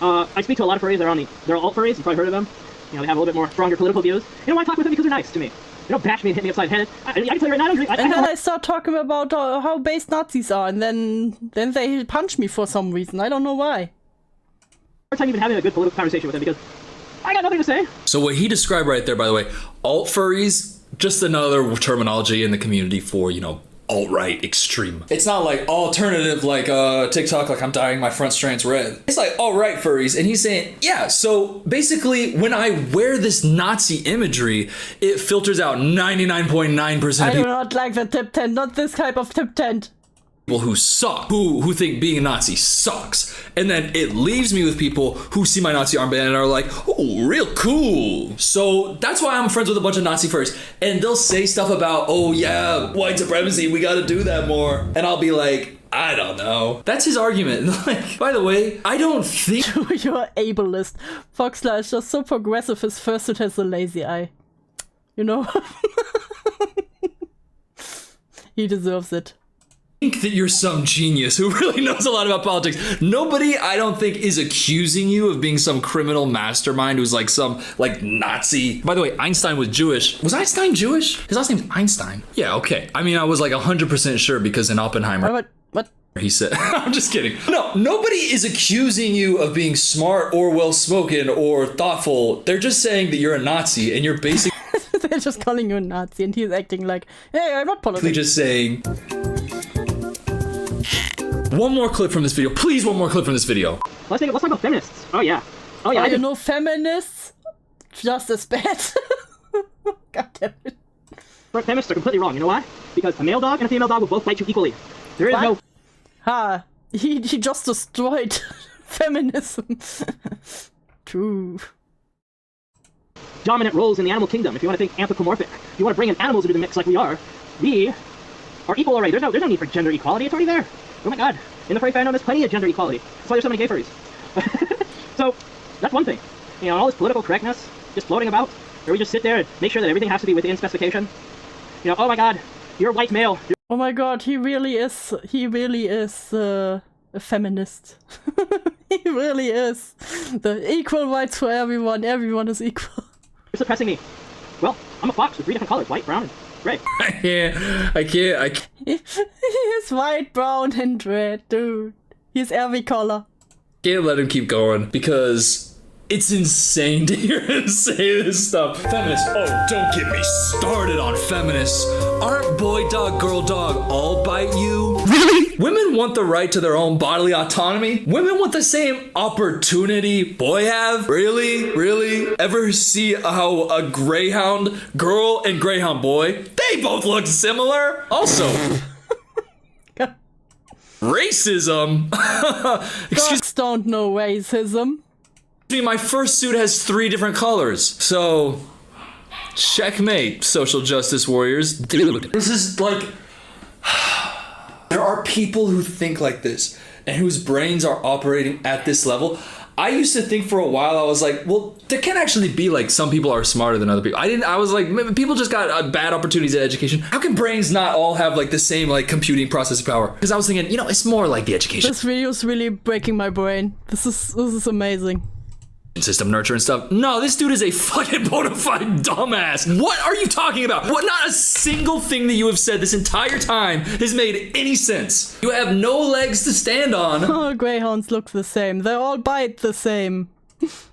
I speak to a lot of furries that are they're alt furries. You've probably heard of them. You know, they have a little bit more stronger political views. You know, I talk with them because they're nice to me. They don't bash me and hit me upside the head. I can tell you right now, and then I start talking about how base Nazis are, and then they punch me for some reason. I don't know why. Hard time even having a good political conversation with them because I got nothing to say. So what he described right there, by the way, alt furries, just another terminology in the community for, you know, alt-right extreme. It's not like alternative like TikTok, like I'm dyeing my front strands red. It's like alt-right furries, and he's saying, yeah, so basically when I wear this Nazi imagery, it filters out 99.9% I do not like the tip tent, not this type of tip tent. People who suck, who think being a Nazi sucks. And then it leaves me with people who see my Nazi armband and are like, oh, real cool. So that's why I'm friends with a bunch of Nazi furries. And they'll say stuff about, oh yeah, white supremacy, we gotta do that more. And I'll be like, I don't know. That's his argument. Like, by the way, I don't think you're ableist. Foxla is just so progressive, his fursuit has a lazy eye. You know? He deserves it. Think that you're some genius who really knows a lot about politics. Nobody, I don't think, is accusing you of being some criminal mastermind who's like some like Nazi. By the way, Einstein was Jewish. Was Einstein Jewish? His last name's Einstein. Yeah, okay. I mean, I was like 100% sure because in Oppenheimer. What? He said, I'm just kidding. No, nobody is accusing you of being smart or well-spoken or thoughtful. They're just saying that you're a Nazi and you're basically they're just calling you a Nazi and he's acting like, hey, I'm not political. Just saying. One more clip from this video. Please, one more clip from this video. Let's talk about feminists. Oh, yeah. You know feminists? Just as bad. God damn it. Feminists are completely wrong. You know why? Because a male dog and a female dog will both bite you equally. There is no... He just destroyed feminism. True. Dominant roles in the animal kingdom, if you want to think anthropomorphic. If you want to bring in animals into the mix like we are, we are equal already. There's no need for gender equality. It's already there. Oh my god. In the furry fandom, there's plenty of gender equality. That's why there's so many gay furries. So, that's one thing. You know, all this political correctness just floating about, where we just sit there and make sure that everything has to be within specification. you know, oh my god, you're a white male. Oh my god, he really is a feminist. He really is. The equal rights for everyone, everyone is equal. You're suppressing me. Well, I'm a fox with 3 different colors, white, brown, and red. I can't. He's white, brown, and red, dude. He's every color. Can't let him keep going because it's insane to hear him say this stuff. Feminists, oh, don't get me started on feminists. Aren't boy dog, girl dog all bite you? Really? Women want the right to their own bodily autonomy. Women want the same opportunity boy have. Really? Really? Ever see how a greyhound girl and greyhound boy, they both look similar? Also, racism. Dogs don't know racism. My fursuit has 3 different colors, so checkmate, social justice warriors. Dude, this is like, there are people who think like this and whose brains are operating at this level. I used to think for a while, I was like, well, there can actually be like some people are smarter than other people. I was like, maybe people just got bad opportunities at education. How can brains not all have like the same like computing processing power? Because I was thinking, you know, it's more like the education. This video is really breaking my brain. This is amazing. System nurture and stuff. No, this dude is a fucking bona fide dumbass. What are you talking about? What? Not a single thing that you have said this entire time has made any sense. You have no legs to stand on. All greyhounds look the same. They all bite the same.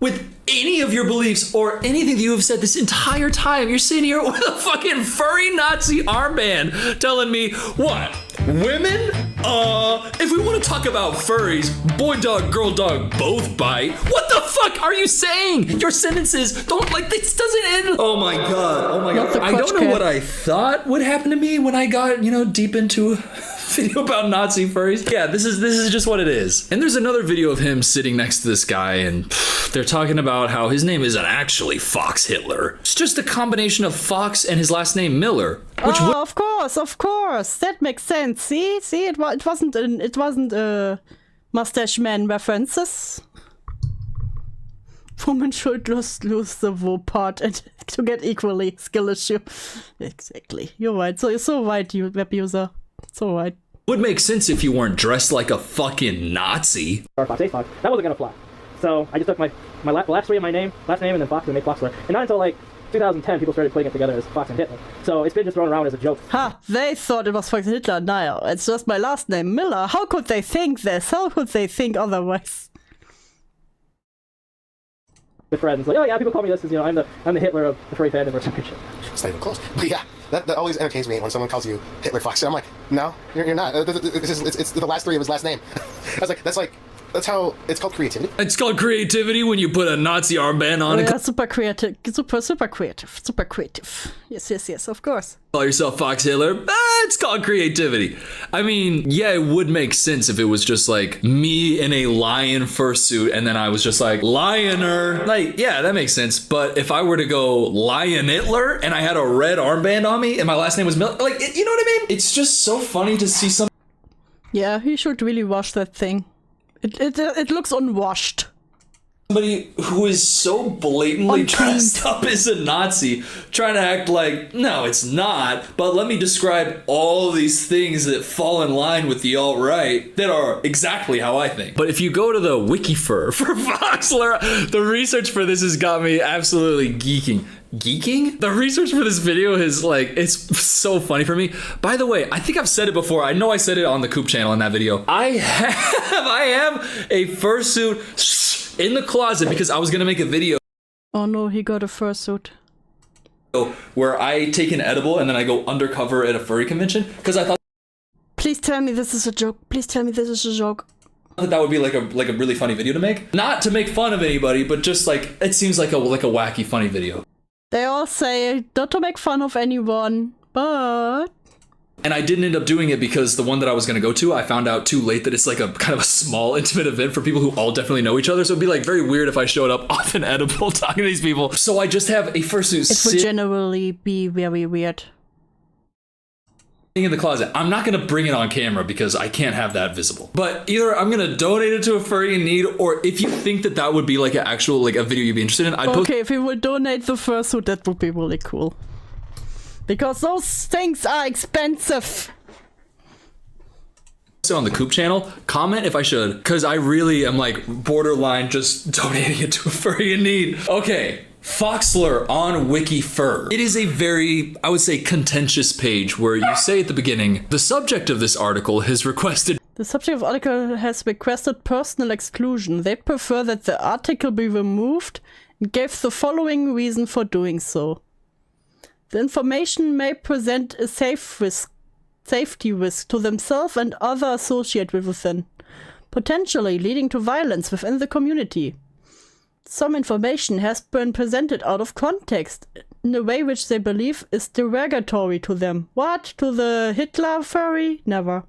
With any of your beliefs or anything that you have said this entire time, you're sitting here with a fucking furry Nazi armband telling me what? Women? If we want to talk about furries, boy dog, girl dog both bite. What the fuck are you saying? Your sentences don't like this doesn't end. Oh my god. Oh my god. I don't know what I thought would happen to me when I got, you know, deep into video about Nazi furries. Yeah, this is just what it is. And there's another video of him sitting next to this guy and they're talking about how his name isn't actually Fox Hitler. It's just a combination of Fox and his last name Miller. Which of course. That makes sense. See, it wasn't a Mustache Man references. Women should lose the woe part and to get equally skill issue. Exactly. You're right. So you're so right, you web user. So right. Would make sense if you weren't dressed like a fucking Nazi. Or Fox, Fox. That wasn't gonna fly. So I just took my last 3 of my name, last name, and then Fox and made Foxler. And not until like 2010, people started putting it together as Fox and Hitler. So it's been just thrown around as a joke. Ha! They thought it was Fox and Hitler. No, it's just my last name, Miller. How could they think this? How could they think otherwise? With friends, like, oh yeah, people call me this, because, you know, I'm the Hitler of the furry fandom or some shit. It's not even close. But yeah, that always entertains me when someone calls you Hitler Fox. I'm like, no, you're not. It's the last 3 of his last name. I was like, that's how it's called creativity. It's called creativity when you put a Nazi armband on. Yeah, super creative, super creative. Yes, of course. Call yourself Fox Hitler? It's called creativity. I mean, yeah, it would make sense if it was just like me in a lion fursuit and then I was just like, Lioner. Like, yeah, that makes sense. But if I were to go Lion Hitler and I had a red armband on me and my last name was Miller, like, you know what I mean? It's just so funny to see some. Yeah, he should really wash that thing. It looks unwashed. Somebody who is so blatantly dressed up as a Nazi, trying to act like, no, it's not, but let me describe all these things that fall in line with the alt-right that are exactly how I think. But if you go to the Wikifur for Foxler, the research for this has got me absolutely geeking. Geeking? The research for this video is like, it's so funny for me. By the way, I think I've said it before. I know I said it on the Coop channel in that video. I have a fursuit in the closet because I was gonna make a video. Oh no, he got a fursuit. Where I take an edible and then I go undercover at a furry convention because I thought. Please tell me this is a joke. Please tell me this is a joke. That would be like a really funny video to make. Not to make fun of anybody, but just like it seems like a wacky funny video. They all say not to make fun of anyone, but... And I didn't end up doing it because the one that I was going to go to, I found out too late that it's like a kind of a small, intimate event for people who all definitely know each other. So it'd be like very weird if I showed up off an edible talking to these people. So I just have a fursuit. It would generally be very weird. In the closet. I'm not gonna bring it on camera because I can't have that visible. But either I'm gonna donate it to a furry in need, or if you think that would be like an actual like a video you'd be interested in, I'd post. Okay, if you would donate the fursuit, that would be really cool. Because those things are expensive. On the Coop channel, comment if I should, because I really am like borderline just donating it to a furry in need. Okay, Foxler on WikiFur. It is a very, I would say, contentious page where you say at the beginning, the subject of this article has requested. The subject of the article has requested personal exclusion. They prefer that the article be removed and gave the following reason for doing so. The information may present a safety risk to themselves and other associated within, potentially leading to violence within the community. Some information has been presented out of context in a way which they believe is derogatory to them. What? To the Hitler furry? Never.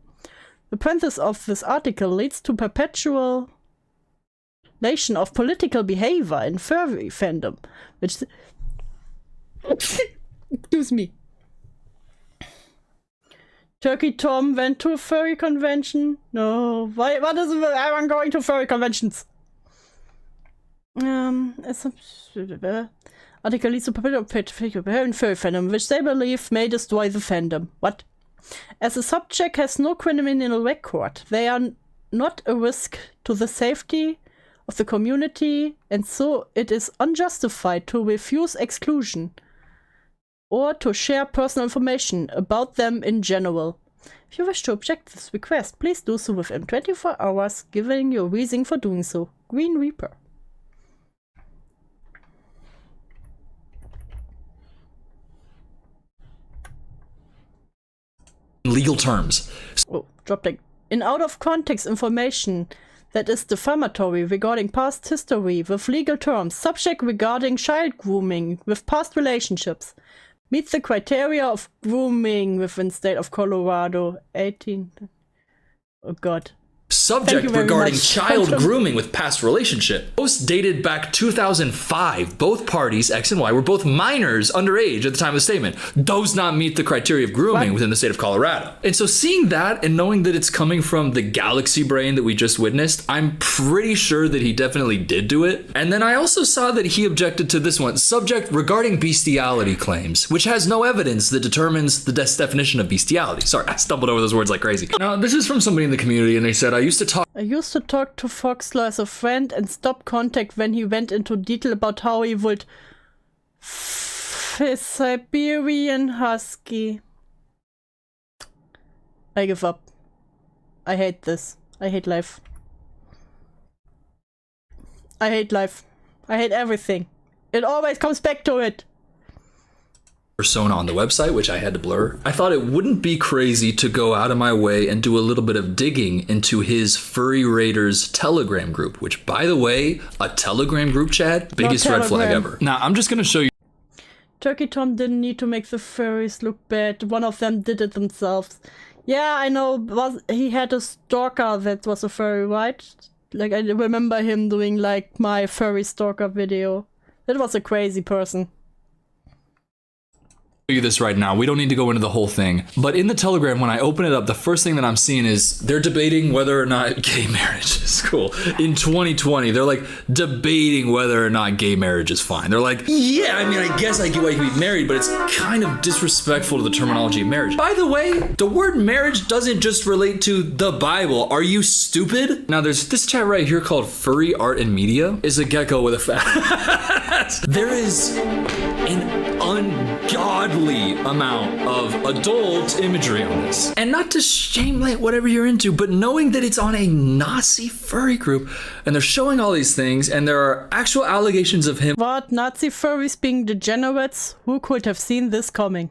The premise of this article leads to perpetuation of political behavior in furry fandom, which... Excuse me. Turkey Tom went to a furry convention. No, why? What is everyone going to furry conventions? Article leads to perpetuation in furry fandom, which they believe may destroy the fandom. What? As the subject has no criminal record, they are not a risk to the safety of the community, and so it is unjustified to refuse exclusion or to share personal information about them in general. If you wish to object this request, please do so within 24 hours, giving your reason for doing so. Green Reaper. Legal terms. Oh, drop tag. In out-of-context information that is defamatory regarding past history with legal terms, subject regarding child grooming with past relationships, meets the criteria of grooming within state of Colorado. 18. Oh God. Subject regarding child grooming with past relationship. Post dated back 2005. Both parties, X and Y, were both minors underage at the time of the statement. Does not meet the criteria of grooming within the state of Colorado. And so seeing that and knowing that it's coming from the galaxy brain that we just witnessed, I'm pretty sure that he definitely did do it. And then I also saw that he objected to this one. Subject regarding bestiality claims, which has no evidence that determines the definition of bestiality. Sorry, I stumbled over those words like crazy. Now, this is from somebody in the community, and they said, I used to talk to Foxler as a friend and stopped contact when he went into detail about how he would his Siberian Husky. I give up. I hate this. I hate life. I hate life. I hate everything. It always comes back to it. Persona on the website, which I had to blur. I thought it wouldn't be crazy to go out of my way and do a little bit of digging into his Furry Raiders Telegram group, which, by the way, a Telegram group, Chad, biggest red flag ever. Now, I'm just going to show you. Turkey Tom didn't need to make the furries look bad. One of them did it themselves. Yeah, I know. He had a stalker that was a furry, right? Like, I remember him doing, like, my furry stalker video. That was a crazy person. You this right now. We don't need to go into the whole thing. But in the Telegram, when I open it up, the first thing that I'm seeing is they're debating whether or not gay marriage is cool. In 2020, they're like debating whether or not gay marriage is fine. They're like, yeah, I mean, I guess I get why you can be married, but it's kind of disrespectful to the terminology of marriage. By the way, the word marriage doesn't just relate to the Bible. Are you stupid? Now, there's this chat right here called Furry Art and Media. Is a gecko with a fat. There is an ungodly amount of adult imagery on this. And not to shame like whatever you're into, but knowing that it's on a Nazi furry group and they're showing all these things and there are actual allegations of him. What? Nazi furries being degenerates? Who could have seen this coming?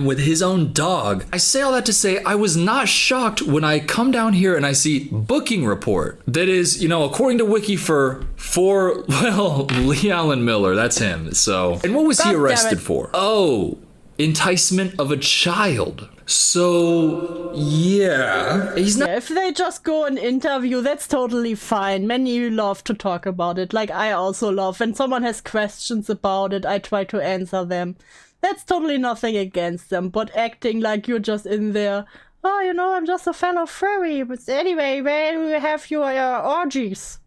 With his own dog. I say all that to say I was not shocked when I come down here and I see booking report that is, you know, according to WikiFur, for, well, Lee Allen Miller, that's him. So, and what was he arrested for? Oh, enticement of a child. So, yeah. He's not. Yeah, if they just go and interview, that's totally fine. Many love to talk about it. Like, I also love. When someone has questions about it, I try to answer them. That's totally nothing against them, but acting like you're just in there, oh, you know, I'm just a fellow furry, but anyway, where do you have your orgies?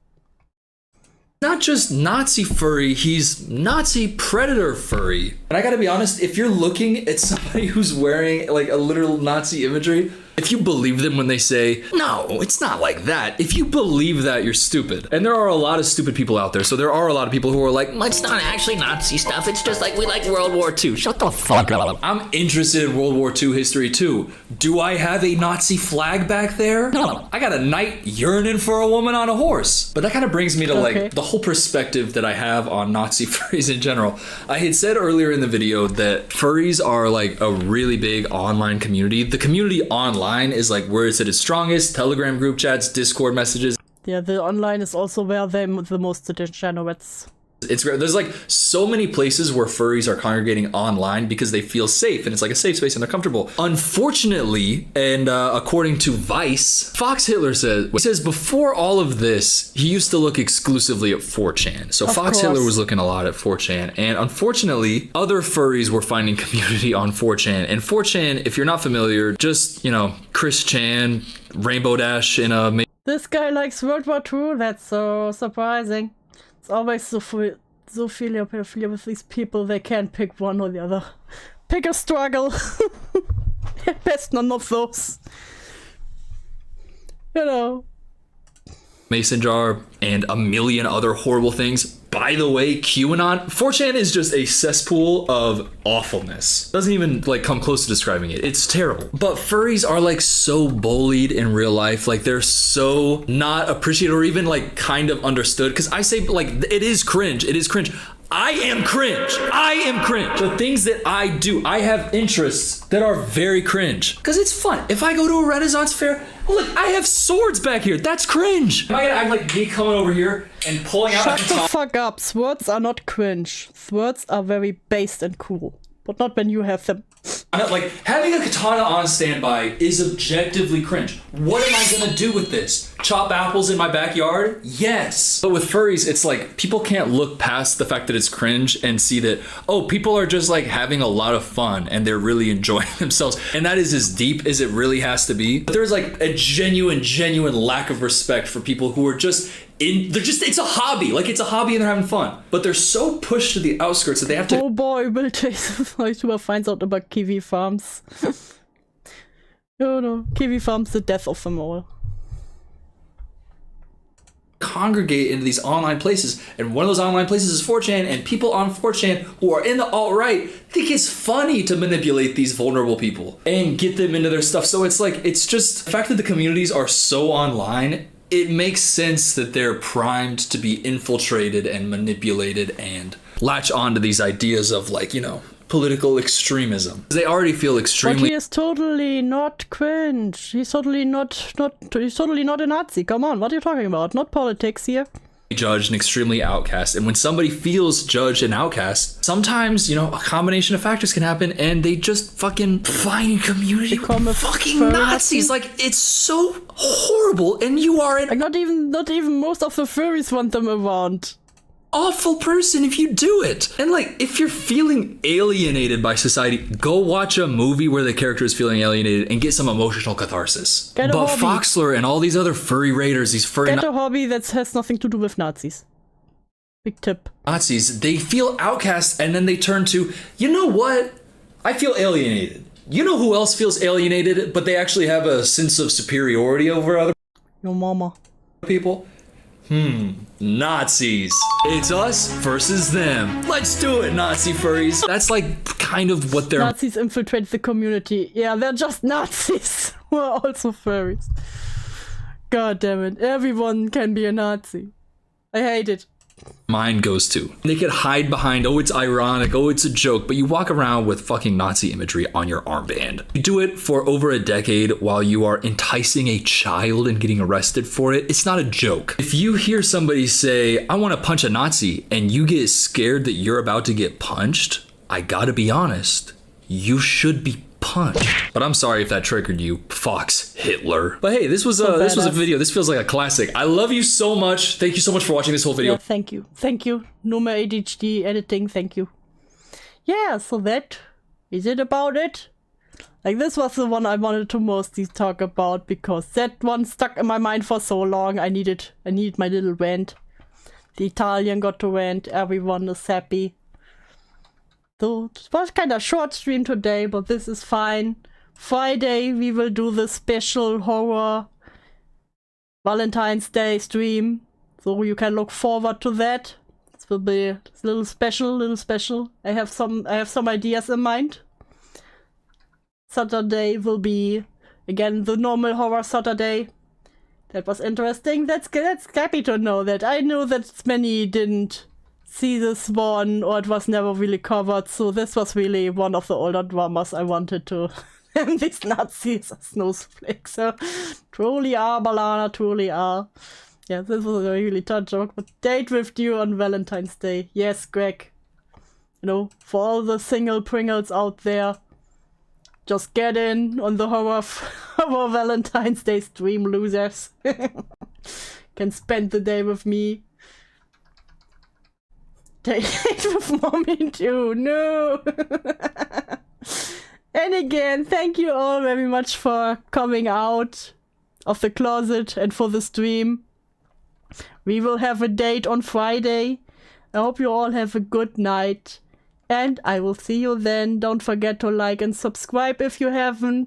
Not just Nazi furry, he's Nazi predator furry. And I gotta be honest, if you're looking at somebody who's wearing like a literal Nazi imagery, if you believe them when they say, no, it's not like that, if you believe that, you're stupid. And there are a lot of stupid people out there. So there are a lot of people who are like, it's not actually Nazi stuff, it's just like we like World War II. Shut the fuck up. I'm interested in World War II history too. Do I have a Nazi flag back there? No. I got a knight yearning for a woman on a horse. But that kind of brings me to like the whole perspective that I have on Nazi furries in general. I had said earlier in the video that furries are like a really big online community. The community online is like where it's at its strongest. Telegram group chats, Discord messages. Yeah, the online is also where they're the most degenerates. It's great. There's like so many places where furries are congregating online because they feel safe and it's like a safe space and they're comfortable. Unfortunately, and according to Vice, Fox Hitler says before all of this, he used to look exclusively at 4chan. So Fox Hitler was looking a lot at 4chan, and unfortunately, other furries were finding community on 4chan. And 4chan, if you're not familiar, just, you know, Chris Chan, Rainbow Dash in a... This guy likes World War II. That's so surprising. It's always so philia with these people. They can't pick one or the other. Pick a struggle. Best none of those. You know. Mason jar and a million other horrible things. By the way, QAnon, 4chan is just a cesspool of awfulness. Doesn't even like come close to describing it. It's terrible. But furries are like so bullied in real life. Like they're so not appreciated or even like kind of understood. Because I say like it is cringe. It is cringe. I am cringe. I am cringe. The things that I do, I have interests that are very cringe. Because it's fun. If I go to a Renaissance fair, look, I have swords back here. That's cringe. Am I gonna act like me coming over here and pulling out Shut the fuck up. Swords are not cringe. Swords are very based and cool. But not when you have them. Like, having a katana on standby is objectively cringe. What am I gonna do with this? Chop apples in my backyard? Yes. But with furries, it's like, people can't look past the fact that it's cringe and see that, oh, people are just like having a lot of fun and they're really enjoying themselves. And that is as deep as it really has to be. But there's like a genuine lack of respect for people who are just it's a hobby. Like, it's a hobby and they're having fun. But they're so pushed to the outskirts that they have to... Oh boy, will YouTuber finds out about kiwi farms. No, kiwi farms, the death of them all. Congregate into these online places, and one of those online places is 4chan, and people on 4chan who are in the alt-right think it's funny to manipulate these vulnerable people and get them into their stuff. So it's like, it's just the fact that the communities are so online, it makes sense that they're primed to be infiltrated and manipulated and latch onto these ideas of, like, you know, political extremism. They already feel extremely... But he is totally not cringe. He's totally not a Nazi. Come on, what are you talking about? Not politics here. Judged and extremely outcast. And when somebody feels judged and outcast, sometimes, you know, a combination of factors can happen and they just fucking find community with fucking Nazis. Like, it's so horrible, and you are an... Like, not even most of the furries want them around. Awful person if you do it. And like, if you're feeling alienated by society, go watch a movie where the character is feeling alienated and get some emotional catharsis. But Foxler and all these other furry raiders, these furry... Get a hobby that has nothing to do with Nazis. Big tip. Nazis, they feel outcast and then they turn to, you know what? I feel alienated. You know who else feels alienated, but they actually have a sense of superiority over other... Your mama. ...people? Nazis. It's us versus them. Let's do it, Nazi furries. That's like kind of what they're... Nazis infiltrate the community. Yeah, they're just Nazis who are also furries. God damn it. Everyone can be a Nazi. I hate it. Mind goes to. They could hide behind, oh, it's ironic, oh, it's a joke, but you walk around with fucking Nazi imagery on your armband. You do it for over a decade while you are enticing a child and getting arrested for it. It's not a joke. If you hear somebody say, I want to punch a Nazi, and you get scared that you're about to get punched, I gotta be honest, you should be punched. But I'm sorry if that triggered you, Fox Hitler. But hey, this was a video. This feels like a classic. I love you so much. Thank you so much for watching this whole video. Yeah, thank you. No more ADHD editing. Thank you. Yeah, so that is it about it. Like, this was the one I wanted to mostly talk about because that one stuck in my mind for so long. I needed my little rant. The Italian got to rent. Everyone is happy. So it was kind of short stream today, but this is fine. Friday we will do the special horror Valentine's Day stream. So you can look forward to that. It will be a little special. I have some ideas in mind. Saturday will be again the normal horror Saturday. That was interesting. That's happy to know that. I know that many didn't see this one, or it was never really covered, so this was really one of the older dramas I wanted to. And these Nazis are snowflakes, so truly are, Balana, truly are. Yeah, this was a really tough joke, but date with you on Valentine's Day. Yes, Greg. You know, for all the single Pringles out there, just get in on the horror Valentine's Day stream, losers. Can spend the day with me. Date with mommy too, no! And again, thank you all very much for coming out of the closet and for the stream. We will have a date on Friday. I hope you all have a good night. And I will see you then. Don't forget to like and subscribe if you haven't.